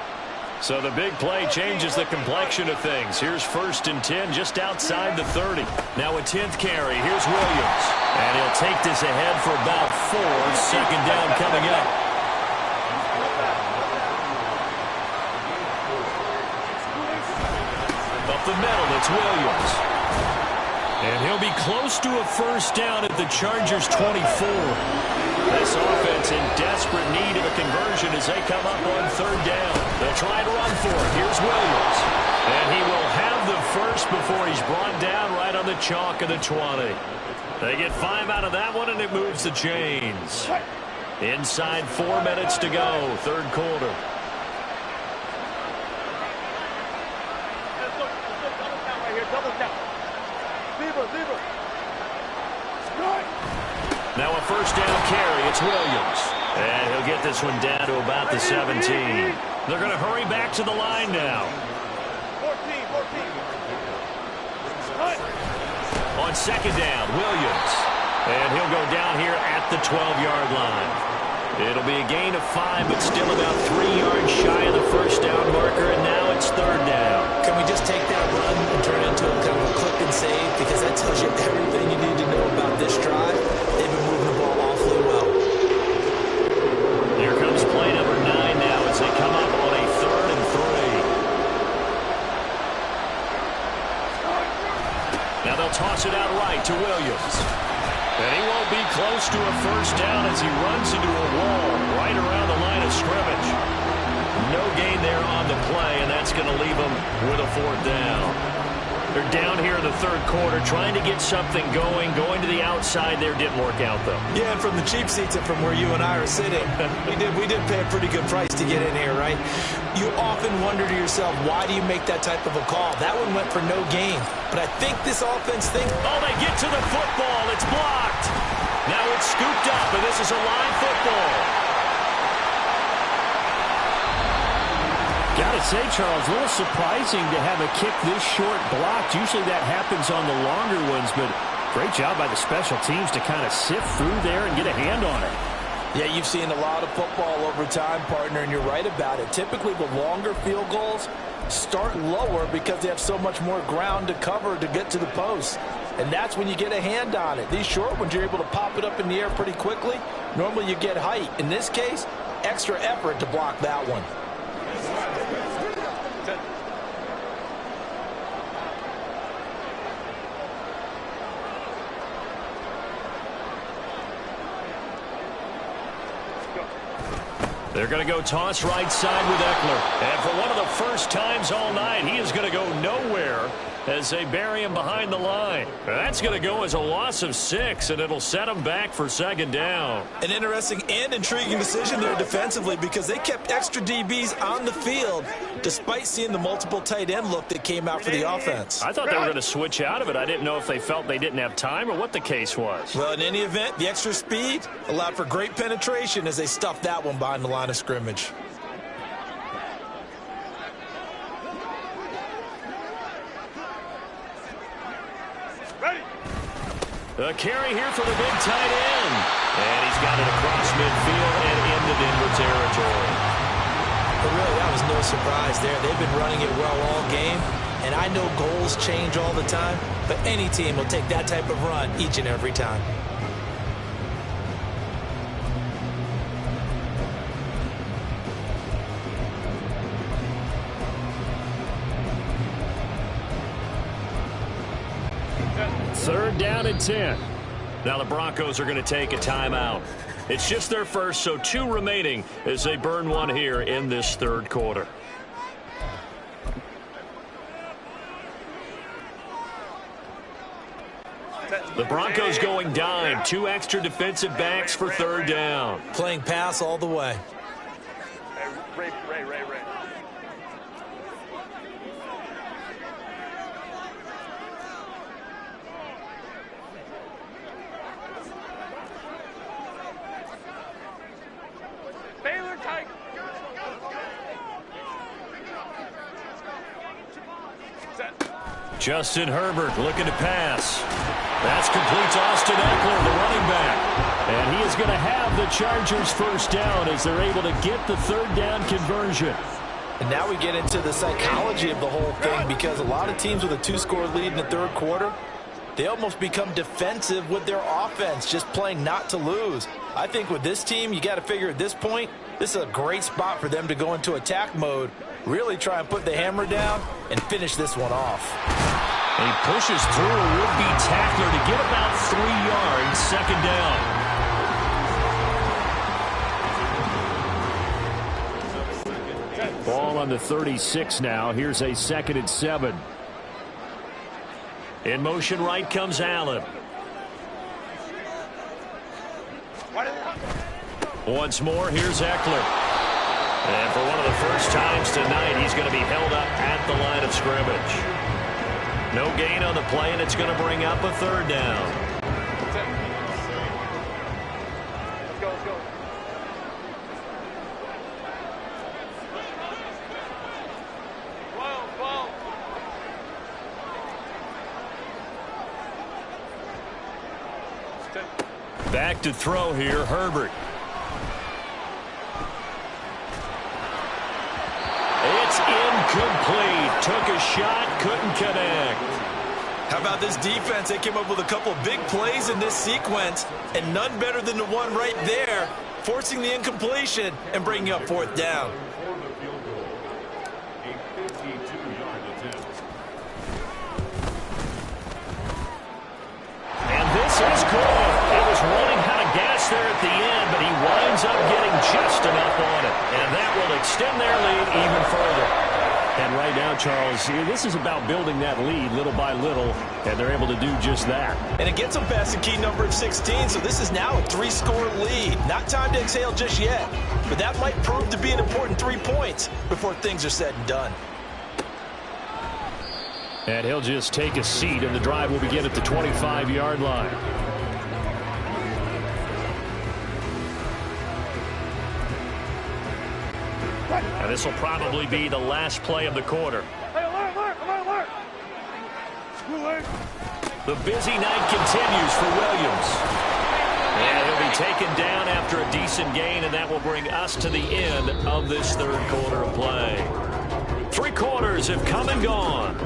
So the big play changes the complexion of things. Here's 1st and 10 just outside the 30. Now a 10th carry. Here's Williams. And he'll take this ahead for about 4. 2nd down coming up. Up the middle, it's Williams. And he'll be close to a first down at the Chargers' 24. This offense in desperate need of a conversion as they come up on 3rd down. They'll try to run for it. Here's Williams. And he will have the first before he's brought down right on the chalk of the 20. They get 5 out of that one, and it moves the chains. Inside 4 minutes to go, 3rd quarter. Now a 1st down carry. It's Williams. And he'll get this one down to about the 17. They're going to hurry back to the line now. 14. On 2nd down, Williams. And he'll go down here at the 12-yard line. It'll be a gain of 5, but still about 3 yards shy of the first down marker, and now it's 3rd down. Can we just take that run and turn it into a kind of a click and save? Because that tells you everything you need to know about this drive. They've been moving the ball awfully well. Here comes play number 9 now as they come up on a 3rd and 3. Now they'll toss it out right to Williams. And he won't be close to a first down as he runs into a wall right around the line of scrimmage. No gain there on the play, and that's going to leave him with a 4th down. They're down here in the third quarter, trying to get something going to the outside there. Didn't work out, though. Yeah, and from the cheap seats and from where you and I are sitting, we did pay a pretty good price to get in here, right? You often wonder to yourself, why do you make that type of a call? That one went for no gain. But I think this offense thinks... Oh, they get to the football. It's blocked. Now it's scooped up, and this is a live football. Gotta say, Charles, a little surprising to have a kick this short blocked. Usually that happens on the longer ones, but great job by the special teams to kind of sift through there and get a hand on it. Yeah, you've seen a lot of football over time, partner, and you're right about it. Typically, the longer field goals start lower because they have so much more ground to cover to get to the post. And that's when you get a hand on it. These short ones, you're able to pop it up in the air pretty quickly. Normally, you get height. In this case, extra effort to block that one. They're going to go toss right side with Eckler. And for one of the first times all night, he is going to go nowhere as they bury him behind the line. That's going to go as a loss of 6, and it'll set him back for second down. An interesting and intriguing decision there defensively because they kept extra DBs on the field despite seeing the multiple tight end look that came out for the offense. I thought they were going to switch out of it. I didn't know if they felt they didn't have time or what the case was. Well, in any event, the extra speed allowed for great penetration as they stuffed that one behind the line of scrimmage. A carry here for the big tight end. And he's got it across midfield and into Denver territory. But really, that was no surprise there. They've been running it well all game. And I know goals change all the time, but any team will take that type of run each and every time. Third down and 10. Now the Broncos are going to take a timeout. It's just their first, so 2 remaining as they burn one here in this third quarter. The Broncos going dime. 2 extra defensive backs for third down. Playing pass all the way. Ray. Baylor tight. Justin Herbert looking to pass. That's complete to Austin Eckler, the running back. And he is going to have the Chargers first down as they're able to get the third down conversion. And now we get into the psychology of the whole thing because a lot of teams with a 2-score lead in the third quarter, they almost become defensive with their offense, just playing not to lose. I think with this team, you got to figure at this point, this is a great spot for them to go into attack mode, really try and put the hammer down and finish this one off. He pushes through a would-be tackler to get about 3 yards, second down. Ball on the 36 now. Here's a 2nd and 7. In motion right comes Allen. Once more, here's Eckler. And for one of the first times tonight, he's going to be held up at the line of scrimmage. No gain on the play, and it's going to bring up a third down. Let's go. Whoa. Back to throw here, Herbert. It's incomplete. Took a shot, couldn't connect. How about this defense? They came up with a couple of big plays in this sequence, and none better than the one right there, forcing the incompletion and bringing up fourth down. And this is good. It was running kind of gas there at the end, but he winds up getting just enough on it. And that will extend their lead even further. And right now, Charles, this is about building that lead little by little, and they're able to do just that. And it gets them past the key number of 16, so this is now a 3-score lead. Not time to exhale just yet, but that might prove to be an important 3 points before things are said and done. And he'll just take a seat, and the drive will begin at the 25-yard line. And this will probably be the last play of the quarter. Hey, alert! The busy night continues for Williams. And he'll be taken down after a decent gain, and that will bring us to the end of this third quarter of play. 3 quarters have come and gone.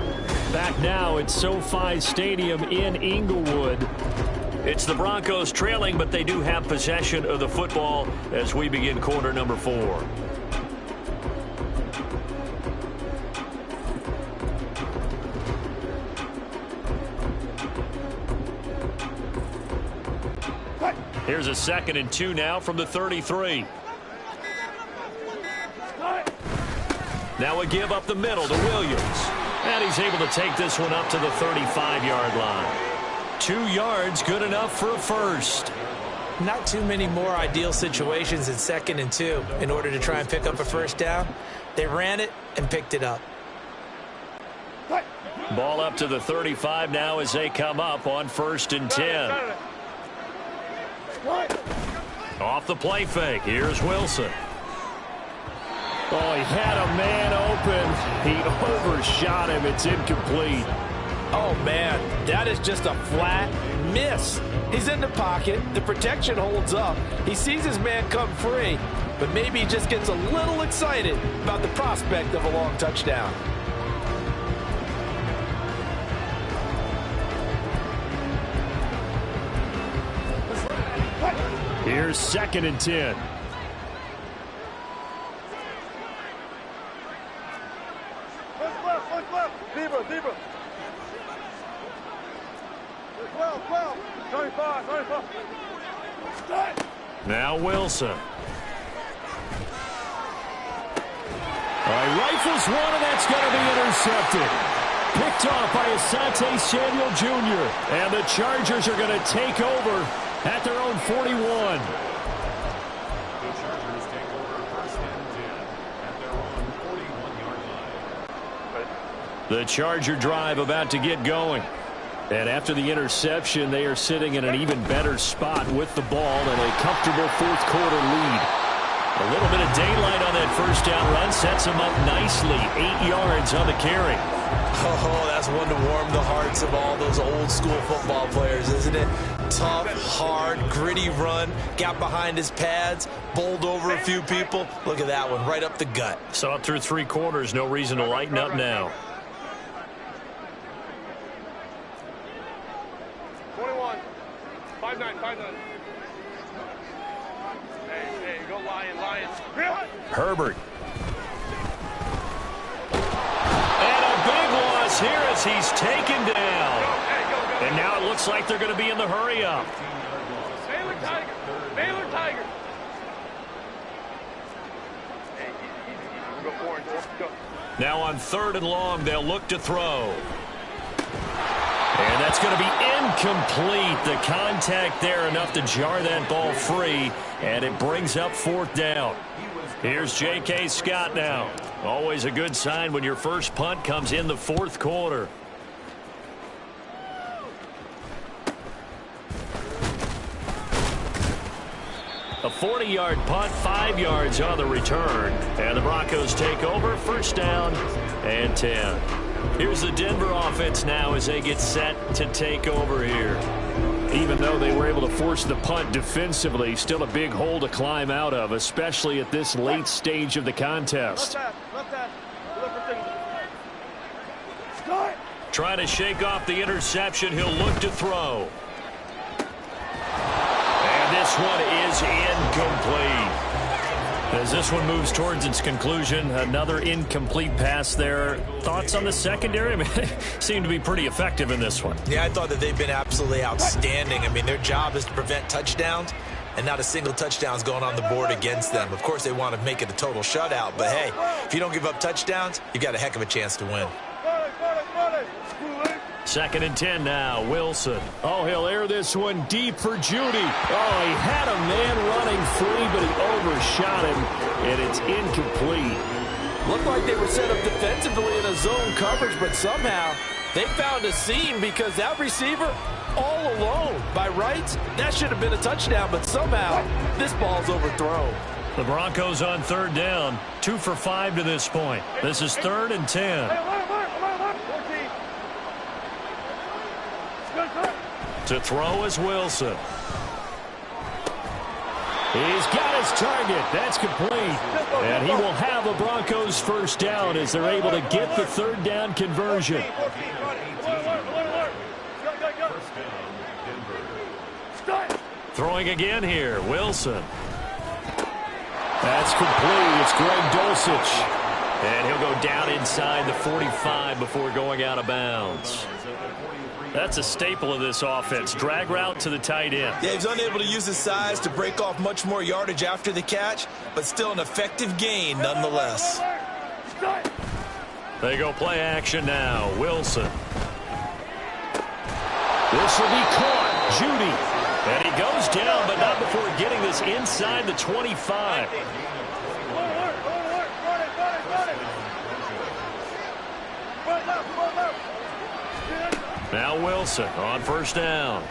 Back now at SoFi Stadium in Inglewood. It's the Broncos trailing, but they do have possession of the football as we begin quarter number 4. Here's a 2nd and 2 now from the 33. Now a give up the middle to Williams. And he's able to take this one up to the 35-yard line. 2 yards, good enough for a first. Not too many more ideal situations in 2nd and 2 in order to try and pick up a first down. They ran it and picked it up. Ball up to the 35 now as they come up on 1st and 10. Off the play fake. Here's Wilson. Oh, he had a man open. He overshot him. It's incomplete. Oh, man, that is just a flat miss. He's in the pocket. The protection holds up. He sees his man come free, but maybe he just gets a little excited about the prospect of a long touchdown. Here's 2nd and 10. Zebra. 12. 35. Now Wilson. All right, rifles one, and that's going to be intercepted. Picked off by Asante Samuel Jr. And the Chargers are going to take over at their own 41. The Chargers take over 1st and 10 at their own 41-yard line. The Charger drive about to get going. And after the interception, they are sitting in an even better spot with the ball and a comfortable 4th quarter lead. A little bit of daylight on that first down run sets them up nicely. 8 yards on the carry. Oh, that's one to warm the hearts of all those old school football players, isn't it? Tough, hard, gritty run. Got behind his pads, bowled over a few people. Look at that one, right up the gut. So up through 3 quarters, no reason to lighten up now. 21. 5-9. Hey, go Lions. Herbert. And a big loss here as he's taken down. And now it looks like they're going to be in the hurry up. Baylor Tiger. Hey, easy. We'll go 4 and 4. Go. Now on 3rd and long, they'll look to throw. And that's going to be incomplete. The contact there enough to jar that ball free, and it brings up 4th down. Here's J.K. Scott now. Always a good sign when your first punt comes in the 4th quarter. A 40-yard punt, 5 yards on the return. And the Broncos take over, 1st down and 10. Here's the Denver offense now as they get set to take over here. Even though they were able to force the punt defensively, still a big hole to climb out of, especially at this late stage of the contest. Trying to shake off the interception. He'll look to throw. And this one is incomplete. As this one moves towards its conclusion, another incomplete pass there. Thoughts on the secondary? I mean, they seem to be pretty effective in this one. Yeah, I thought that they've been absolutely outstanding. I mean, their job is to prevent touchdowns. and not a single touchdown's going on the board against them. Of course, they want to make it a total shutout, but hey, if you don't give up touchdowns, you've got a heck of a chance to win. 2nd and 10 now. Wilson. Oh, he'll air this one deep for Judy. Oh, he had a man running free, but he overshot him, and it's incomplete. Looked like they were set up defensively in a zone coverage, but somehow they found a seam because that receiver all alone. By rights, that should have been a touchdown, but somehow this ball's overthrown. The Broncos on 3rd down. 2 for 5 to this point. This is 3rd and 10. To throw is Wilson. He's got his target. That's complete. And he will have a Broncos first down as they're able to get the 3rd down conversion. Throwing again here. Wilson. That's complete. It's Greg Dulcich. And he'll go down inside the 45 before going out of bounds. That's a staple of this offense. Drag route to the tight end. Yeah, he's unable to use his size to break off much more yardage after the catch, but still an effective gain nonetheless. They go play action now. Wilson. This will be caught. Judy. And he goes down, but not before getting this inside the 25. Now Wilson on 1st down.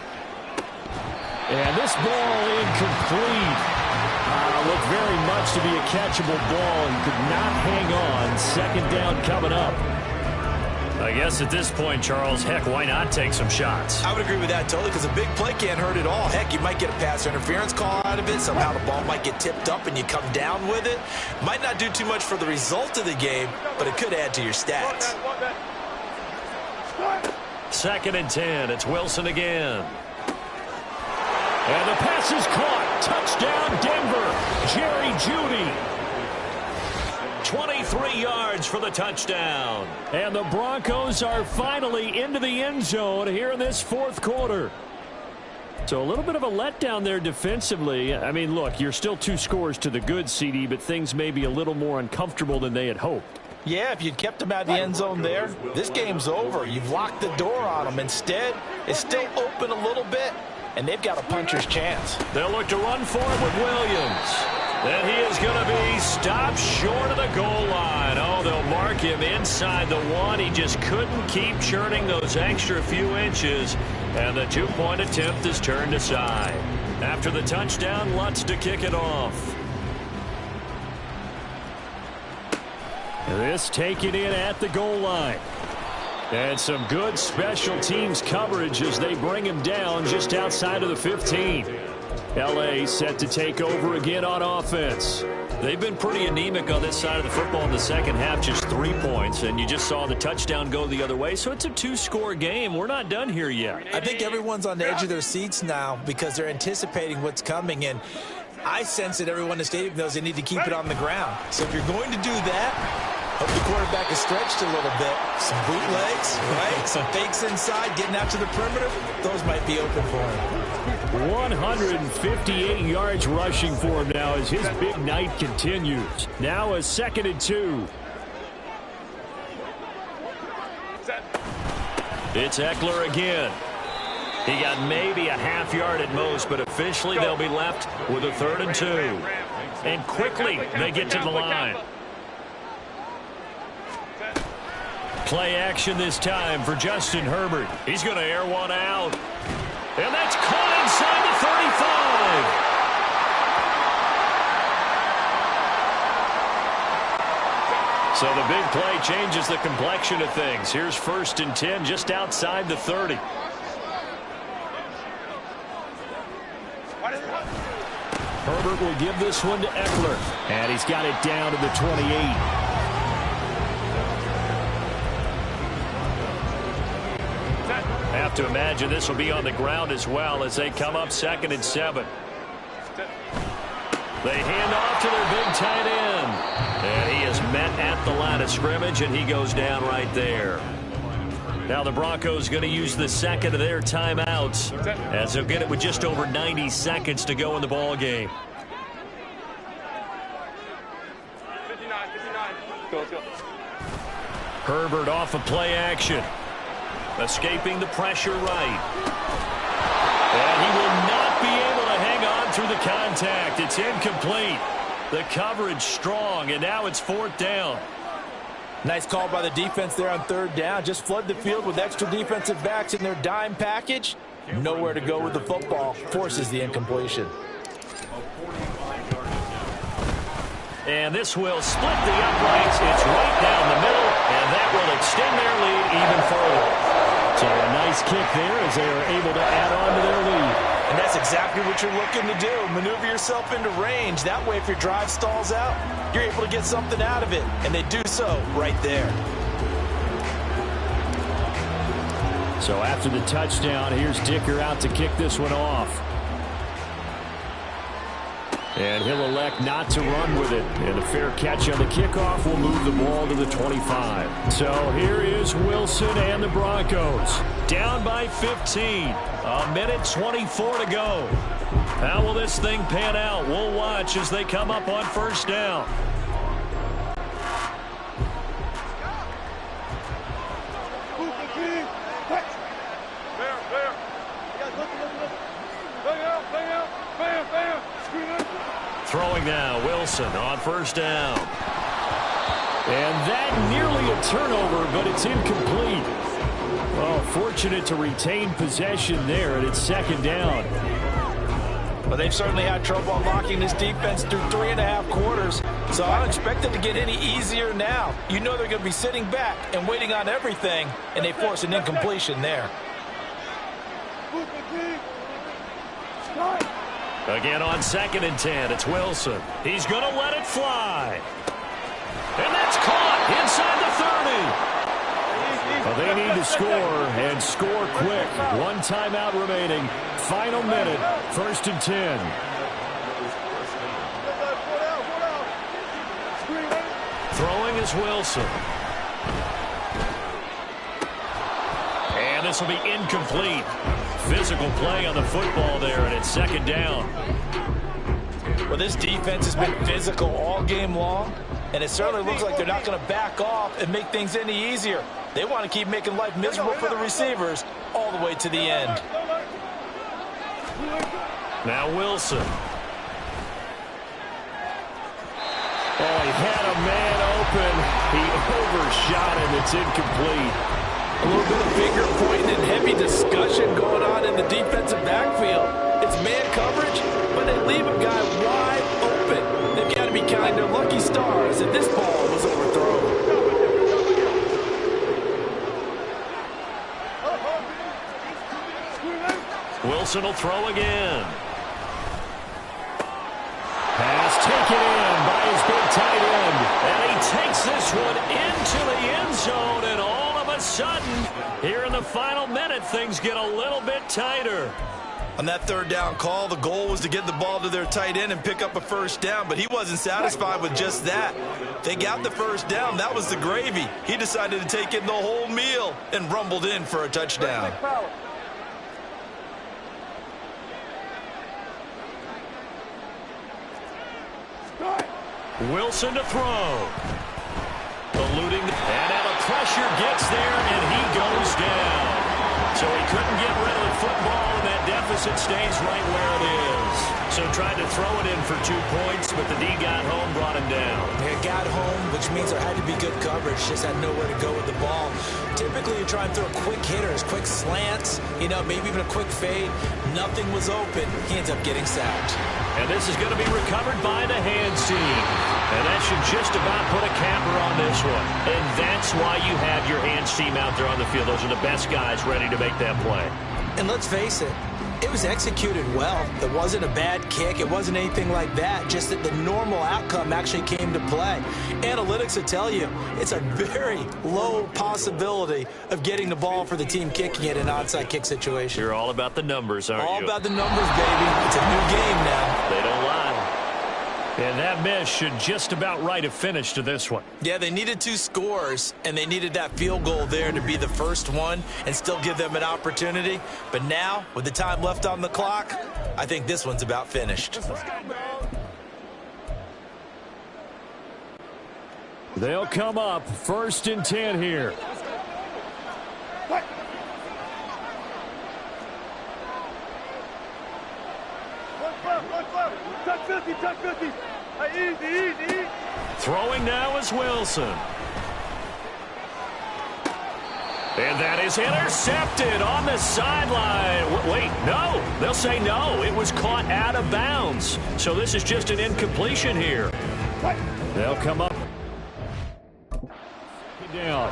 And this ball incomplete. Looked very much to be a catchable ball and could not hang on. 2nd down coming up. I guess at this point, Charles, heck, why not take some shots? I would agree with that totally, because a big play can't hurt at all. Heck, you might get a pass interference call out of it. Somehow the ball might get tipped up and you come down with it. Might not do too much for the result of the game, but it could add to your stats. 2nd and 10. It's Wilson again. And the pass is caught. Touchdown, Denver. Jerry Judy. 23 yards for the touchdown. And the Broncos are finally into the end zone here in this 4th quarter. So a little bit of a letdown there defensively. I mean, look, you're still 2 scores to the good, CD, but things may be a little more uncomfortable than they had hoped. Yeah, if you'd kept them out of the end zone there, this game's over. You've locked the door on them. Instead, it's still open a little bit, and they've got a puncher's chance. They'll look to run for it with Williams. And he is going to be stopped short of the goal line. Oh, they'll mark him inside the 1. He just couldn't keep churning those extra few inches, and the 2-point attempt is turned aside. After the touchdown, Lutz to kick it off. This taken in at the goal line. And some good special teams coverage as they bring him down just outside of the 15. L.A. set to take over again on offense. They've been pretty anemic on this side of the football in the second half, just 3 points, and you just saw the touchdown go the other way, so it's a 2-score game. We're not done here yet. I think everyone's on the edge of their seats now because they're anticipating what's coming, and I sense that everyone in the stadium knows they need to keep it on the ground. So if you're going to do that, hope the quarterback is stretched a little bit. Some bootlegs, right? Some fakes inside, getting out to the perimeter. Those might be open for him. 158 yards rushing for him now as his big night continues. Now a 2nd and 2. It's Eckler again. He got maybe a half yard at most, but officially they'll be left with a 3rd and 2. And quickly they get to the line. Play action this time for Justin Herbert. He's going to air one out. And that's caught inside the 35. So the big play changes the complexion of things. Here's 1st and 10 just outside the 30. Herbert will give this one to Eckler. And he's got it down to the 28. Have to imagine this will be on the ground as well as they come up 2nd and 7. They hand off to their big tight end. And he is met at the line of scrimmage, and he goes down right there. Now the Broncos going to use the second of their timeouts as they'll get it with just over 90 seconds to go in the ball game. 59. Let's go. Herbert off of play action. Escaping the pressure right. And he will not be able to hang on through the contact. It's incomplete. The coverage strong, and now it's fourth down. Nice call by the defense there on third down. Just flood the field with extra defensive backs in their dime package. Nowhere to go with the football. Forces the incompletion. And this will split the uprights. It's right down the middle, and that will extend their lead even further. So a nice kick there as they are able to add on to their lead. And that's exactly what you're looking to do. Maneuver yourself into range. That way, if your drive stalls out, you're able to get something out of it. And they do so right there. So after the touchdown, here's Dicker out to kick this one off. And he'll elect not to run with it. And a fair catch on the kickoff will move the ball to the 25. So here is Wilson and the Broncos. Down by 15. A minute 24 to go. How will this thing pan out? We'll watch as they come up on first down. Throwing now, Wilson on first down. And that nearly a turnover, but it's incomplete. Well, fortunate to retain possession there, and it's second down. Well, they've certainly had trouble unlocking this defense through 3.5 quarters, so I don't expect it to get any easier now. You know they're going to be sitting back and waiting on everything, and they force an incompletion there. Again on 2nd and 10, it's Wilson. He's going to let it fly. And that's caught inside the 30. Well, they need to score, and score quick. One timeout remaining. Final minute, 1st and 10. Throwing is Wilson. And this will be incomplete. Physical play on the football there, and it's second down. Well, this defense has been physical all game long, and it certainly looks like they're not going to back off and make things any easier. They want to keep making life miserable for the receivers all the way to the end. Now Wilson. Oh, he had a man open. He overshot him. It's incomplete. A little bit of finger pointing and heavy discussion going on in the defensive backfield. It's man coverage, but they leave a guy wide open. They've got to be kind of lucky stars that this ball was overthrown. Wilson will throw again. Pass taken in by his big tight end. And he takes this one into the end zone, and all of a sudden, here in the final minute, things get a little bit tighter. On that third down call, the goal was to get the ball to their tight end and pick up a first down, but he wasn't satisfied with just that. They got the first down. That was the gravy. He decided to take in the whole meal and rumbled in for a touchdown. Wilson to throw. Eluding, and now the pressure gets there, and he goes down. So he couldn't get rid of the football, and that deficit stays right where it is. So tried to throw it in for 2 points, but the D got home, brought him down. They got home, which means there had to be good coverage. Just had nowhere to go with the ball. Typically, you try and throw quick hitters, quick slants, maybe even a quick fade. Nothing was open. He ends up getting sacked. And this is going to be recovered by the hands team. And that should just about put a capper on this one. And that's why you have your hands team out there on the field. Those are the best guys ready to make that play. And let's face it, it was executed well. It wasn't a bad kick. It wasn't anything like that. Just that the normal outcome actually came to play. Analytics will tell you it's a very low possibility of getting the ball for the team kicking it in an onside kick situation. You're all about the numbers, aren't you? All about the numbers, baby. It's a new game now. They don't lie. And that miss should just about write a finish to this one. Yeah, they needed 2 scores, and they needed that field goal there to be the first one and still give them an opportunity. But now, with the time left on the clock, I think this one's about finished. They'll come up 1st and 10 here. Tuck 50, tuck 50. Hey, easy. Throwing now is Wilson. And that is intercepted on the sideline. Wait, no. They'll say no. It was caught out of bounds. So this is just an incompletion here. They'll come up. Down.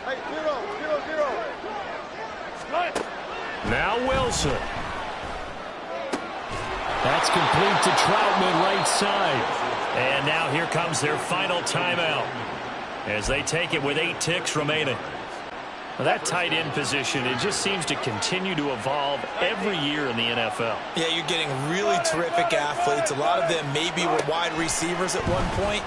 Hey, 0. Now Wilson. That's complete to Troutman right side. And now here comes their final timeout as they take it with 8 ticks remaining. Now that tight end position, it just seems to continue to evolve every year in the NFL. Yeah, you're getting really terrific athletes. A lot of them maybe were wide receivers at one point.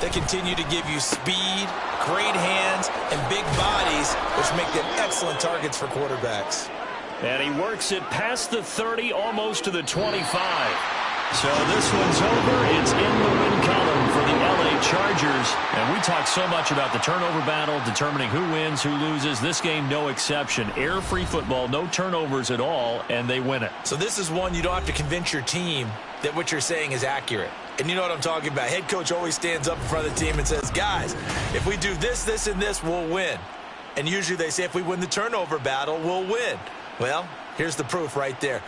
They continue to give you speed, great hands, and big bodies, which make them excellent targets for quarterbacks. And he works it past the 30, almost to the 25. So this one's over. It's in the win column for the LA Chargers. And we talk so much about the turnover battle, determining who wins, who loses. This game, no exception. Air-free football, no turnovers at all, and they win it. So this is one you don't have to convince your team that what you're saying is accurate. And you know what I'm talking about. Head coach always stands up in front of the team and says, guys, if we do this, this, and this, we'll win. And usually they say if we win the turnover battle, we'll win. Well, here's the proof right there.